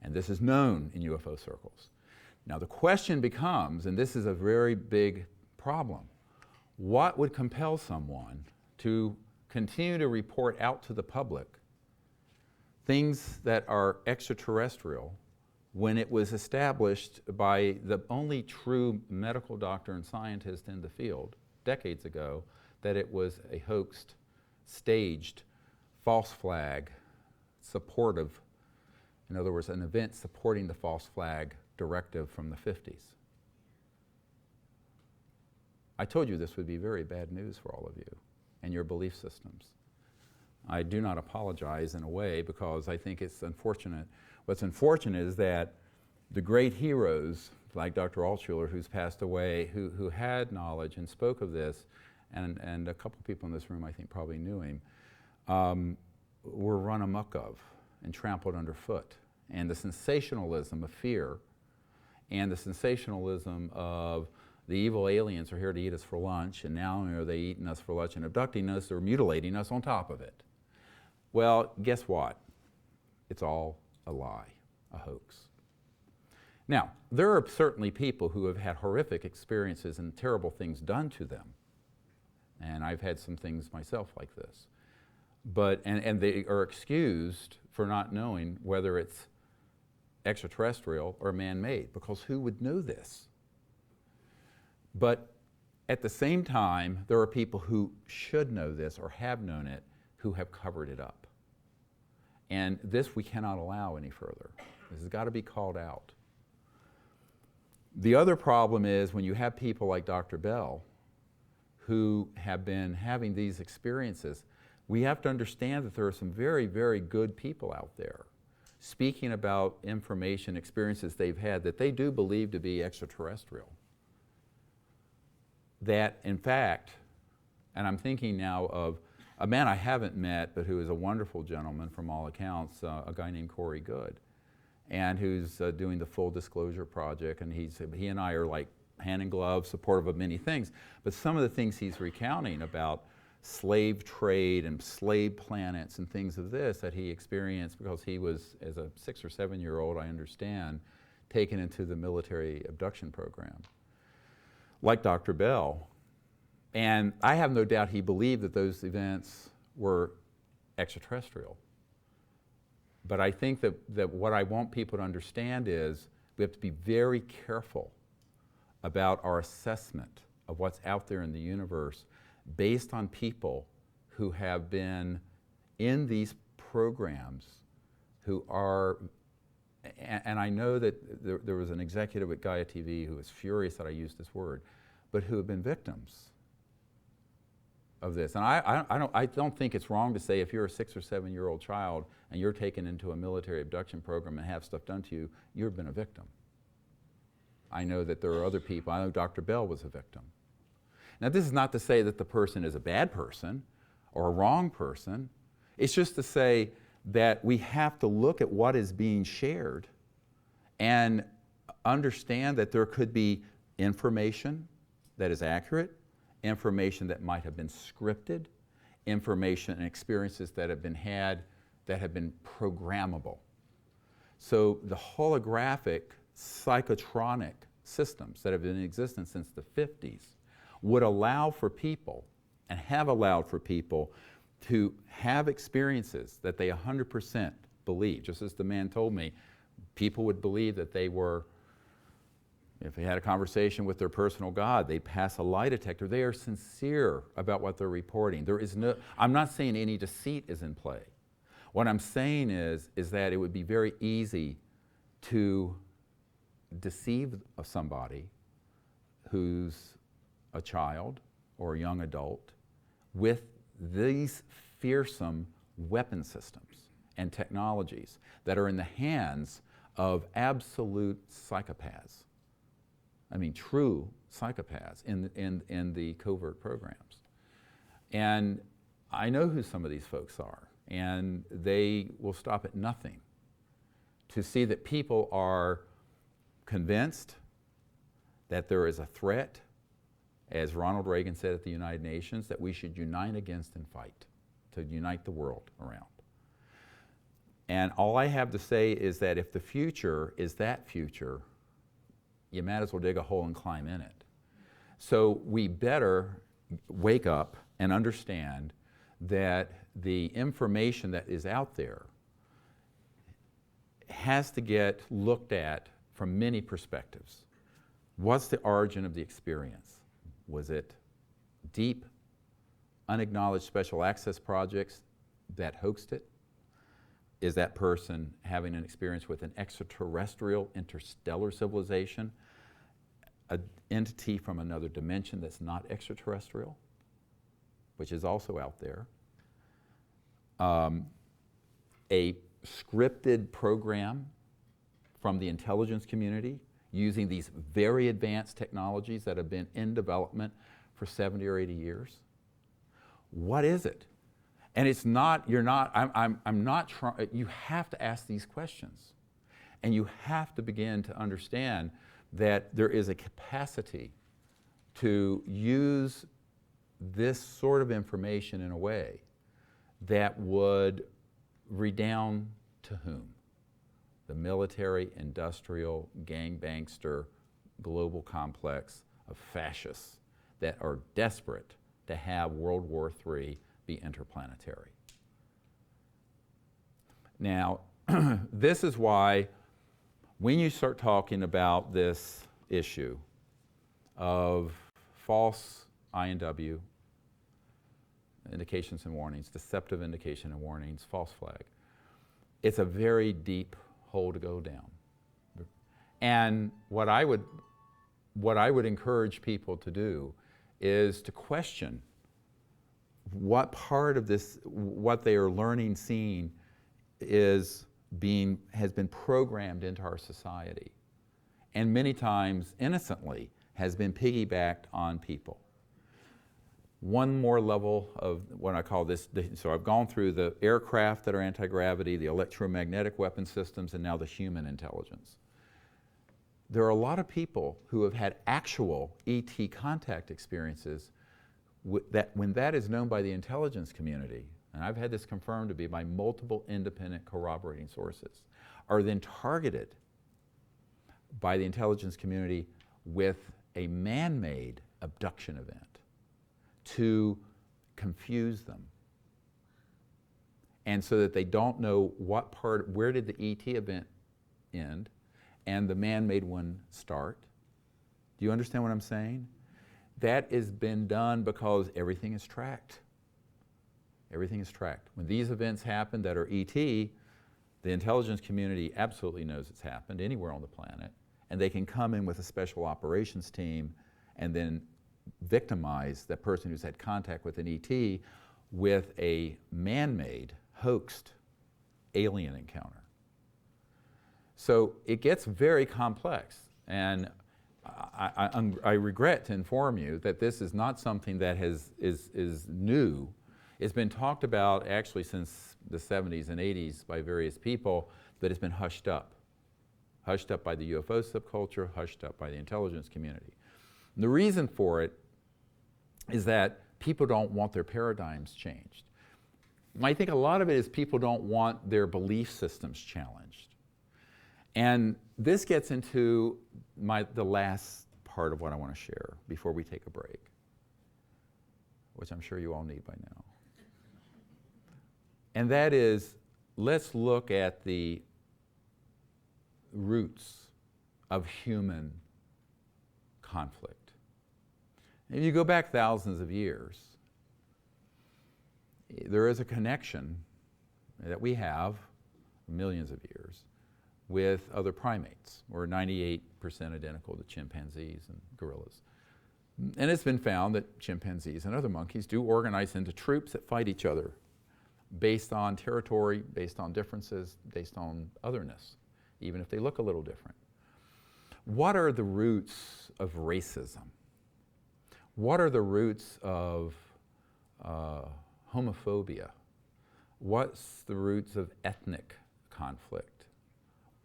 And this is known in UFO circles. Now the question becomes, and this is a very big problem, what would compel someone to continue to report out to the public things that are extraterrestrial when it was established by the only true medical doctor and scientist in the field decades ago that it was a hoaxed, staged, false flag, supportive, in other words, an event supporting the false flag directive from the 50s. I told you this would be very bad news for all of you and your belief systems. I do not apologize in a way because I think it's unfortunate. What's unfortunate is that the great heroes like Dr. Altshuler, who's passed away, who had knowledge and spoke of this, and a couple people in this room I think probably knew him, were run amok of and trampled underfoot. And the sensationalism of fear and the sensationalism of the evil aliens are here to eat us for lunch, and now are they eating us for lunch and abducting us or mutilating us on top of it. Well, guess what? It's all a lie, a hoax. Now, there are certainly people who have had horrific experiences and terrible things done to them. And I've had some things myself like this. But, and they are excused for not knowing whether it's extraterrestrial or man-made, because who would know this? But at the same time, there are people who should know this or have known it who have covered it up. And this we cannot allow any further. This has got to be called out. The other problem is when you have people like Dr. Bell who have been having these experiences, we have to understand that there are some very, very good people out there speaking about information, experiences they've had that they do believe to be extraterrestrial. That, in fact, and I'm thinking now of a man I haven't met, but who is a wonderful gentleman from all accounts, a guy named Corey Good, and who's doing the Full Disclosure Project, and he and I are like hand in glove, supportive of many things, but some of the things he's recounting about slave trade and slave planets and things of this that he experienced because he was, as a 6 or 7 year old, I understand, taken into the military abduction program, like Dr. Bell. And I have no doubt he believed that those events were extraterrestrial. But I think that what I want people to understand is we have to be very careful about our assessment of what's out there in the universe based on people who have been in these programs who are, and I know that there was an executive at Gaia TV who was furious that I used this word, but who have been victims of this. And I don't think it's wrong to say if you're a 6 or 7 year old child and you're taken into a military abduction program and have stuff done to you, you've been a victim. I know that there are other people. I know Dr. Bell was a victim. Now, this is not to say that the person is a bad person or a wrong person. It's just to say that we have to look at what is being shared and understand that there could be information that is accurate, information that might have been scripted, information and experiences that have been had that have been programmable. So the holographic psychotronic systems that have been in existence since the 50s would allow for people, and have allowed for people, to have experiences that they 100% believe. Just as the man told me, people would believe that they were, if they had a conversation with their personal God, they'd pass a lie detector. They are sincere about what they're reporting. There is no, I'm not saying any deceit is in play. What I'm saying is that it would be very easy to deceive somebody who's a child or a young adult with these fearsome weapon systems and technologies that are in the hands of absolute psychopaths. I mean, true psychopaths in the covert programs. And I know who some of these folks are, and they will stop at nothing to see that people are convinced that there is a threat as Ronald Reagan said at the United Nations, that we should unite against and fight, to unite the world around. And all I have to say is that if the future is that future, you might as well dig a hole and climb in it. So we better wake up and understand that the information that is out there has to get looked at from many perspectives. What's the origin of the experience? Was it deep, unacknowledged special access projects that hoaxed it? Is that person having an experience with an extraterrestrial, interstellar civilization, an entity from another dimension that's not extraterrestrial, which is also out there? A scripted program from the intelligence community using these very advanced technologies that have been in development for 70 or 80 years? What is it? And it's not, I'm not trying, you have to ask these questions. And you have to begin to understand that there is a capacity to use this sort of information in a way that would redound to whom? The military, industrial, gangbangster, global complex of fascists that are desperate to have World War III be interplanetary. Now, this is why when you start talking about this issue of false INW, indications and warnings, deceptive indication and warnings, false flag, it's a very deep hole to go down. And what I would encourage people to do is to question what part of this, what they are learning, seeing, has been programmed into our society, and many times innocently has been piggybacked on people. One more level of what I call this, so I've gone through the aircraft that are anti-gravity, the electromagnetic weapon systems, and now the human intelligence. There are a lot of people who have had actual ET contact experiences that when that is known by the intelligence community, and I've had this confirmed to be by multiple independent corroborating sources, are then targeted by the intelligence community with a man-made abduction event to confuse them. And so that they don't know what part, where did the ET event end and the man-made one start. Do you understand what I'm saying? That has been done because everything is tracked. Everything is tracked. When these events happen that are ET, the intelligence community absolutely knows it's happened anywhere on the planet, and they can come in with a special operations team and then victimize that person who's had contact with an ET with a man-made, hoaxed alien encounter. So it gets very complex, and I regret to inform you that this is not something that is new. It's been talked about actually since the 70s and 80s by various people, but it's been hushed up. Hushed up by the UFO subculture, hushed up by the intelligence community. And the reason for it is that people don't want their paradigms changed. I think a lot of it is people don't want their belief systems challenged. And this gets into the last part of what I want to share before we take a break, which I'm sure you all need by now. And that is, let's look at the roots of human conflict. If you go back thousands of years, there is a connection that we have, millions of years, with other primates. We're 98% identical to chimpanzees and gorillas. And it's been found that chimpanzees and other monkeys do organize into troops that fight each other based on territory, based on differences, based on otherness, even if they look a little different. What are the roots of racism? What are the roots of homophobia? What's the roots of ethnic conflict?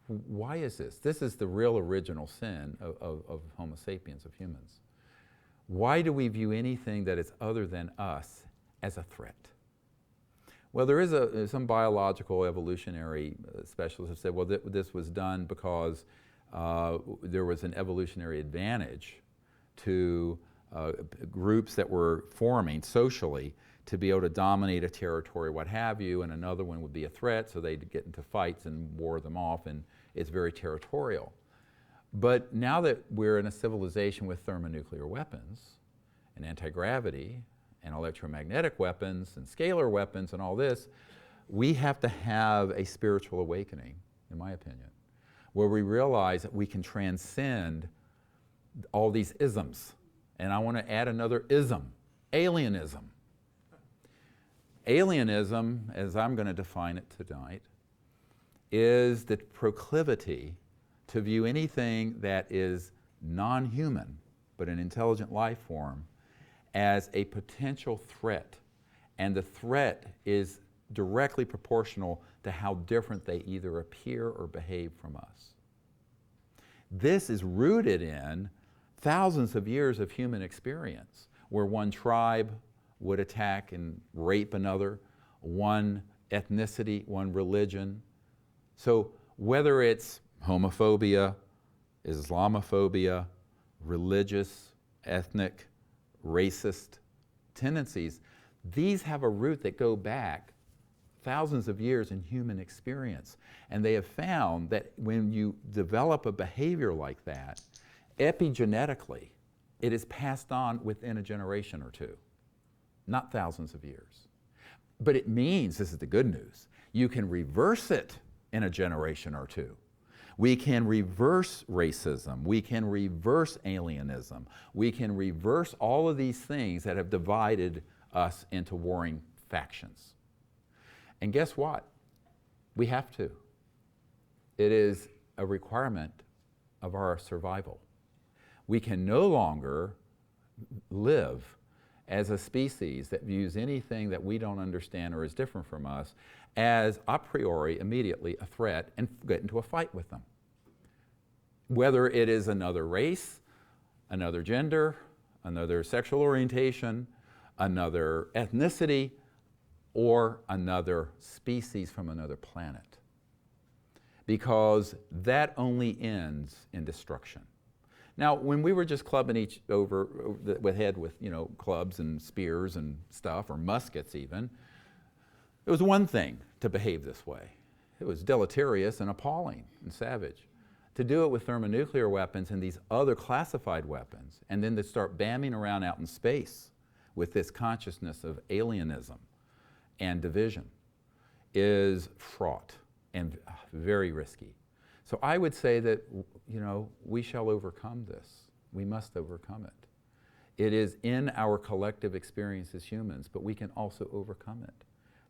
Why is this? This is the real original sin of Homo sapiens, of humans. Why do we view anything that is other than us as a threat? Well, there is some biological evolutionary specialists have said, well, this was done because there was an evolutionary advantage to groups that were forming socially to be able to dominate a territory, what have you, and another one would be a threat, so they'd get into fights and war them off, and it's very territorial. But now that we're in a civilization with thermonuclear weapons and anti-gravity and electromagnetic weapons and scalar weapons and all this, we have to have a spiritual awakening, in my opinion, where we realize that we can transcend all these isms. And I want to add another ism, alienism. Alienism, as I'm going to define it tonight, is the proclivity to view anything that is non-human, but an intelligent life form, as a potential threat. And the threat is directly proportional to how different they either appear or behave from us. This is rooted in thousands of years of human experience, where one tribe would attack and rape another, one ethnicity, one religion. So whether it's homophobia, Islamophobia, religious, ethnic, racist tendencies, these have a root that go back thousands of years in human experience. And they have found that when you develop a behavior like that, epigenetically, it is passed on within a generation or two, not thousands of years. But it means, this is the good news, you can reverse it in a generation or two. We can reverse racism. We can reverse alienism. We can reverse all of these things that have divided us into warring factions. And guess what? We have to. It is a requirement of our survival. We can no longer live as a species that views anything that we don't understand or is different from us as a priori immediately a threat and get into a fight with them. Whether it is another race, another gender, another sexual orientation, another ethnicity, or another species from another planet. Because that only ends in destruction. Now, when we were just clubbing each over the head with, clubs and spears and stuff, or muskets even, it was one thing to behave this way. It was deleterious and appalling and savage. To do it with thermonuclear weapons and these other classified weapons, and then to start bamming around out in space with this consciousness of alienism and division, is fraught and very risky. So I would say that, we shall overcome this. We must overcome it. It is in our collective experience as humans, but we can also overcome it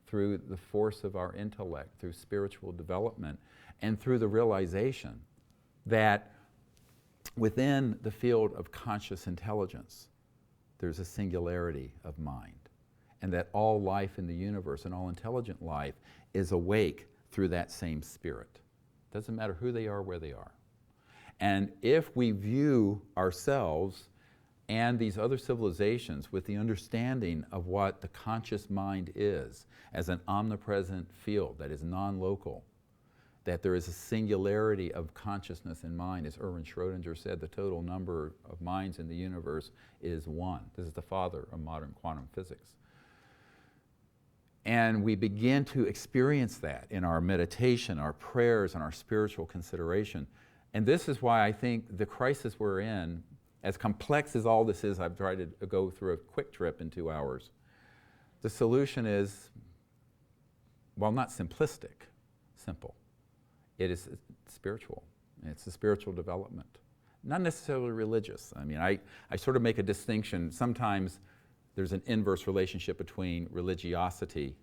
through the force of our intellect, through spiritual development, and through the realization that within the field of conscious intelligence, there's a singularity of mind, and that all life in the universe and all intelligent life is awake through that same spirit. Doesn't matter who they are, where they are. And if we view ourselves and these other civilizations with the understanding of what the conscious mind is as an omnipresent field that is non-local, that there is a singularity of consciousness in mind, as Erwin Schrödinger said, the total number of minds in the universe is one. This is the father of modern quantum physics. And we begin to experience that in our meditation, our prayers, and our spiritual consideration. And this is why I think the crisis we're in, as complex as all this is, I've tried to go through a quick trip in 2 hours. The solution is, well, not simplistic, simple. It is spiritual. It's a spiritual development, not necessarily religious. I mean, I sort of make a distinction. Sometimes there's an inverse relationship between religiosity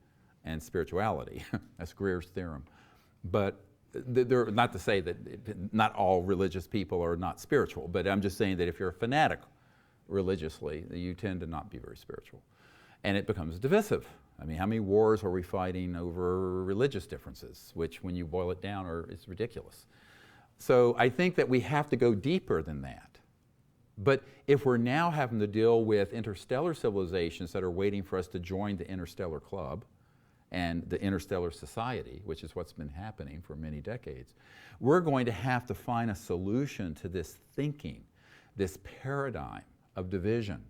and spirituality. That's Greer's theorem. But not to say that not all religious people are not spiritual, but I'm just saying that if you're a fanatic religiously, you tend to not be very spiritual. And it becomes divisive. I mean, how many wars are we fighting over religious differences, which when you boil it down is ridiculous. So I think that we have to go deeper than that. But if we're now having to deal with interstellar civilizations that are waiting for us to join the interstellar club and the interstellar society, which is what's been happening for many decades, we're going to have to find a solution to this thinking, this paradigm of division,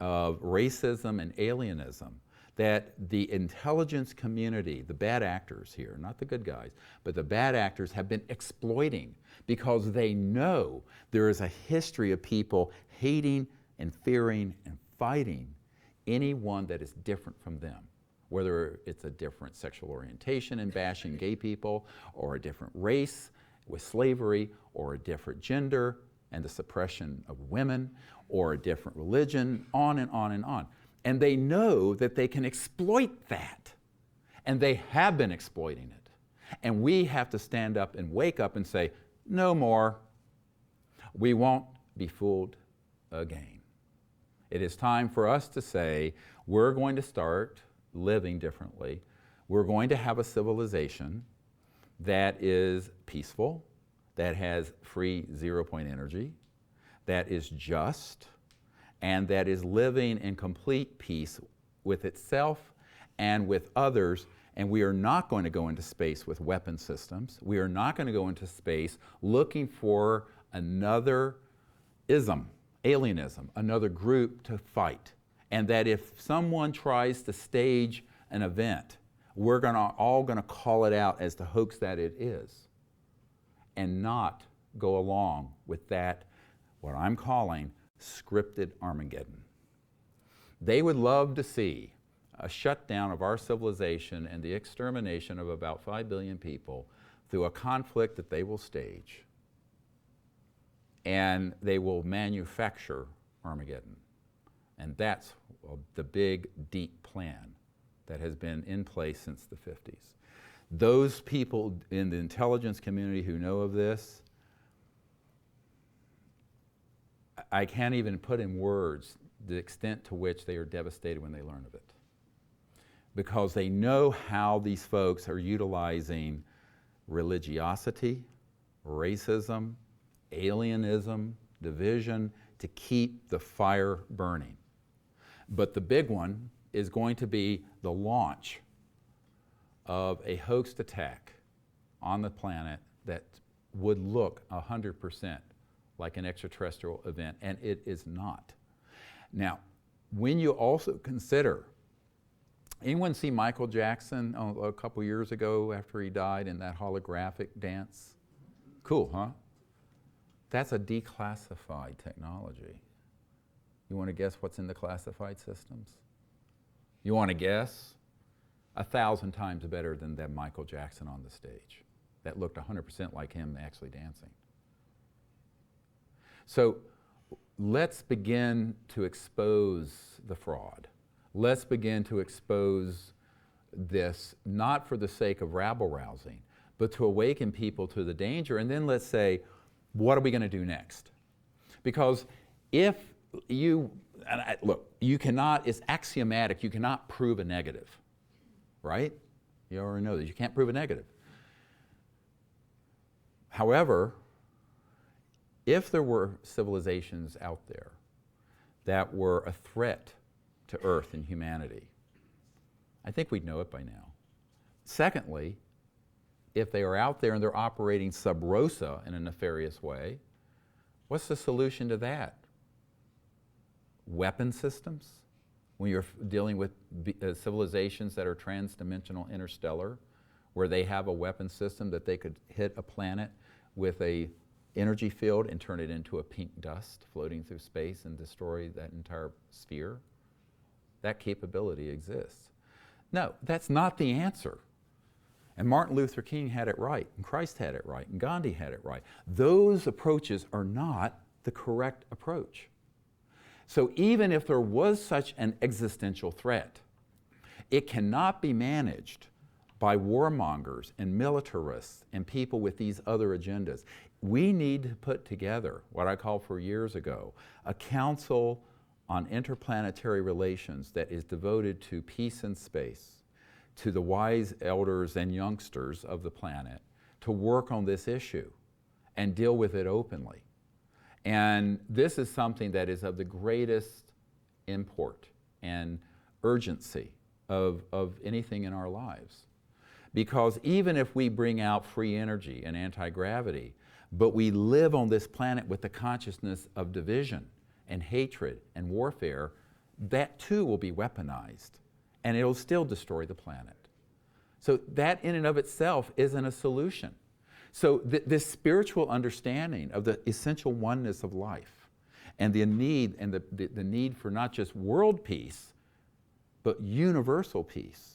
of racism and alienism, that the intelligence community, the bad actors here, not the good guys, but the bad actors have been exploiting because they know there is a history of people hating and fearing and fighting anyone that is different from them, whether it's a different sexual orientation and bashing gay people, or a different race with slavery, or a different gender and the suppression of women, or a different religion, on and on and on. And they know that they can exploit that. And they have been exploiting it. And we have to stand up and wake up and say, no more. We won't be fooled again. It is time for us to say, we're going to start living differently. We're going to have a civilization that is peaceful, that has free zero-point energy, that is just, and that is living in complete peace with itself and with others. And we are not going to go into space with weapon systems. We are not going to go into space looking for another alienism, another group to fight. And that if someone tries to stage an event, we're all going to call it out as the hoax that it is, and not go along with that, what I'm calling scripted Armageddon. They would love to see a shutdown of our civilization and the extermination of about 5 billion people through a conflict that they will stage. And they will manufacture Armageddon. And that's the big, deep plan that has been in place since the 50s. Those people in the intelligence community who know of this, I can't even put in words the extent to which they are devastated when they learn of it. Because they know how these folks are utilizing religiosity, racism, alienism, division to keep the fire burning. But the big one is going to be the launch of a hoax attack on the planet that would look 100% like an extraterrestrial event, and it is not. Now, when you also consider, anyone see Michael Jackson a couple years ago after he died in that holographic dance? Cool, huh? That's a declassified technology. You want to guess what's in the classified systems? You want to guess? 1,000 times better than that Michael Jackson on the stage. That looked 100% like him actually dancing. So let's begin to expose the fraud. Let's begin to expose this, not for the sake of rabble-rousing, but to awaken people to the danger. And then let's say, what are we going to do next? Because if you, look, you cannot, it's axiomatic, you cannot prove a negative, right? You already know that you can't prove a negative. However, if there were civilizations out there that were a threat to Earth and humanity, I think we'd know it by now. Secondly, if they are out there and they're operating sub rosa in a nefarious way, what's the solution to that? Weapon systems? When you're dealing with civilizations that are trans-dimensional interstellar, where they have a weapon system that they could hit a planet with a energy field and turn it into a pink dust floating through space and destroy that entire sphere? That capability exists. No, that's not the answer. And Martin Luther King had it right, and Christ had it right, and Gandhi had it right. Those approaches are not the correct approach. So even if there was such an existential threat, it cannot be managed by warmongers and militarists and people with these other agendas. We need to put together what I called for years ago a council on interplanetary relations that is devoted to peace and space, to the wise elders and youngsters of the planet, to work on this issue and deal with it openly. And this is something that is of the greatest import and urgency of anything in our lives. Because even if we bring out free energy and anti-gravity, but we live on this planet with the consciousness of division and hatred and warfare, that too will be weaponized, and it'll still destroy the planet. So that in and of itself isn't a solution. So this spiritual understanding of the essential oneness of life and the need for not just world peace, but universal peace.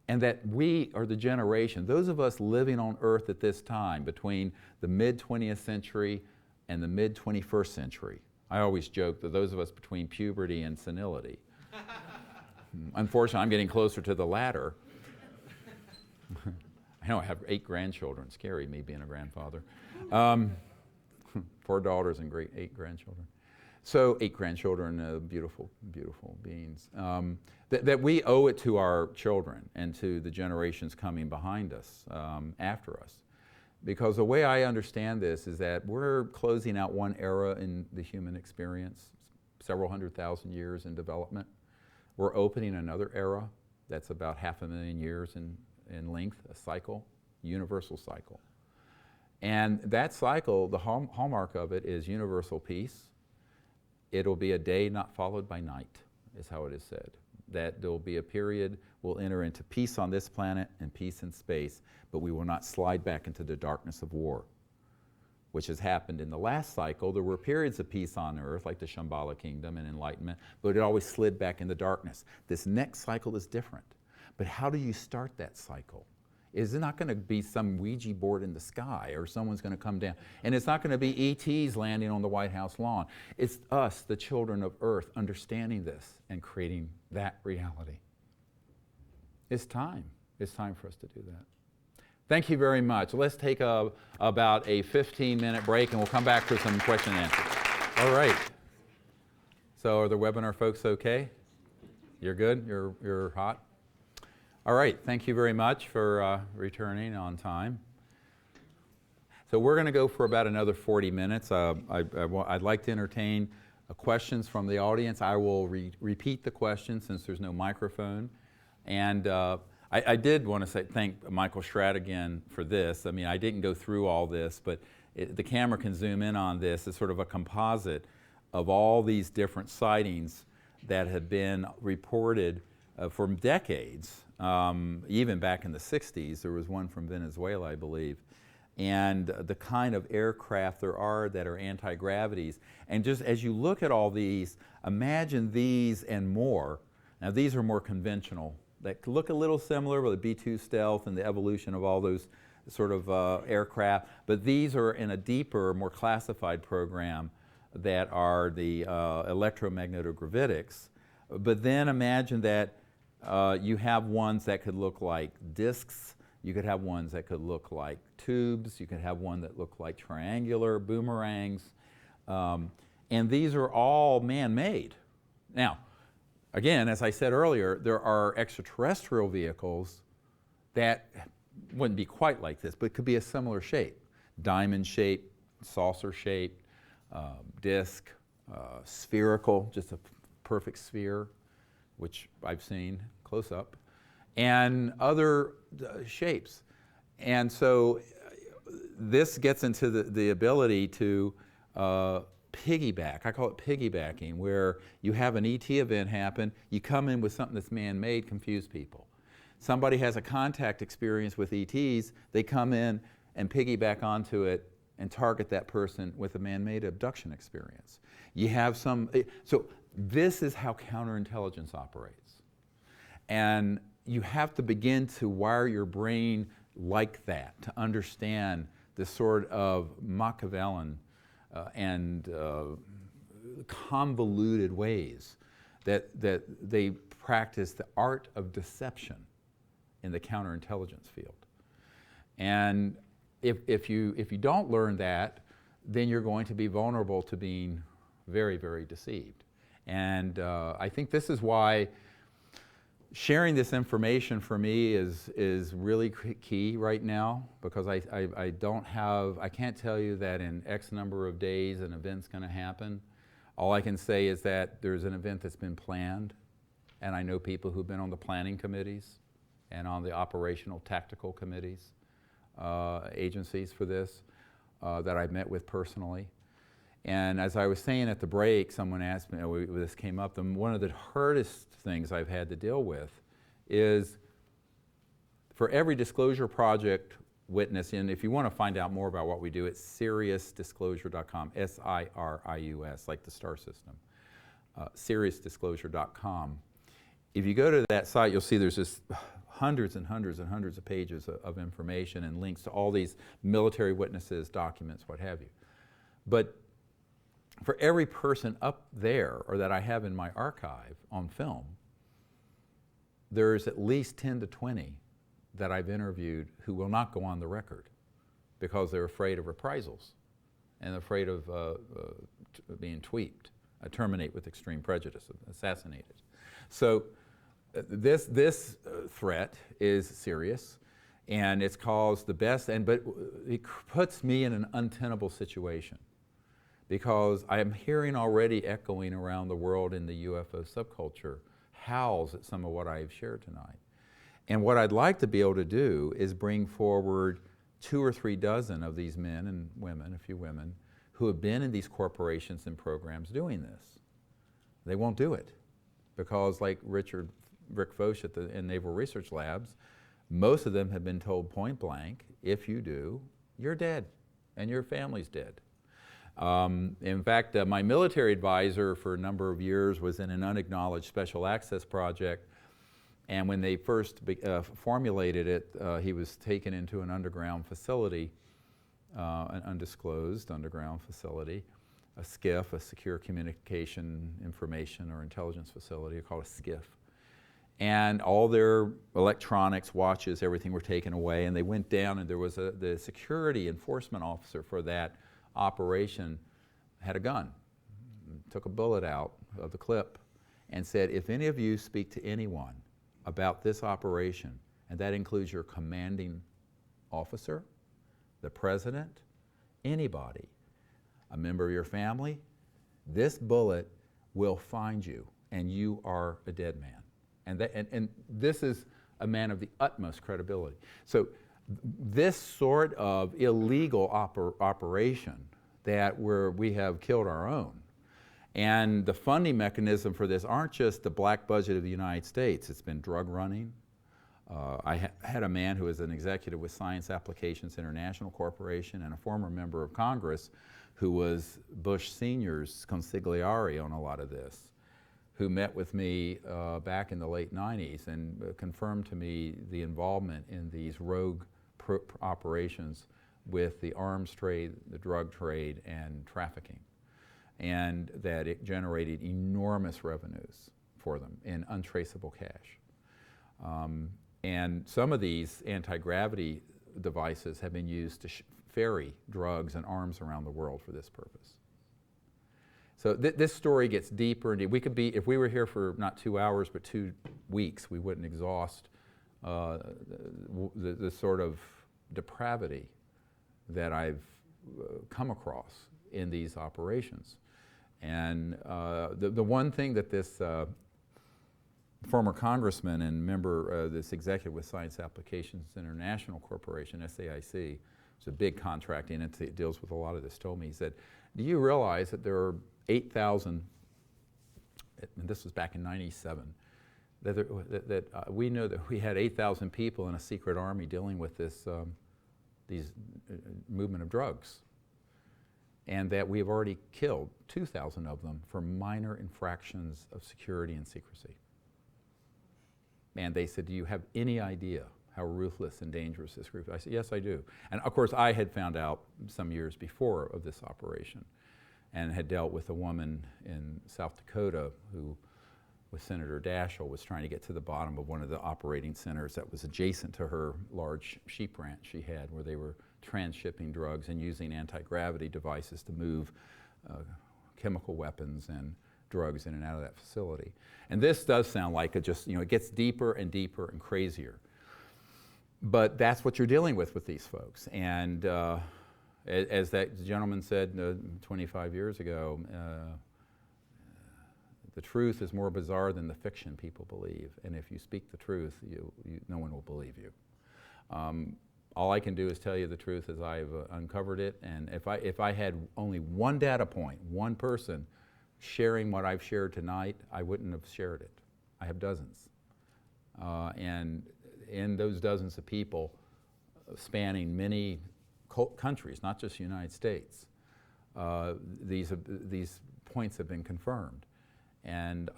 And that we are the generation, those of us living on Earth at this time between the mid-20th century and the mid-21st century. I always joke that those of us between puberty and senility. Unfortunately, I'm getting closer to the latter. I know I have 8 grandchildren. Scary, me being a grandfather. 4 daughters and 8 grandchildren. So 8 grandchildren, beautiful, beautiful beings. That we owe it to our children and to the generations coming behind us, after us. Because the way I understand this is that we're closing out one era in the human experience, several 100,000 years in development. We're opening another era that's about 500,000 years in length, a cycle, universal cycle. And that cycle, the hallmark of it is universal peace. It'll be a day not followed by night, is how it is said. That there'll be a period, we'll enter into peace on this planet and peace in space, but we will not slide back into the darkness of war, which has happened in the last cycle. There were periods of peace on Earth, like the Shambhala kingdom and enlightenment, but it always slid back into darkness. This next cycle is different. But how do you start that cycle? Is it not going to be some Ouija board in the sky or someone's going to come down? And it's not going to be ETs landing on the White House lawn. It's us, the children of Earth, understanding this and creating that reality. It's time. It's time for us to do that. Thank you very much. Let's take about a 15-minute break and we'll come back for some question and answers. All right. So are the webinar folks okay? You're good? You're hot? All right, thank you very much for returning on time. So we're going to go for about another 40 minutes. I'd like to entertain questions from the audience. I will repeat the question since there's no microphone. And I did want to thank Michael Schratt again for this. I mean, I didn't go through all this, but the camera can zoom in on this. It's sort of a composite of all these different sightings that have been reported for decades. Even back in the 60s, there was one from Venezuela, I believe. And the kind of aircraft there are that are anti-gravities. And just as you look at all these, imagine these and more. Now these are more conventional, that look a little similar with the B-2 stealth and the evolution of all those sort of aircraft. But these are in a deeper, more classified program that are the electromagnetogravitics. But then imagine that you have ones that could look like discs, you could have ones that could look like tubes, you could have one that looked like triangular boomerangs, and these are all man-made. Now, again, as I said earlier, there are extraterrestrial vehicles that wouldn't be quite like this, but could be a similar shape. Diamond shape, saucer shape, disc, spherical, just a perfect sphere, which I've seen close up, and other shapes. And so this gets into the ability to piggyback. I call it piggybacking, where you have an ET event happen, you come in with something that's man-made, confuse people. Somebody has a contact experience with ETs, they come in and piggyback onto it and target that person with a man-made abduction experience. You have some, so this is how counterintelligence operates. And you have to begin to wire your brain like that to understand the sort of Machiavellian and convoluted ways that they practice the art of deception in the counterintelligence field. And if you don't learn that, then you're going to be vulnerable to being very, very deceived. And I think this is why sharing this information for me is really key right now, because I can't tell you that in X number of days an event's going to happen. All I can say is that there's an event that's been planned, and I know people who've been on the planning committees and on the operational tactical committees, agencies for this, that I've met with personally. And as I was saying at the break, someone asked me, this came up, and one of the hardest things I've had to deal with is, for every disclosure project witness, and if you want to find out more about what we do, it's SiriusDisclosure.com, SIRIUS, like the star system, SiriusDisclosure.com. If you go to that site, you'll see there's just hundreds and hundreds and hundreds of pages of information and links to all these military witnesses, documents, what have you. But for every person up there, or that I have in my archive on film, there's at least 10 to 20 that I've interviewed who will not go on the record because they're afraid of reprisals and afraid of being tweeped, terminate with extreme prejudice, assassinated. So this threat is serious, and it's caused the best, but it puts me in an untenable situation, because I am hearing already echoing around the world in the UFO subculture howls at some of what I've shared tonight. And what I'd like to be able to do is bring forward 2 or 3 dozen of these men and women, a few women, who have been in these corporations and programs doing this. They won't do it, because like Richard Rick Foch in Naval Research Labs, most of them have been told point blank, if you do, you're dead, and your family's dead. In fact, my military advisor for a number of years was in an unacknowledged special access project, and when they first formulated it, he was taken into an underground facility, an undisclosed underground facility, a SCIF, a Secure Communication Information or Intelligence Facility, called a SCIF. And all their electronics, watches, everything were taken away, and they went down, and there was the security enforcement officer for that operation had a gun, took a bullet out of the clip, and said, if any of you speak to anyone about this operation, and that includes your commanding officer, the president, anybody, a member of your family, this bullet will find you, and you are a dead man. And this is a man of the utmost credibility. So this sort of illegal operation where we have killed our own, and the funding mechanism for this aren't just the black budget of the United States. It's been drug running. I had a man who was an executive with Science Applications International Corporation and a former member of Congress who was Bush Sr.'s consigliere on a lot of this, who met with me back in the late 90s and confirmed to me the involvement in these rogue operations with the arms trade, the drug trade, and trafficking, and that it generated enormous revenues for them in untraceable cash. And some of these anti-gravity devices have been used to ferry drugs and arms around the world for this purpose. So this story gets deeper and deeper. We could be, if we were here for not 2 hours but 2 weeks, we wouldn't exhaust the sort of depravity that I've come across in these operations. And the one thing that this former congressman and member, this executive with Science Applications International Corporation, SAIC, it's a big contracting entity that deals with a lot of this, told me, he said, do you realize that there are 8,000, and this was back in '97, we know that we had 8,000 people in a secret army dealing with this movement of drugs, and that we have already killed 2,000 of them for minor infractions of security and secrecy. And they said, do you have any idea how ruthless and dangerous this group is? I said, yes, I do. And of course, I had found out some years before of this operation and had dealt with a woman in South Dakota who, with Senator Daschle, was trying to get to the bottom of one of the operating centers that was adjacent to her large sheep ranch she had, where they were transshipping drugs and using anti-gravity devices to move chemical weapons and drugs in and out of that facility. And this does sound like it just, it gets deeper and deeper and crazier. But that's what you're dealing with these folks. And as that gentleman said 25 years ago, the truth is more bizarre than the fiction people believe. And if you speak the truth, no one will believe you. All I can do is tell you the truth as I've uncovered it. And if I had only one data point, one person sharing what I've shared tonight, I wouldn't have shared it. I have dozens. And in those dozens of people spanning many countries, not just the United States, these points have been confirmed. And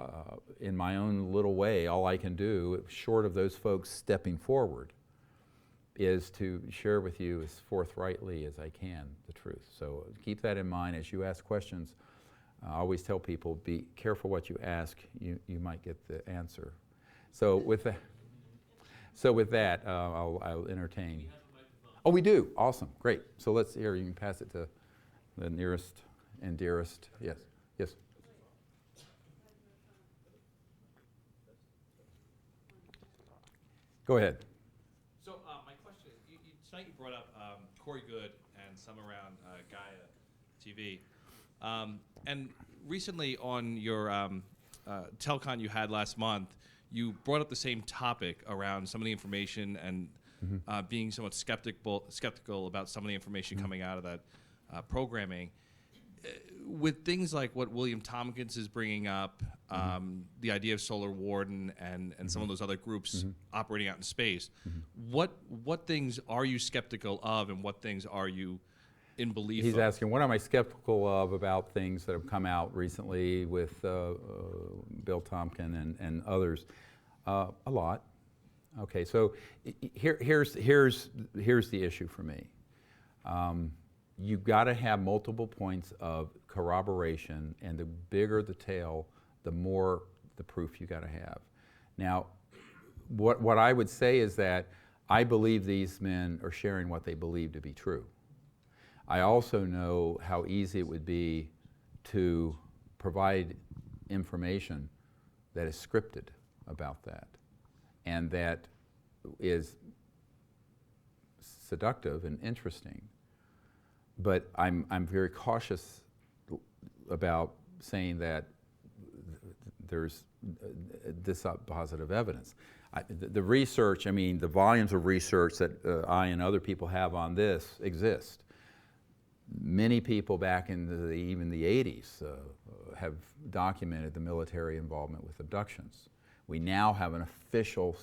in my own little way, all I can do, short of those folks stepping forward, is to share with you as forthrightly as I can the truth. So keep that in mind as you ask questions. I always tell people, be careful what you ask. You might get the answer. So with that, I'll entertain. Oh, we do. Awesome. Great. So let's hear. You can pass it to the nearest and dearest. Yes. Yes. Go ahead. So my question is, tonight you brought up Corey Goode and some around Gaia TV. And recently on your telcon you had last month, you brought up the same topic around some of the information and being somewhat skeptical about some of the information coming out of that programming. With things like what William Tompkins is bringing up, the idea of Solar Warden and some of those other groups operating out in space, what things are you skeptical of and what things are you in belief He's of? asking, what am I skeptical of about things that have come out recently with Bill Tompkins and others? A lot. Okay, so here's the issue for me. You've got to have multiple points of corroboration, and the bigger the tale, the more the proof you got to have. Now, what I would say is that I believe these men are sharing what they believe to be true. I also know how easy it would be to provide information that is scripted about that, and that is seductive and interesting. But I'm very cautious about saying that there's dispositive evidence. The research, I mean, the volumes of research that I and other people have on this exist. Many people back in even the 80s have documented the military involvement with abductions. We now have an official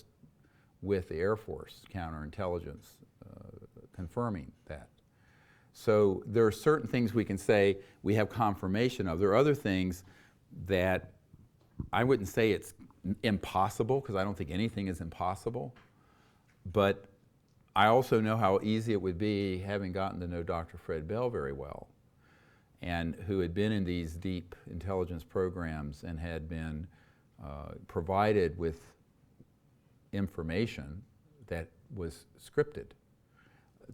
with the Air Force counterintelligence confirming that. So there are certain things we can say we have confirmation of. There are other things that I wouldn't say it's impossible, because I don't think anything is impossible, but I also know how easy it would be, having gotten to know Dr. Fred Bell very well, and who had been in these deep intelligence programs and had been provided with information that was scripted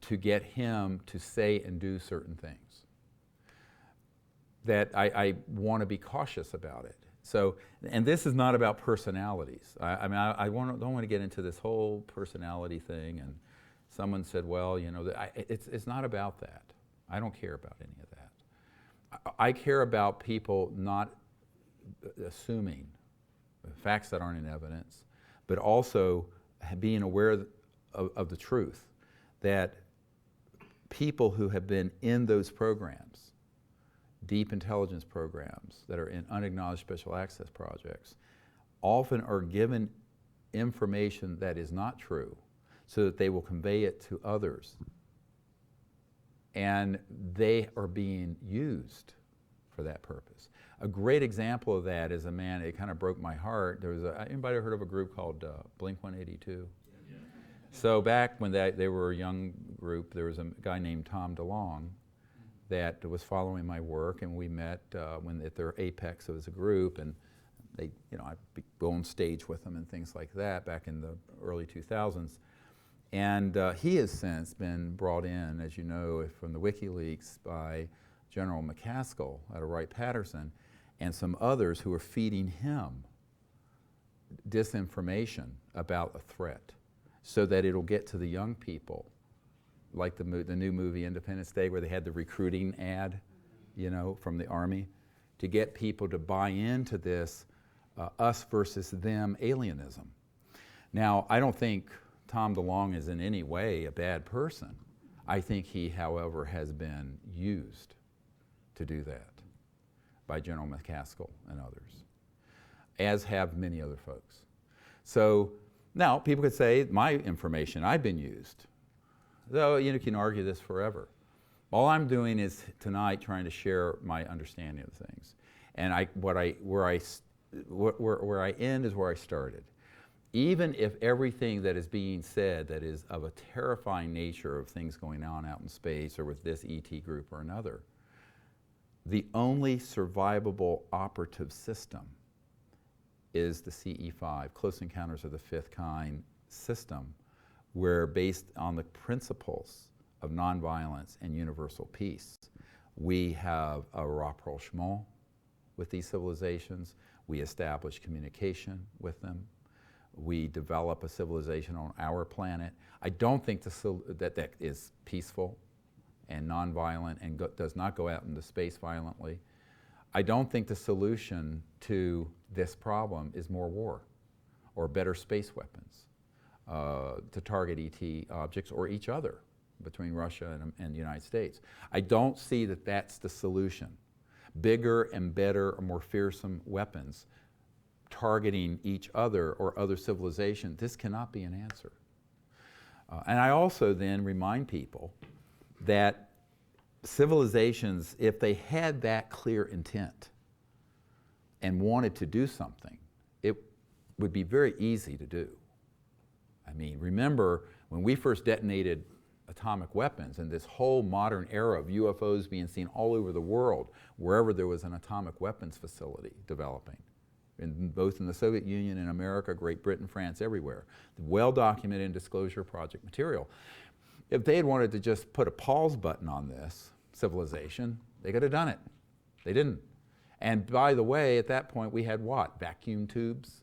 to get him to say and do certain things, that I want to be cautious about it. So, and this is not about personalities. I mean, I don't want to get into this whole personality thing. And someone said, well, you know, it's not about that. I don't care about any of that. I care about people not assuming facts that aren't in evidence, but also being aware of the truth, that people who have been in those programs, deep intelligence programs that are in unacknowledged special access projects, often are given information that is not true so that they will convey it to others. And they are being used for that purpose. A great example of that is a man, it kind of broke my heart. There was anybody heard of a group called Blink-182? So back when they were a young group, there was a guy named Tom DeLonge that was following my work, and we met at their apex as a group, and they, you know, I'd go on stage with them and things like that back in the early 2000s. And he has since been brought in, as you know, from the WikiLeaks by General McCaskill out of Wright-Patterson, and some others who are feeding him disinformation about a threat so that it'll get to the young people, like the new movie Independence Day where they had the recruiting ad, you know, from the Army, to get people to buy into this us versus them alienism. Now, I don't think Tom DeLonge is in any way a bad person. I think he, however, has been used to do that by General McCaskill and others, as have many other folks. So now people could say, my information, I've been used. Though you can argue this forever. All I'm doing is tonight trying to share my understanding of things. And where I end is where I started. Even if everything that is being said that is of a terrifying nature of things going on out in space or with this ET group or another, the only survivable operative system is the CE5, Close Encounters of the Fifth Kind system, where based on the principles of nonviolence and universal peace, we have a rapprochement with these civilizations, we establish communication with them, we develop a civilization on our planet. I don't think that is peaceful and nonviolent and does not go out into space violently. I don't think the solution to this problem is more war or better space weapons to target ET objects or each other between Russia and the United States. I don't see that that's the solution. Bigger and better or more fearsome weapons targeting each other or other civilization, this cannot be an answer. And I also then remind people that civilizations, if they had that clear intent and wanted to do something, it would be very easy to do. I mean, remember when we first detonated atomic weapons and this whole modern era of UFOs being seen all over the world, wherever there was an atomic weapons facility developing, both in the Soviet Union and America, Great Britain, France, everywhere. Well-documented in Disclosure Project material. If they had wanted to just put a pause button on this civilization, they could have done it. They didn't. And by the way, at that point we had what? Vacuum tubes?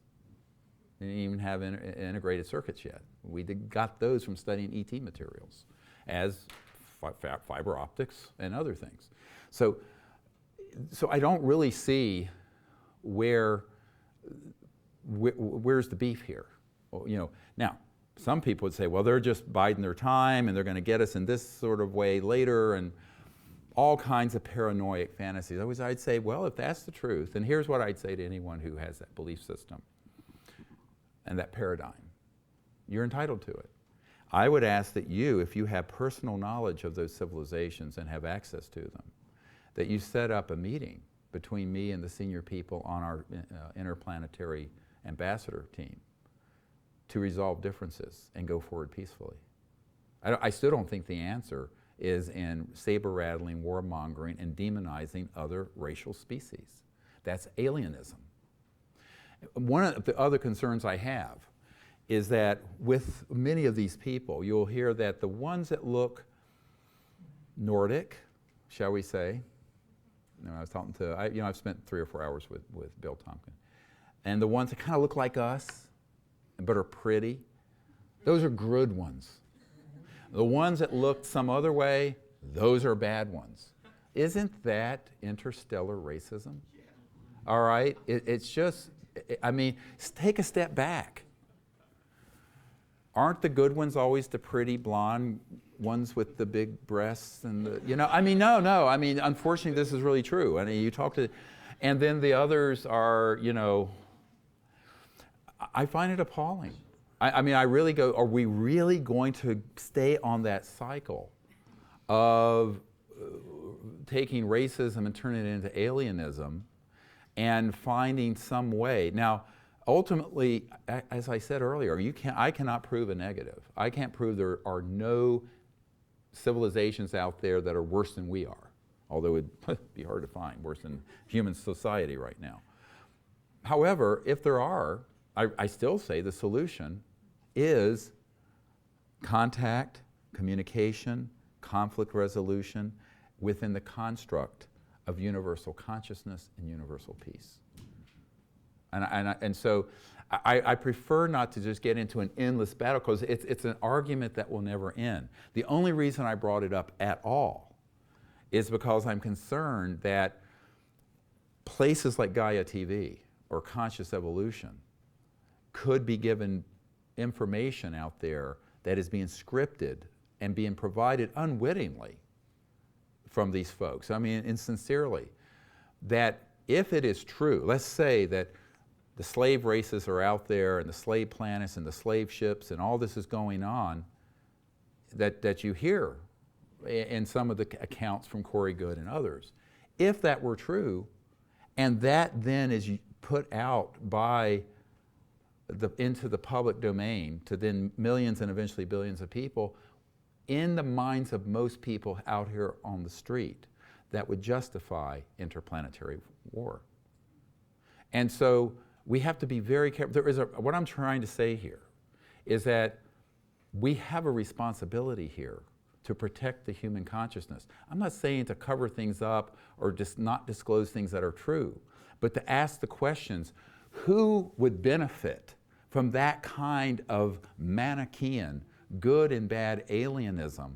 They didn't even have integrated circuits yet. We got those from studying ET materials, as fiber optics and other things. So I don't really see where's the beef here. Well, you know, now some people would say, well, they're just biding their time and they're going to get us in this sort of way later, and all kinds of paranoid fantasies. I'd say, well, if that's the truth, then here's what I'd say to anyone who has that belief system and that paradigm. You're entitled to it. I would ask that you, if you have personal knowledge of those civilizations and have access to them, that you set up a meeting between me and the senior people on our interplanetary ambassador team to resolve differences and go forward peacefully. I still don't think the answer is in saber-rattling, warmongering, and demonizing other racial species. That's alienism. One of the other concerns I have is that with many of these people, you'll hear that the ones that look Nordic, shall we say, I was talking to, I've spent 3 or 4 hours with Bill Tompkins, and the ones that kind of look like us, but are pretty, those are good ones. The ones that look some other way, those are bad ones. Isn't that interstellar racism? All right, it's just, I mean, take a step back. Aren't the good ones always the pretty blonde ones with the big breasts and the, no, I mean, unfortunately this is really true. I mean, you talk to, and then the others are, I find it appalling. I mean, I really go, are we really going to stay on that cycle of taking racism and turning it into alienism and finding some way? Now, ultimately, as I said earlier, I cannot prove a negative. I can't prove there are no civilizations out there that are worse than we are, although it would be hard to find worse than human society right now. However, if there are, I still say the solution is contact, communication, conflict resolution within the construct of universal consciousness and universal peace. And so I prefer not to just get into an endless battle, because it's an argument that will never end. The only reason I brought it up at all is because I'm concerned that places like Gaia TV or Conscious Evolution could be given information out there that is being scripted and being provided unwittingly from these folks. I mean, insincerely. That if it is true, let's say that the slave races are out there and the slave planets and the slave ships and all this is going on that you hear in some of the accounts from Corey Goode and others. If that were true, and that then is put out by into the public domain to then millions and eventually billions of people, in the minds of most people out here on the street, that would justify interplanetary war. And so we have to be very careful. What I'm trying to say here is that we have a responsibility here to protect the human consciousness. I'm not saying to cover things up or just not disclose things that are true, but to ask the questions, who would benefit from that kind of Manichaean, good and bad alienism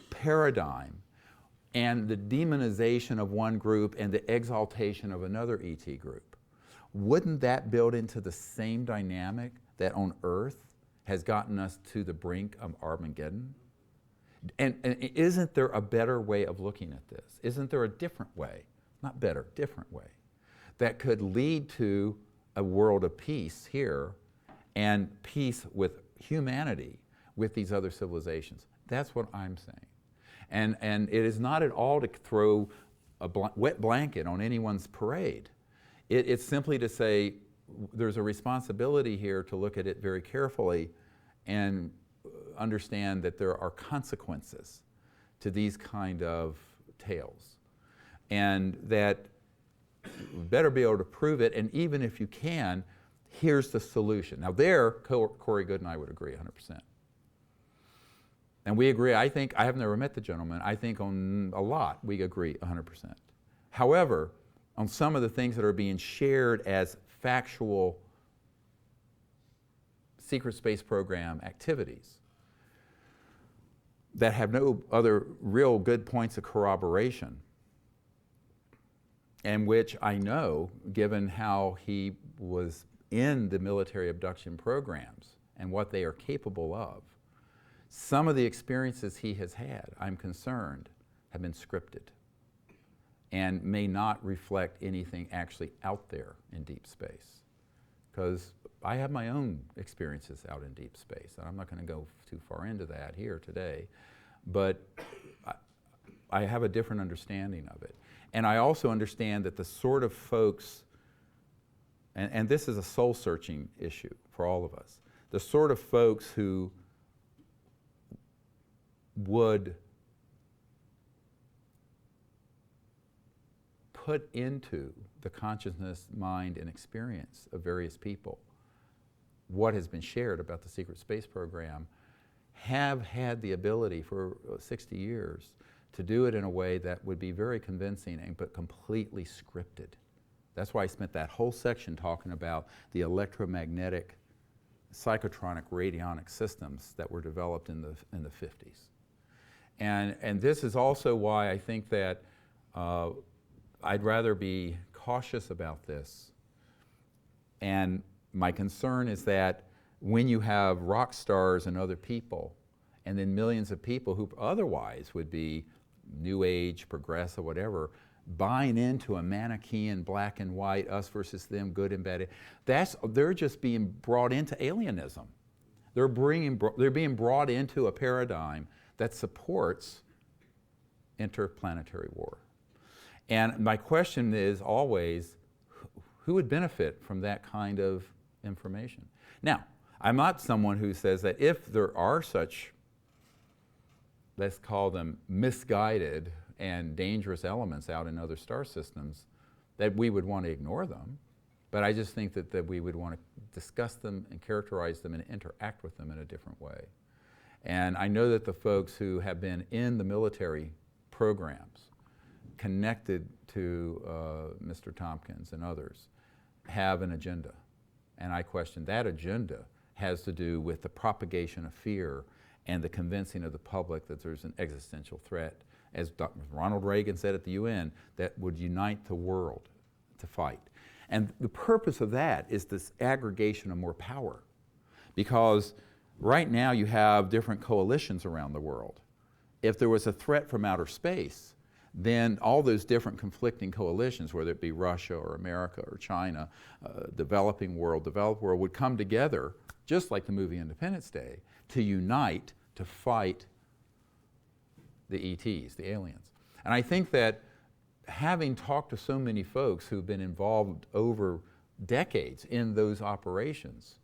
paradigm, and the demonization of one group and the exaltation of another ET group? Wouldn't that build into the same dynamic that on Earth has gotten us to the brink of Armageddon? And isn't there a better way of looking at this? Isn't there a different way, not better, different way, that could lead to a world of peace here and peace with humanity, with these other civilizations? That's what I'm saying. And it is not at all to throw a wet blanket on anyone's parade. It's simply to say there's a responsibility here to look at it very carefully and understand that there are consequences to these kind of tales. And that you better be able to prove it, and even if you can, here's the solution. Now there, Corey Goode and I would agree 100%. And we agree, I think, I have never met the gentleman, I think on a lot we agree 100%. However, on some of the things that are being shared as factual secret space program activities that have no other real good points of corroboration, and which I know, given how he was in the military abduction programs and what they are capable of, some of the experiences he has had, I'm concerned, have been scripted and may not reflect anything actually out there in deep space. Because I have my own experiences out in deep space, and I'm not going to go too far into that here today, but I have a different understanding of it. And I also understand that the sort of folks, and this is a soul-searching issue for all of us, the sort of folks who would put into the consciousness, mind, and experience of various people what has been shared about the secret space program have had the ability for 60 years to do it in a way that would be very convincing but completely scripted. That's why I spent that whole section talking about the electromagnetic psychotronic radionic systems that were developed in the 50s. And this is also why I think that I'd rather be cautious about this. And my concern is that when you have rock stars and other people, and then millions of people who otherwise would be New Age, progressive, whatever, buying into a Manichaean black and white, us versus them, good and bad, they're just being brought into alienism. They're being brought into a paradigm that supports interplanetary war. And my question is always, who would benefit from that kind of information? Now, I'm not someone who says that if there are such, let's call them misguided and dangerous elements out in other star systems, that we would want to ignore them. But I just think that we would want to discuss them and characterize them and interact with them in a different way. And I know that the folks who have been in the military programs connected to Mr. Tompkins and others have an agenda. And I question that agenda has to do with the propagation of fear and the convincing of the public that there's an existential threat, as Ronald Reagan said at the UN, that would unite the world to fight. And the purpose of that is this aggregation of more power. Because right now you have different coalitions around the world. If there was a threat from outer space, then all those different conflicting coalitions, whether it be Russia or America or China, developing world, developed world, would come together, just like the movie Independence Day, to unite to fight the ETs, the aliens. And I think that having talked to so many folks who've been involved over decades in those operations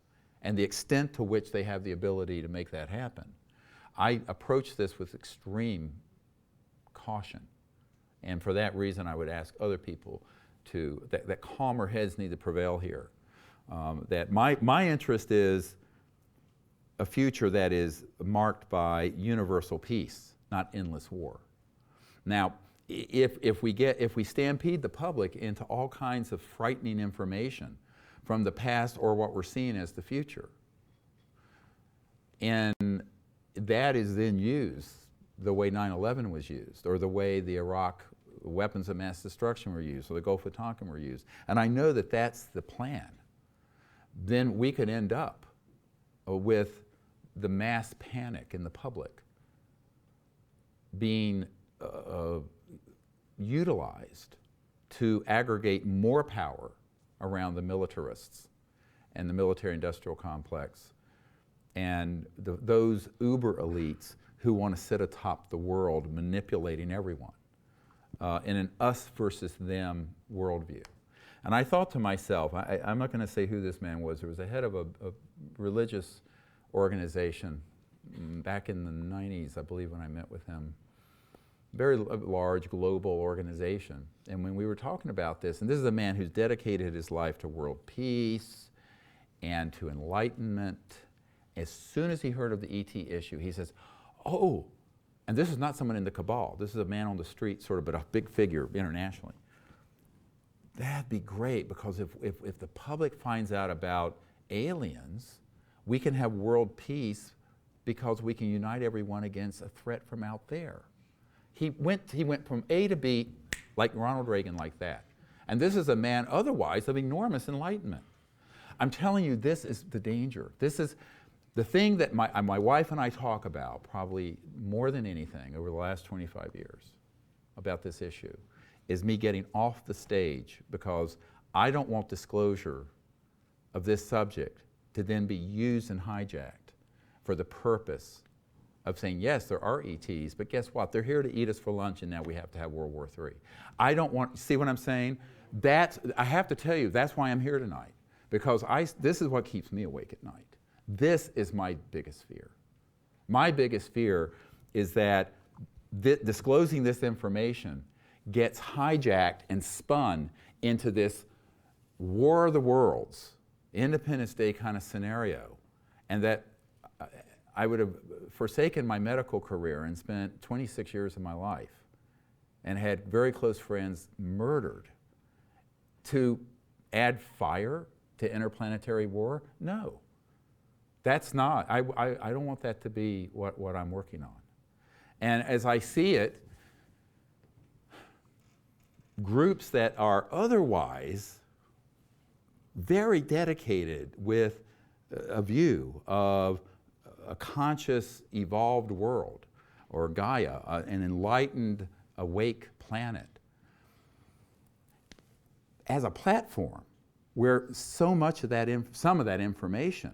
and the extent to which they have the ability to make that happen, I approach this with extreme caution. And for that reason, I would ask other people to, that calmer heads need to prevail here. That my interest is a future that is marked by universal peace, not endless war. Now, if we stampede the public into all kinds of frightening information from the past or what we're seeing as the future, and that is then used the way 9/11 was used, or the way the Iraq weapons of mass destruction were used, or the Gulf of Tonkin were used, and I know that that's the plan, then we could end up with the mass panic in the public being utilized to aggregate more power around the militarists and the military-industrial complex and those uber elites who want to sit atop the world manipulating everyone in an us versus them worldview. And I thought to myself, I'm not going to say who this man was. There was a head of a religious organization back in the 90s, I believe, when I met with him. Very large global organization. And when we were talking about this, and this is a man who's dedicated his life to world peace and to enlightenment, as soon as he heard of the ET issue, he says, oh, and this is not someone in the cabal, this is a man on the street, sort of, but a big figure internationally. That'd be great, because if the public finds out about aliens, we can have world peace because we can unite everyone against a threat from out there. He went from A to B like Ronald Reagan, like that. And this is a man otherwise of enormous enlightenment. I'm telling you, this is the danger. This is the thing that my wife and I talk about probably more than anything over the last 25 years about this issue, is me getting off the stage, because I don't want disclosure of this subject to then be used and hijacked for the purpose of saying, yes, there are ETs, but guess what? They're here to eat us for lunch, and now we have to have World War III. I don't want, see what I'm saying? I have to tell you, that's why I'm here tonight, because this is what keeps me awake at night. This is my biggest fear. My biggest fear is that disclosing this information gets hijacked and spun into this War of the Worlds, Independence Day kind of scenario, and that I would have forsaken my medical career and spent 26 years of my life and had very close friends murdered to add fire to interplanetary war? No. That's not, I don't want that to be what I'm working on. And as I see it, groups that are otherwise very dedicated with a view of a conscious, evolved world, or Gaia, an enlightened, awake planet, as a platform where so much of that, some of that information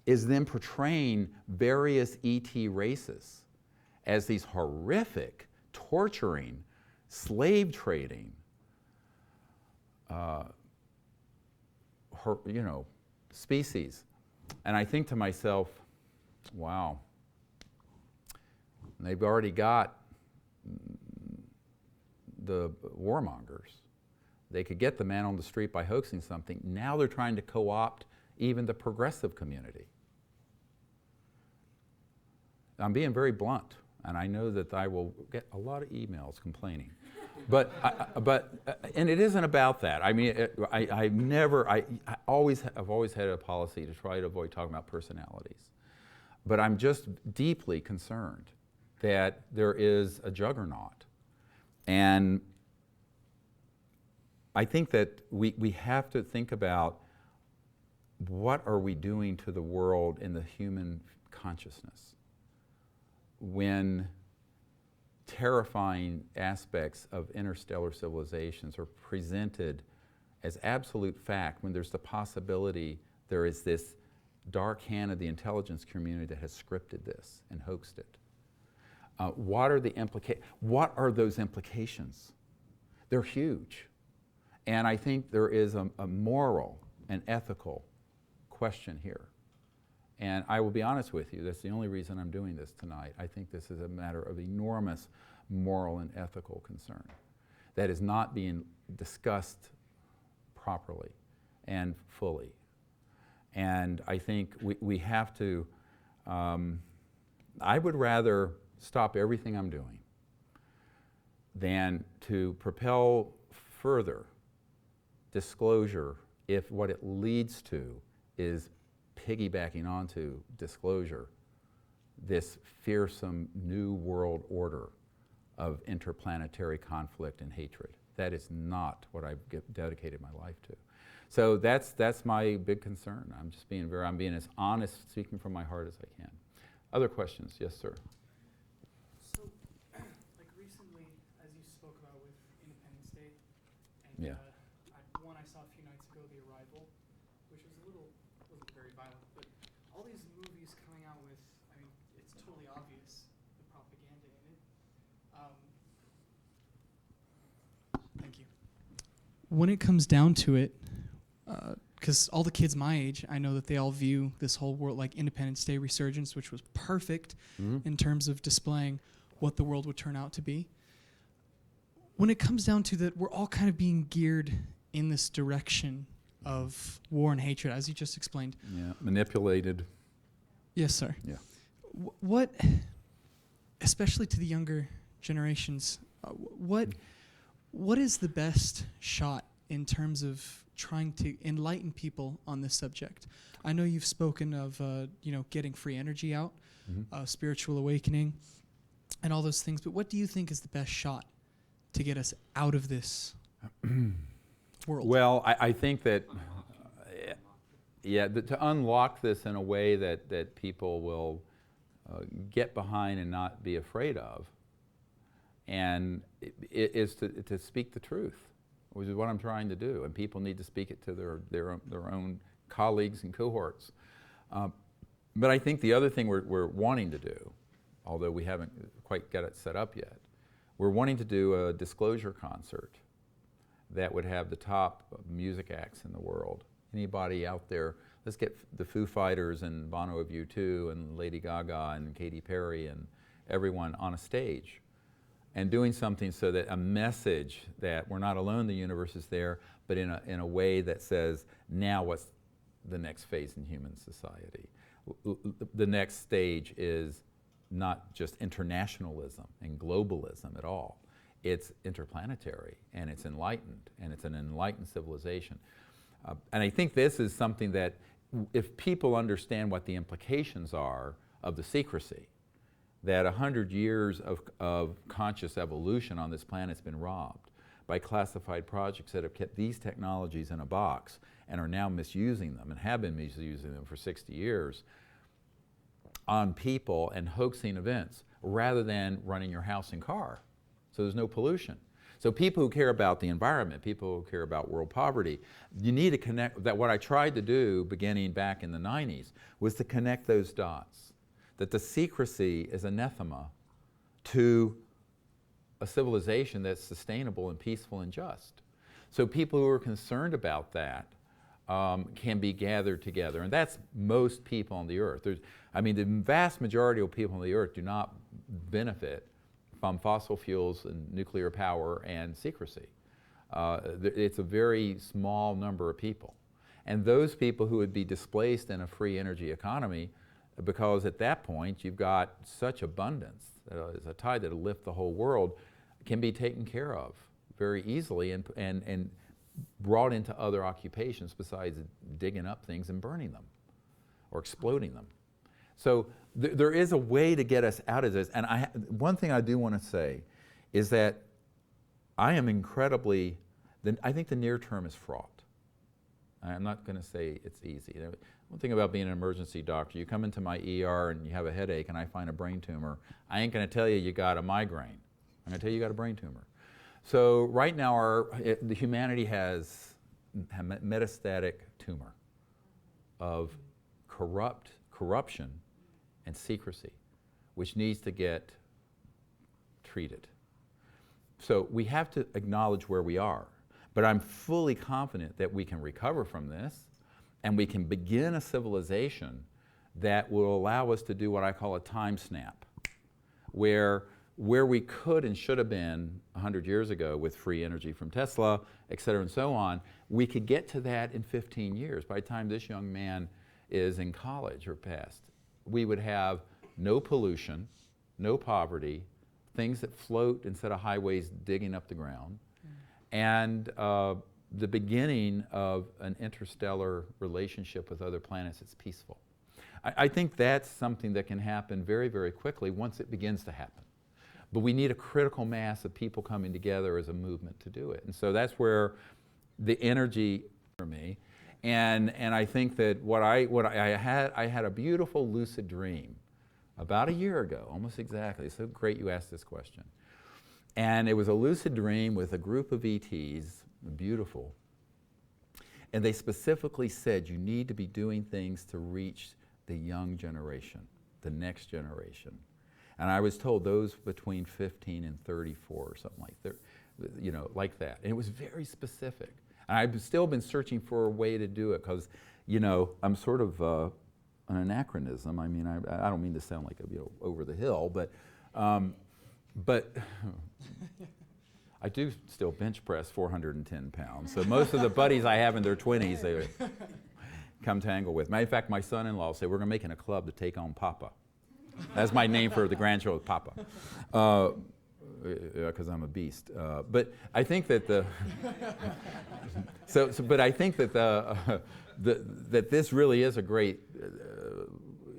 is then portraying various ET races as these horrific, torturing, slave trading, species. And I think to myself, wow, they've already got the warmongers. They could get the man on the street by hoaxing something. Now they're trying to co-opt even the progressive community. I'm being very blunt, and I know that I will get a lot of emails complaining. And it isn't about that. I mean, I've always had a policy to try to avoid talking about personalities. But I'm just deeply concerned that there is a juggernaut. And I think that we have to think about what are we doing to the world in the human consciousness when terrifying aspects of interstellar civilizations are presented as absolute fact, when there's the possibility there is this dark hand of the intelligence community that has scripted this and hoaxed it. What are those implications? They're huge. And I think there is a moral and ethical question here. And I will be honest with you, that's the only reason I'm doing this tonight. I think this is a matter of enormous moral and ethical concern that is not being discussed properly and fully. And I think we have to, I would rather stop everything I'm doing than to propel further disclosure if what it leads to is piggybacking onto disclosure, this fearsome new world order of interplanetary conflict and hatred. That is not what I've dedicated my life to. So that's my big concern. I'm just being I'm being as honest, speaking from my heart as I can. Other questions? Yes, sir. So, like recently, as you spoke about with Independence Day, and Yeah. One I saw a few nights ago, The Arrival, which was wasn't very violent, but all these movies coming out with, I mean, it's totally obvious, the propaganda in it. Thank you. When it comes down to it, because all the kids my age, I know that they all view this whole world like Independence Day Resurgence, which was perfect in terms of displaying what the world would turn out to be. When it comes down to that, we're all kind of being geared in this direction of war and hatred, as you just explained. Yeah, manipulated. Yes, sir. Yeah. What, especially to the younger generations, what is the best shot in terms of trying to enlighten people on this subject? I know you've spoken of getting free energy out, spiritual awakening, and all those things. But what do you think is the best shot to get us out of this world? Well, I think that to unlock this in a way that people will get behind and not be afraid of, and it is to speak the truth, which is what I'm trying to do, and people need to speak it to their own colleagues and cohorts. But I think the other thing we're wanting to do, although we haven't quite got it set up yet, we're wanting to do a disclosure concert that would have the top music acts in the world. Anybody out there, let's get the Foo Fighters and Bono of U2 and Lady Gaga and Katy Perry and everyone on a stage, and doing something so that a message that we're not alone, the universe is there, but in a way that says, now what's the next phase in human society? The next stage is not just internationalism and globalism at all. It's interplanetary, and it's enlightened, and it's an enlightened civilization. And I think this is something that if people understand what the implications are of the secrecy, that 100 years of conscious evolution on this planet has been robbed by classified projects that have kept these technologies in a box and are now misusing them and have been misusing them for 60 years on people and hoaxing events rather than running your house and car. So there's no pollution. So people who care about the environment, people who care about world poverty, you need to connect. That what I tried to do beginning back in the 90s was to connect those dots. That the secrecy is anathema to a civilization that's sustainable and peaceful and just. So people who are concerned about that can be gathered together. And that's most people on the earth. The vast majority of people on the earth do not benefit from fossil fuels and nuclear power and secrecy. It's a very small number of people. And those people who would be displaced in a free energy economy, because at that point you've got such abundance, that is a tide that'll lift the whole world, can be taken care of very easily and brought into other occupations besides digging up things and burning them or exploding them. So there is a way to get us out of this. And one thing I do want to say is that I am incredibly, I think the near term is fraught. I'm not going to say it's easy. One thing about being an emergency doctor, you come into my ER and you have a headache and I find a brain tumor, I ain't going to tell you you got a migraine. I'm going to tell you you got a brain tumor. So right now the humanity has a metastatic tumor of corruption and secrecy, which needs to get treated. So we have to acknowledge where we are. But I'm fully confident that we can recover from this and we can begin a civilization that will allow us to do what I call a time snap, where we could and should have been 100 years ago with free energy from Tesla, et cetera, and so on, we could get to that in 15 years. By the time this young man is in college or past, we would have no pollution, no poverty, things that float instead of highways digging up the ground, and the beginning of an interstellar relationship with other planets that's peaceful. I think that's something that can happen very, very quickly once it begins to happen. But we need a critical mass of people coming together as a movement to do it. And so that's where the energy for me. And I think that I had a beautiful lucid dream about a year ago, almost exactly. It's so great you asked this question. And it was a lucid dream with a group of ETs, beautiful. And they specifically said you need to be doing things to reach the young generation, the next generation. And I was told those between 15 and 34 or something like that, like that. And it was very specific. And I've still been searching for a way to do it because, I'm sort of an anachronism. I mean, I don't mean to sound like over the hill, but I do still bench press 410 pounds. So most of the buddies I have in their 20s, they come tangle with. Matter of fact, my son-in-law will say, we're going to make a club to take on Papa. That's my name for the grandchildren, Papa. Because I'm a beast. But I think that but I think that that this really is a great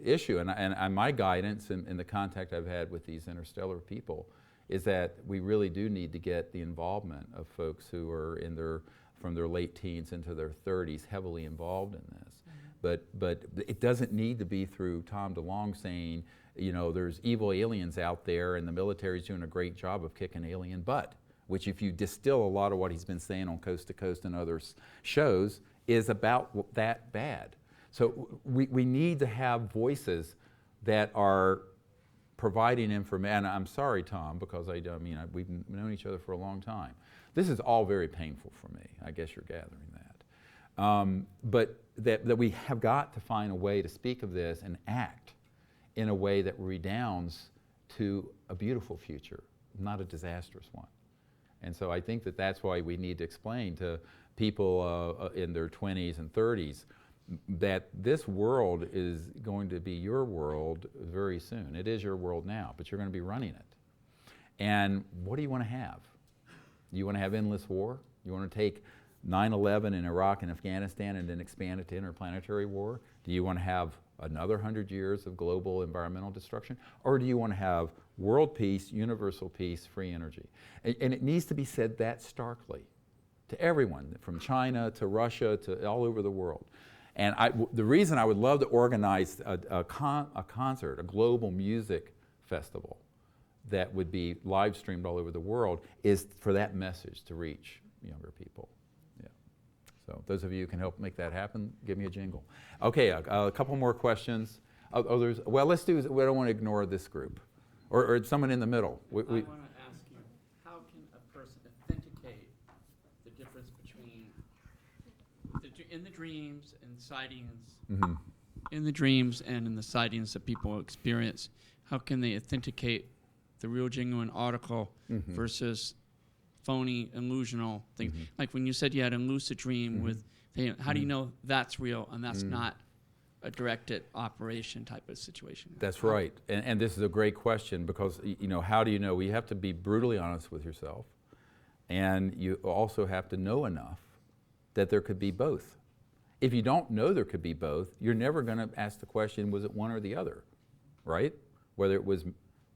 issue, and my guidance in the contact I've had with these interstellar people is that we really do need to get the involvement of folks who are from their late teens into their 30s heavily involved in this. But it doesn't need to be through Tom DeLonge saying, there's evil aliens out there and the military's doing a great job of kicking alien butt, which if you distill a lot of what he's been saying on Coast to Coast and other shows is about that bad. So we need to have voices that are providing information. And I'm sorry, Tom, because we've known each other for a long time. This is all very painful for me. I guess you're gathering that. But that we have got to find a way to speak of this and act in a way that redounds to a beautiful future, not a disastrous one. And so I think that that's why we need to explain to people in their 20s and 30s that this world is going to be your world very soon. It is your world now, but you're going to be running it. And what do you want to have? You want to have endless war? You want to take 9/11 in Iraq and Afghanistan and then expand it to interplanetary war? Do you want to have another 100 years of global environmental destruction? Or do you want to have world peace, universal peace, free energy? And it needs to be said that starkly to everyone, from China to Russia to all over the world. And the reason I would love to organize a concert, a global music festival that would be live streamed all over the world is for that message to reach younger people. Yeah. So those of you who can help make that happen, give me a jingle. Okay, a couple more questions. Well, let's do, we don't want to ignore this group. Or someone in the middle. I want to ask you, how can a person authenticate the difference between in the dreams and sightings, in the dreams and in the sightings that people experience, how can they authenticate the real genuine article versus phony, illusional things? Like when you said you had a lucid dream with, how do you know that's real and that's not a directed operation type of situation? That's right. And this is a great question because, you know, how do you know? Well, you have to be brutally honest with yourself. And you also have to know enough that there could be both. If you don't know there could be both, you're never going to ask the question, was it one or the other, right? Whether it was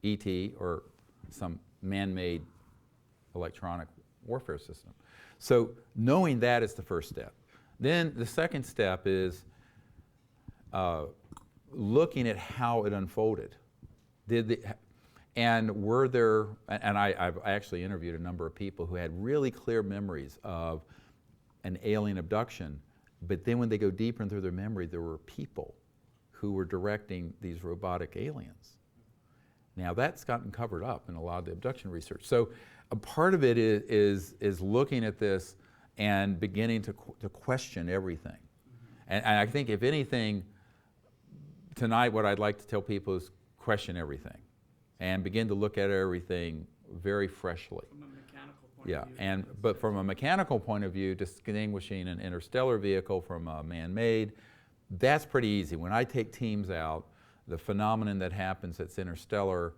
ET or some man-made electronic warfare system. So knowing that is the first step. Then the second step is looking at how it unfolded. And were there, and I've actually interviewed a number of people who had really clear memories of an alien abduction, but then when they go deeper into their memory, there were people who were directing these robotic aliens. Now that's gotten covered up in a lot of the abduction research. So a part of it is looking at this and beginning to question everything. And I think if anything, tonight what I'd like to tell people is question everything and begin to look at everything very freshly. From a mechanical point of view. But from a mechanical point of view, distinguishing an interstellar vehicle from a man-made, that's pretty easy. When I take teams out, the phenomenon that happens that's interstellar,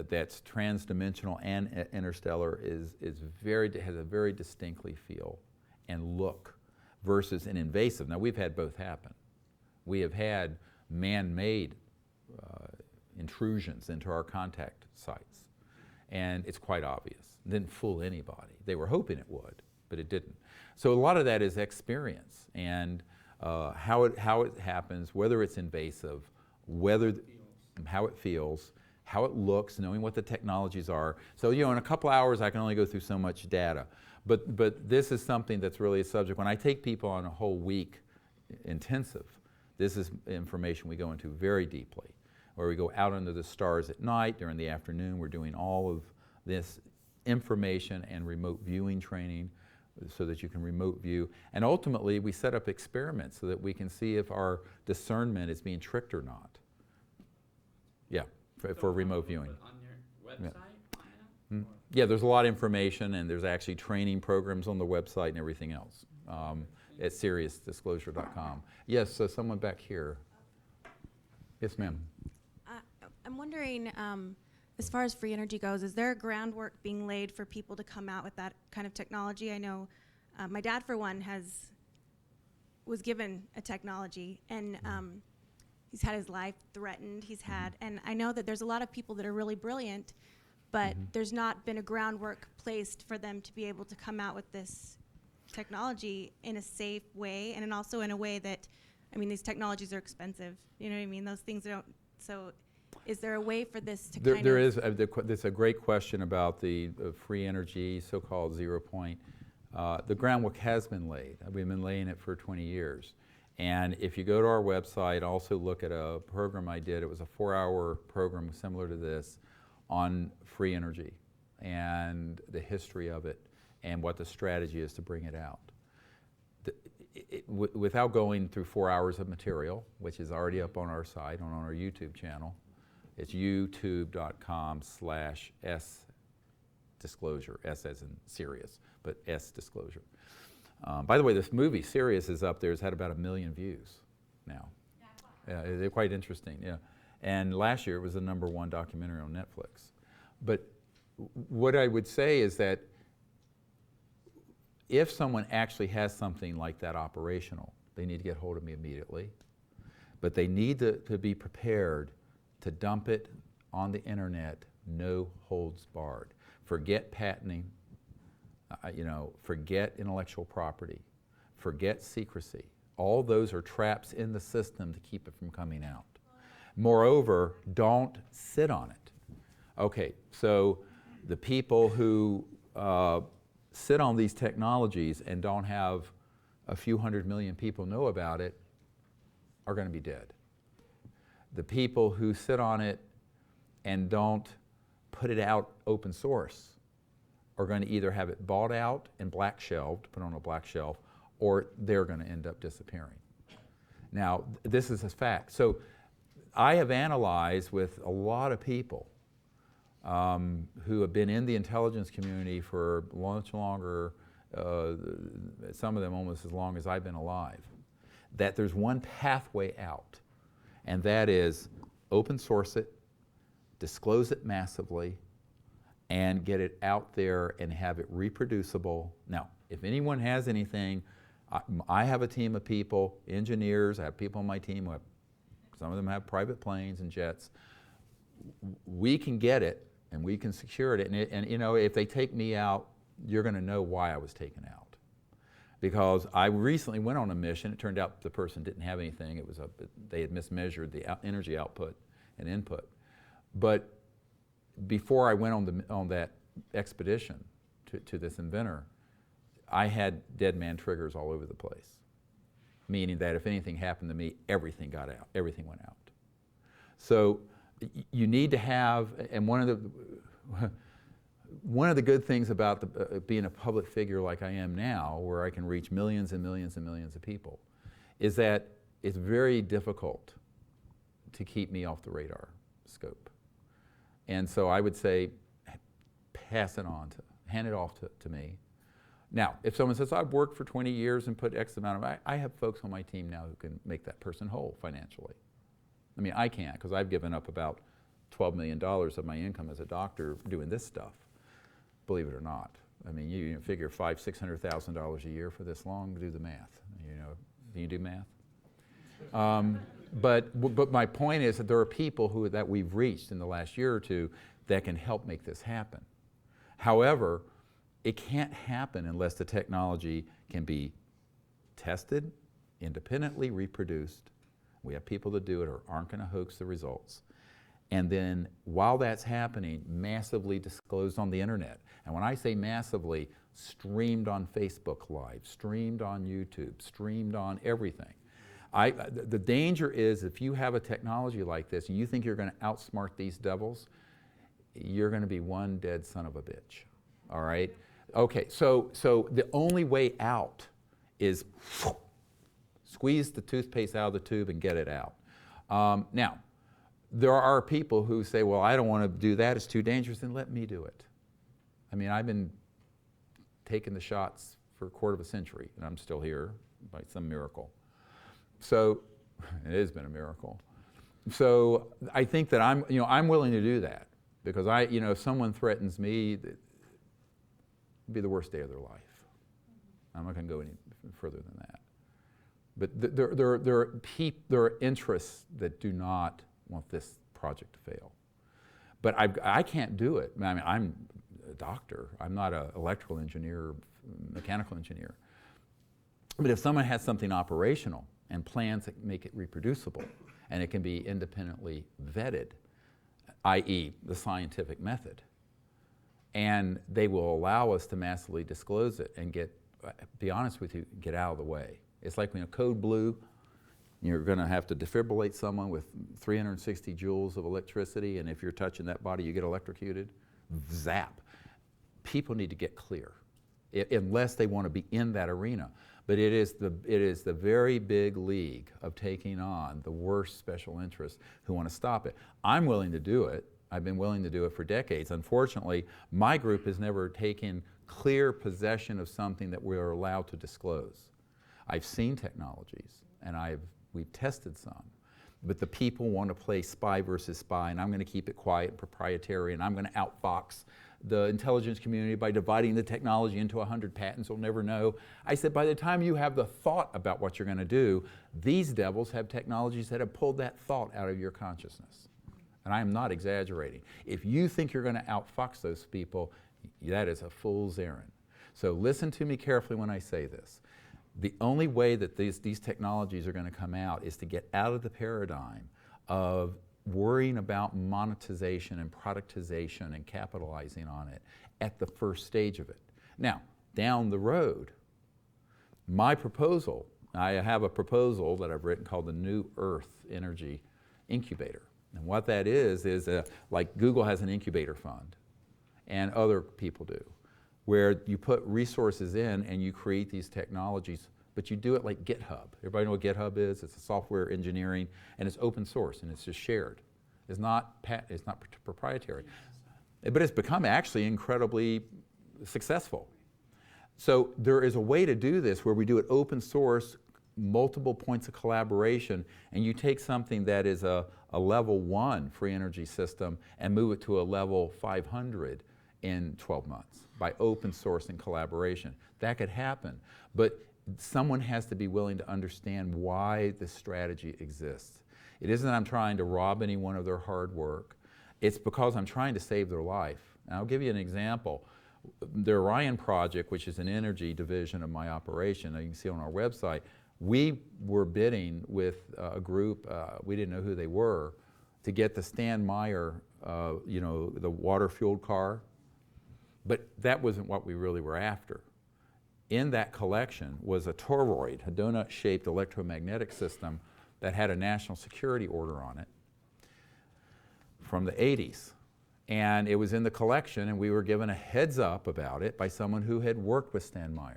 that's transdimensional and interstellar has a very distinctly feel and look versus an invasive. Now we've had both happen. We have had man-made intrusions into our contact sites, and it's quite obvious. It didn't fool anybody. They were hoping it would, but it didn't. So a lot of that is experience and how it happens, whether it's invasive, how it feels, how it looks, knowing what the technologies are. So, you know, in a couple hours I can only go through so much data. But this is something that's really a subject. When I take people on a whole week intensive, this is information we go into very deeply, where we go out under the stars at night, during the afternoon we're doing all of this information and remote viewing training so that you can remote view. And ultimately we set up experiments so that we can see if our discernment is being tricked or not. Yeah, for remote viewing. On your website? Yeah. Yeah, there's a lot of information, and there's actually training programs on the website and everything else at SeriousDisclosure.com. Yes, so someone back here. Yes, ma'am. I'm wondering, as far as free energy goes, is there a groundwork being laid for people to come out with that kind of technology? I know my dad, for one, was given a technology, and he's had his life threatened. And I know that there's a lot of people that are really brilliant, but there's not been a groundwork placed for them to be able to come out with this technology in a safe way, and also in a way that, I mean, these technologies are expensive. You know what I mean? Those things don't. So, is there a way for this to kind of? There is. That's a great question about the free energy, so-called 0 point. The groundwork has been laid. We've been laying it for 20 years. And if you go to our website, also look at a program I did. It was a 4-hour program similar to this on free energy and the history of it and what the strategy is to bring it out. Without going through 4 hours of material, which is already up on our site, on our YouTube channel, it's youtube.com/𝑠_disclosure, S as in serious, but S disclosure. By the way, this movie, Sirius, is up there. It's had about 1 million views now. Yeah, they're quite interesting, yeah. And last year it was the #1 documentary on Netflix. But what I would say is that if someone actually has something like that operational, they need to get hold of me immediately. But they need to be prepared to dump it on the internet, no holds barred. Forget patenting. Forget intellectual property, forget secrecy. All those are traps in the system to keep it from coming out. Moreover, don't sit on it. Okay, so the people who sit on these technologies and don't have a few 100 million people know about it are going to be dead. The people who sit on it and don't put it out open source are going to either have it bought out and black shelved, put on a black shelf, or they're going to end up disappearing. Now, this is a fact. So I have analyzed with a lot of people who have been in the intelligence community for much longer, some of them almost as long as I've been alive. that there's one pathway out, and that is open source it, disclose it massively, and get it out there and have it reproducible. Now, if anyone has anything, I have a team of people, engineers, I have people on my team, some of them have private planes and jets. We can get it and we can secure it, and you know, if they take me out, you're going to know why I was taken out. Because I recently went on a mission, it turned out the person didn't have anything, it was they had mismeasured the energy output and input. But before I went on that expedition to this inventor, I had dead man triggers all over the place. Meaning that if anything happened to me, everything got out, everything went out. So you need to have, and one of the good things about being a public figure like I am now, where I can reach millions and millions and millions of people, is that it's very difficult to keep me off the radar scope. And so I would say, pass it on, hand it off to me. Now, if someone says, I've worked for 20 years and put X amount of, I have folks on my team now who can make that person whole financially. I mean, I can't, because I've given up about $12 million of my income as a doctor doing this stuff, believe it or not. I mean, you figure $500,000–600,000 a year for this long, do the math. You know, can you do math? But my point is that there are people that we've reached in the last year or two that can help make this happen. However, it can't happen unless the technology can be tested, independently reproduced. We have people that do it or aren't going to hoax the results. And then while that's happening, massively disclosed on the internet. And when I say massively, streamed on Facebook Live, streamed on YouTube, streamed on everything. The danger is if you have a technology like this and you think you're going to outsmart these devils, you're going to be one dead son of a bitch. All right? Okay, so the only way out is squeeze the toothpaste out of the tube and get it out. Now, there are people who say, well, I don't want to do that, it's too dangerous, then let me do it. I mean, I've been taking the shots for a quarter of a century, and I'm still here by some miracle. So, it has been a miracle. So, I think that I'm willing to do that, because if someone threatens me, it'd be the worst day of their life. I'm not going to go any further than that. But there are interests that do not want this project to fail. But I can't do it. I mean, I'm a doctor. I'm not an electrical engineer, mechanical engineer. But if someone has something operational and plans that make it reproducible, and it can be independently vetted, i.e. the scientific method, and they will allow us to massively disclose it and be honest with you, get out of the way. It's like when code blue, you're going to have to defibrillate someone with 360 joules of electricity, and if you're touching that body, you get electrocuted. Zap. People need to get clear, unless they want to be in that arena. But it is the very big league of taking on the worst special interests who want to stop it. I'm willing to do it. I've been willing to do it for decades. Unfortunately, my group has never taken clear possession of something that we're allowed to disclose. I've seen technologies, and we've tested some, but the people want to play spy versus spy, and I'm going to keep it quiet and proprietary, and I'm going to outfox the intelligence community by dividing the technology into 100 patents we'll never know. I said, by the time you have the thought about what you're going to do, these devils have technologies that have pulled that thought out of your consciousness. And I am not exaggerating. If you think you're going to outfox those people, that is a fool's errand. So listen to me carefully when I say this. The only way that these technologies are going to come out is to get out of the paradigm of worrying about monetization and productization and capitalizing on it at the first stage of it. Now, down the road, my proposal, I have a proposal that I've written called the New Earth Energy Incubator. And what that is like Google has an incubator fund, and other people do, where you put resources in and you create these technologies, but you do it like GitHub. Everybody know what GitHub is? It's a software engineering, and it's open source, and it's just shared. It's not proprietary. But it's become actually incredibly successful. So there is a way to do this where we do it open source, multiple points of collaboration, and you take something that is a level 1 free energy system and move it to a level 500 in 12 months by open source and collaboration. That could happen, but someone has to be willing to understand why this strategy exists. It isn't that I'm trying to rob anyone of their hard work. It's because I'm trying to save their life. And I'll give you an example. The Orion project, which is an energy division of my operation, you can see on our website, we were bidding with a group, we didn't know who they were, to get the 𝗏𝗏, you know, the water-fueled car. But that wasn't what we really were after. In that collection was a toroid, a donut-shaped electromagnetic system that had a national security order on it from the 80s. And it was in the collection, and we were given a heads up about it by someone who had worked with 𝗏𝗏.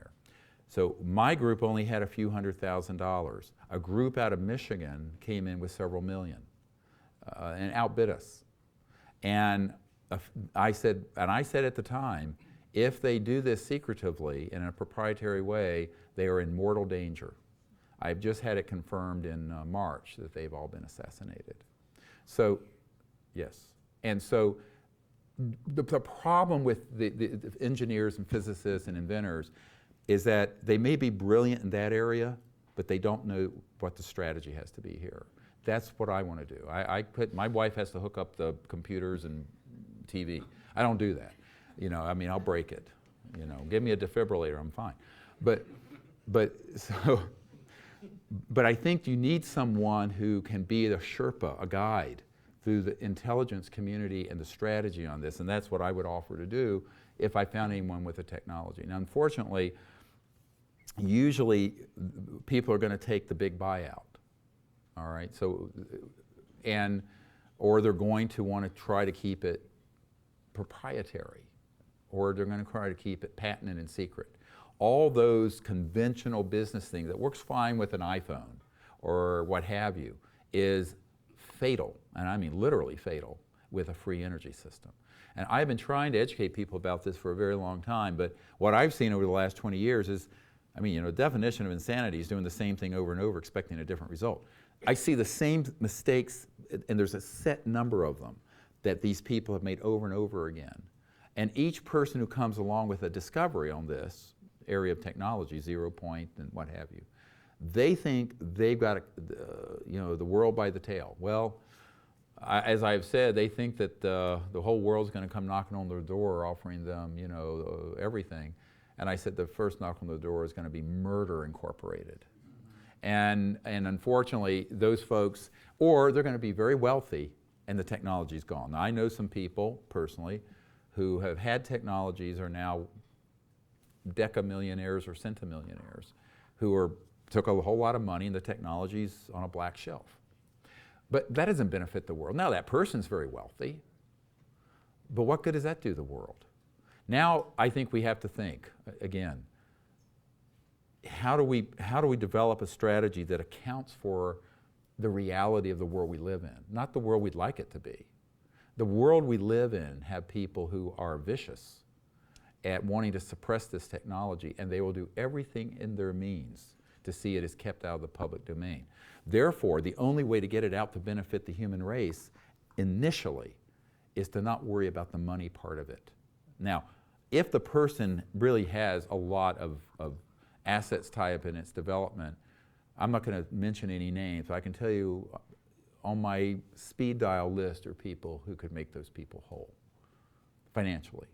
So my group only had a few $100,000. A group out of Michigan came in with several million and outbid us. And I said at the time, if they do this secretively in a proprietary way, they are in mortal danger. I've just had it confirmed in March that they've all been assassinated. So, yes. And so the problem with the engineers and physicists and inventors is that they may be brilliant in that area, but they don't know what the strategy has to be here. That's what I want to do. My wife has to hook up the computers and TV. I don't do that. You know, I mean, I'll break it. You know, give me a defibrillator, I'm fine. But I think you need someone who can be the Sherpa, a guide, through the intelligence community and the strategy on this, and that's what I would offer to do if I found anyone with the technology. Now, unfortunately, usually people are going to take the big buyout, all right? So, or they're going to want to try to keep it proprietary, or they're going to try to keep it patented and secret. All those conventional business things that works fine with an iPhone or what have you is fatal, and I mean literally fatal, with a free energy system. And I've been trying to educate people about this for a very long time, but what I've seen over the last 20 years is, I mean, you know, the definition of insanity is doing the same thing over and over expecting a different result. I see the same mistakes, and there's a set number of them that these people have made over and over again. And each person who comes along with a discovery on this area of technology, 0 point and what have you, they think they've got you know, the world by the tail. Well, as I've said, they think that the whole world's going to come knocking on their door offering them, you know, everything. And I said the first knock on the door is going to be Murder Incorporated. And unfortunately, those folks, or they're going to be very wealthy and the technology's gone. Now, I know some people personally who have had technologies, are now decamillionaires or centimillionaires, who took a whole lot of money and the technology's on a black shelf. But that doesn't benefit the world. Now that person's very wealthy, but what good does that do the world? Now I think we have to think, again, how do we develop a strategy that accounts for the reality of the world we live in, not the world we'd like it to be. The world we live in have people who are vicious at wanting to suppress this technology, and they will do everything in their means to see it is kept out of the public domain. Therefore, the only way to get it out to benefit the human race initially is to not worry about the money part of it. Now, if the person really has a lot of assets tied up in its development, I'm not going to mention any names, but I can tell you on my speed dial list are people who could make those people whole financially.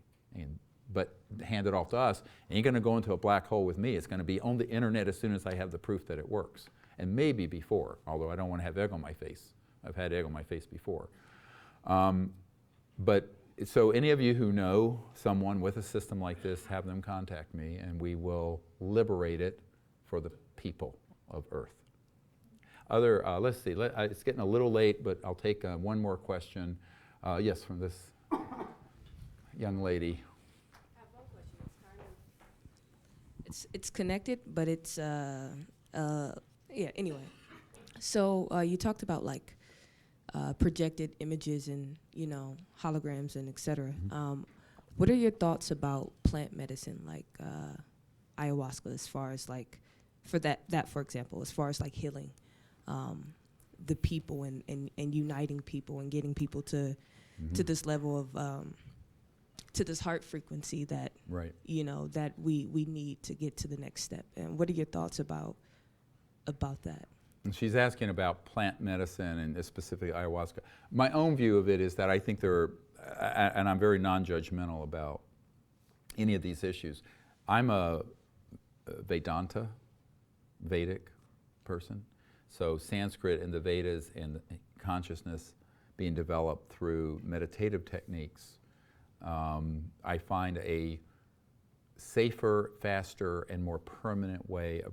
But hand it off to us, and you're going to go into a black hole with me. It's going to be on the internet as soon as I have the proof that it works. And maybe before, although I don't want to have egg on my face. I've had egg on my face before. But so any of you who know someone with a system like this, have them contact me, and we will liberate it for the people of Earth. Let's see, it's getting a little late, but I'll take one more question. Yes, from this young lady. I have one question. It's connected, but it's yeah. Anyway, so you talked about like projected images and holograms and etc. Mm-hmm. What are your thoughts about plant medicine, like ayahuasca, as far as like for that for example, as far as like healing the people and uniting people and getting people to this level of to this heart frequency that Right. you know that we need to get to the next step. And what are your thoughts about that? And she's asking about plant medicine and specifically ayahuasca. My own view of it is that I think there are, and I'm very non-judgmental about any of these issues. I'm a Vedanta, Vedic person. So Sanskrit and the Vedas and consciousness being developed through meditative techniques, I find a safer, faster, and more permanent way of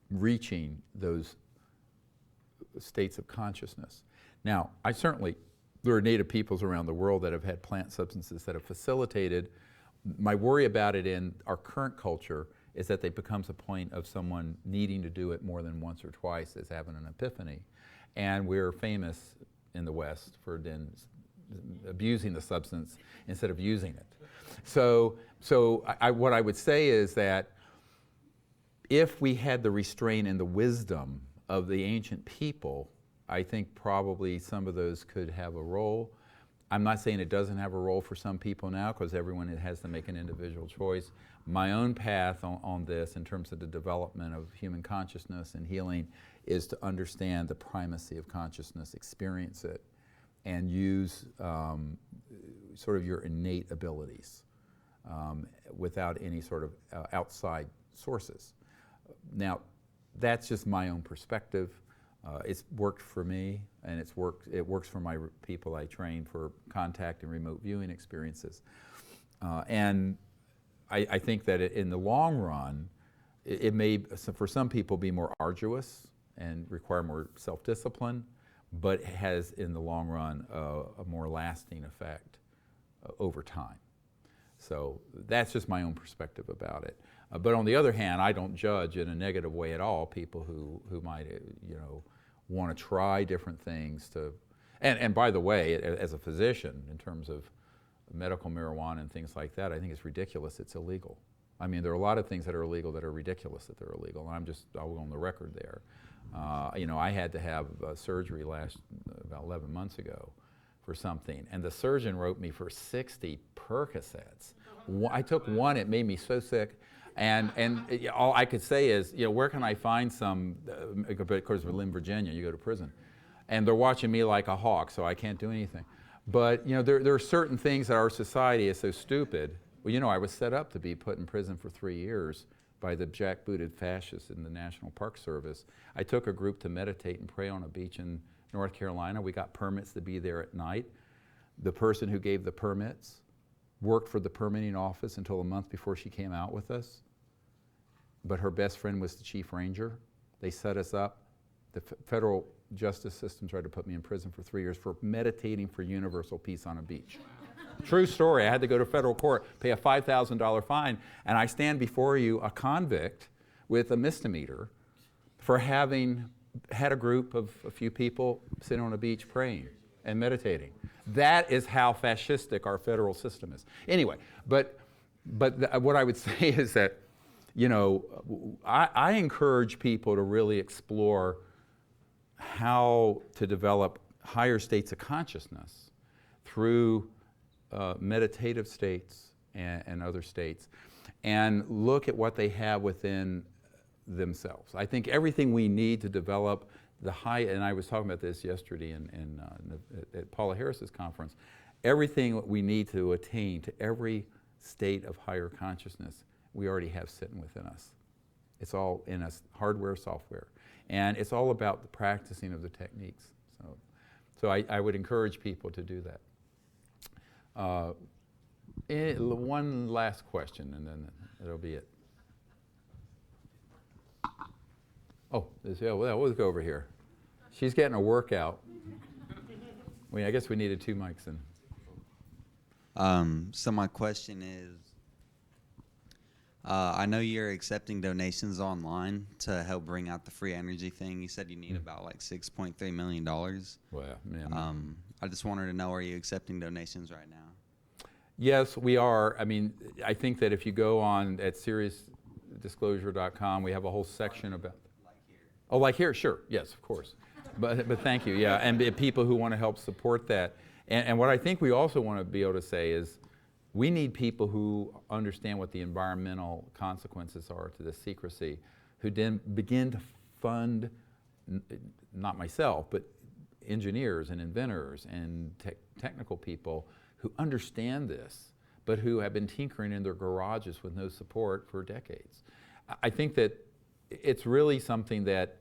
reaching those states of consciousness. Now, there are native peoples around the world that have had plant substances that have facilitated. My worry about it in our current culture is that it becomes a point of someone needing to do it more than once or twice as having an epiphany. And we're famous in the West for then abusing the substance instead of using it. So what I would say is that if we had the restraint and the wisdom of the ancient people, I think probably some of those could have a role. I'm not saying it doesn't have a role for some people now, because everyone has to make an individual choice. My own path on this, in terms of the development of human consciousness and healing, is to understand the primacy of consciousness, experience it, and use sort of your innate abilities without any sort of outside sources. Now, that's just my own perspective. It's worked for me, and it works for my people I train for contact and remote viewing experiences. And I think that in the long run, it may, for some people, be more arduous and require more self-discipline, but has, in the long run, a more lasting effect over time. So that's just my own perspective about it. But on the other hand, I don't judge in a negative way at all people who might, want to try different things to, and by the way, as a physician, in terms of medical marijuana and things like that, I think it's ridiculous it's illegal. I mean, there are a lot of things that are illegal that are ridiculous that they're illegal, and I'll go on the record there. I had to have surgery about 11 months ago for something, and the surgeon wrote me for 60 Percocets. I took one, it made me so sick. And all I could say is, where can I find some, because we're in Virginia, you go to prison. And they're watching me like a hawk, so I can't do anything. But, there are certain things that our society is so stupid. Well, I was set up to be put in prison for 3 years by the jackbooted fascists in the National Park Service. I took a group to meditate and pray on a beach in North Carolina. We got permits to be there at night. The person who gave the permits worked for the permitting office until a month before she came out with us. But her best friend was the chief ranger. They set us up. The federal justice system tried to put me in prison for 3 years for meditating for universal peace on a beach. True story. I had to go to federal court, pay a $5,000 fine, and I stand before you, a convict with a misdemeanor, for having had a group of a few people sitting on a beach praying and meditating. That is how fascistic our federal system is. Anyway, but what I would say is that, I encourage people to really explore how to develop higher states of consciousness through meditative states and other states, and look at what they have within themselves. I think everything we need to develop the high, and I was talking about this yesterday at Paula Harris's conference, everything we need to attain to every state of higher consciousness, we already have sitting within us. It's all in us, hardware, software. And it's all about the practicing of the techniques. So I would encourage people to do that. One last question, and then it'll be it. Oh, we'll go over here. She's getting a workout. I guess we needed 2 mics then. So my question is, I know you're accepting donations online to help bring out the free energy thing. You said you need about like $6.3 million. Well, yeah. I just wanted to know, are you accepting donations right now? Yes, we are. I mean, I think that if you go on at Sirius 𝗏𝗏disclosure.com. We have a whole section about. Oh, like here, sure, yes, of course. But thank you, yeah, and people who want to help support that. And what I think we also want to be able to say is we need people who understand what the environmental consequences are to the secrecy, who then begin to fund, not myself, but engineers and inventors and technical people who understand this, but who have been tinkering in their garages with no support for decades. I think that it's really something that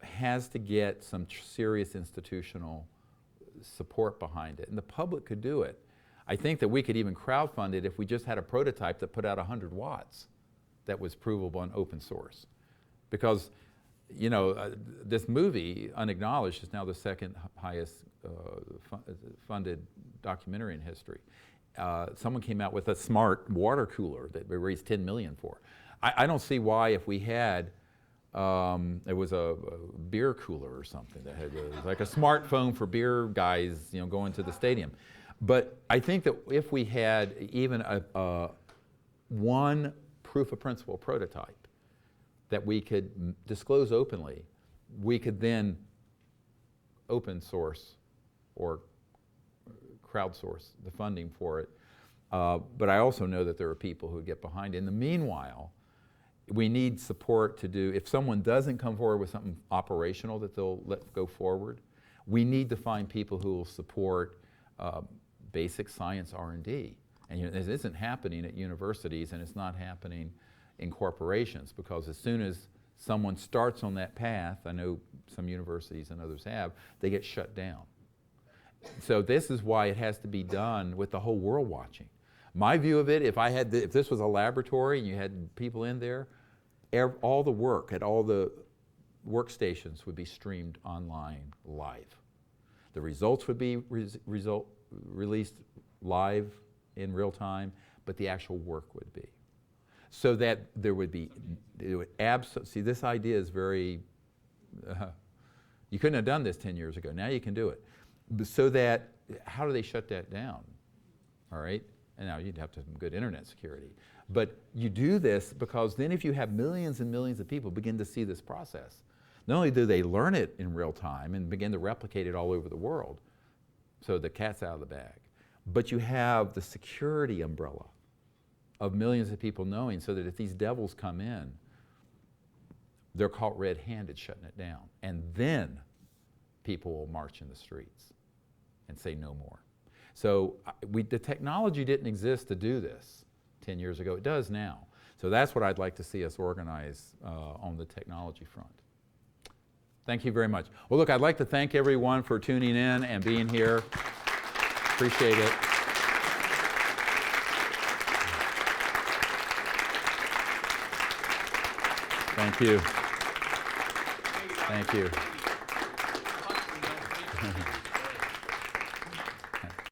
has to get some serious institutional support behind it, and the public could do it. I think that we could even crowdfund it if we just had a prototype that put out 100 watts that was provable and open source. Because, you know, this movie, Unacknowledged, is now the second highest funded documentary in history. Someone came out with a smart water cooler that we raised $10 million for. I don't see why, if we had, it was a beer cooler or something that had like a smartphone for beer guys, you know, going to the stadium. But I think that if we had even one proof of principle prototype that we could disclose openly, we could then open source or crowdsource the funding for it. But I also know that there are people who get behind it. In the meanwhile, we need support to do, if someone doesn't come forward with something operational that they'll let go forward, we need to find people who will support basic science R&D. And you know, this isn't happening at universities, and it's not happening in corporations, because as soon as someone starts on that path, I know some universities and others have, they get shut down. So this is why it has to be done with the whole world watching. My view of it, if this was a laboratory and you had people in there, all the work at all the workstations would be streamed online live. The results would be released live in real time, but the actual work would be. So that there would be, see, this idea is very, you couldn't have done this 10 years ago. Now you can do it. So that, how do they shut that down? All right? And now you'd have to have some good internet security. But you do this because then if you have millions and millions of people begin to see this process, not only do they learn it in real time and begin to replicate it all over the world, so the cat's out of the bag, but you have the security umbrella of millions of people knowing, so that if these devils come in, they're caught red-handed shutting it down. And then people will march in the streets and say no more. So the technology didn't exist to do this 10 years ago. It does now. So that's what I'd like to see us organize on the technology front. Thank you very much. Well, look, I'd like to thank everyone for tuning in and being here. Appreciate it. Thank you. Thank you.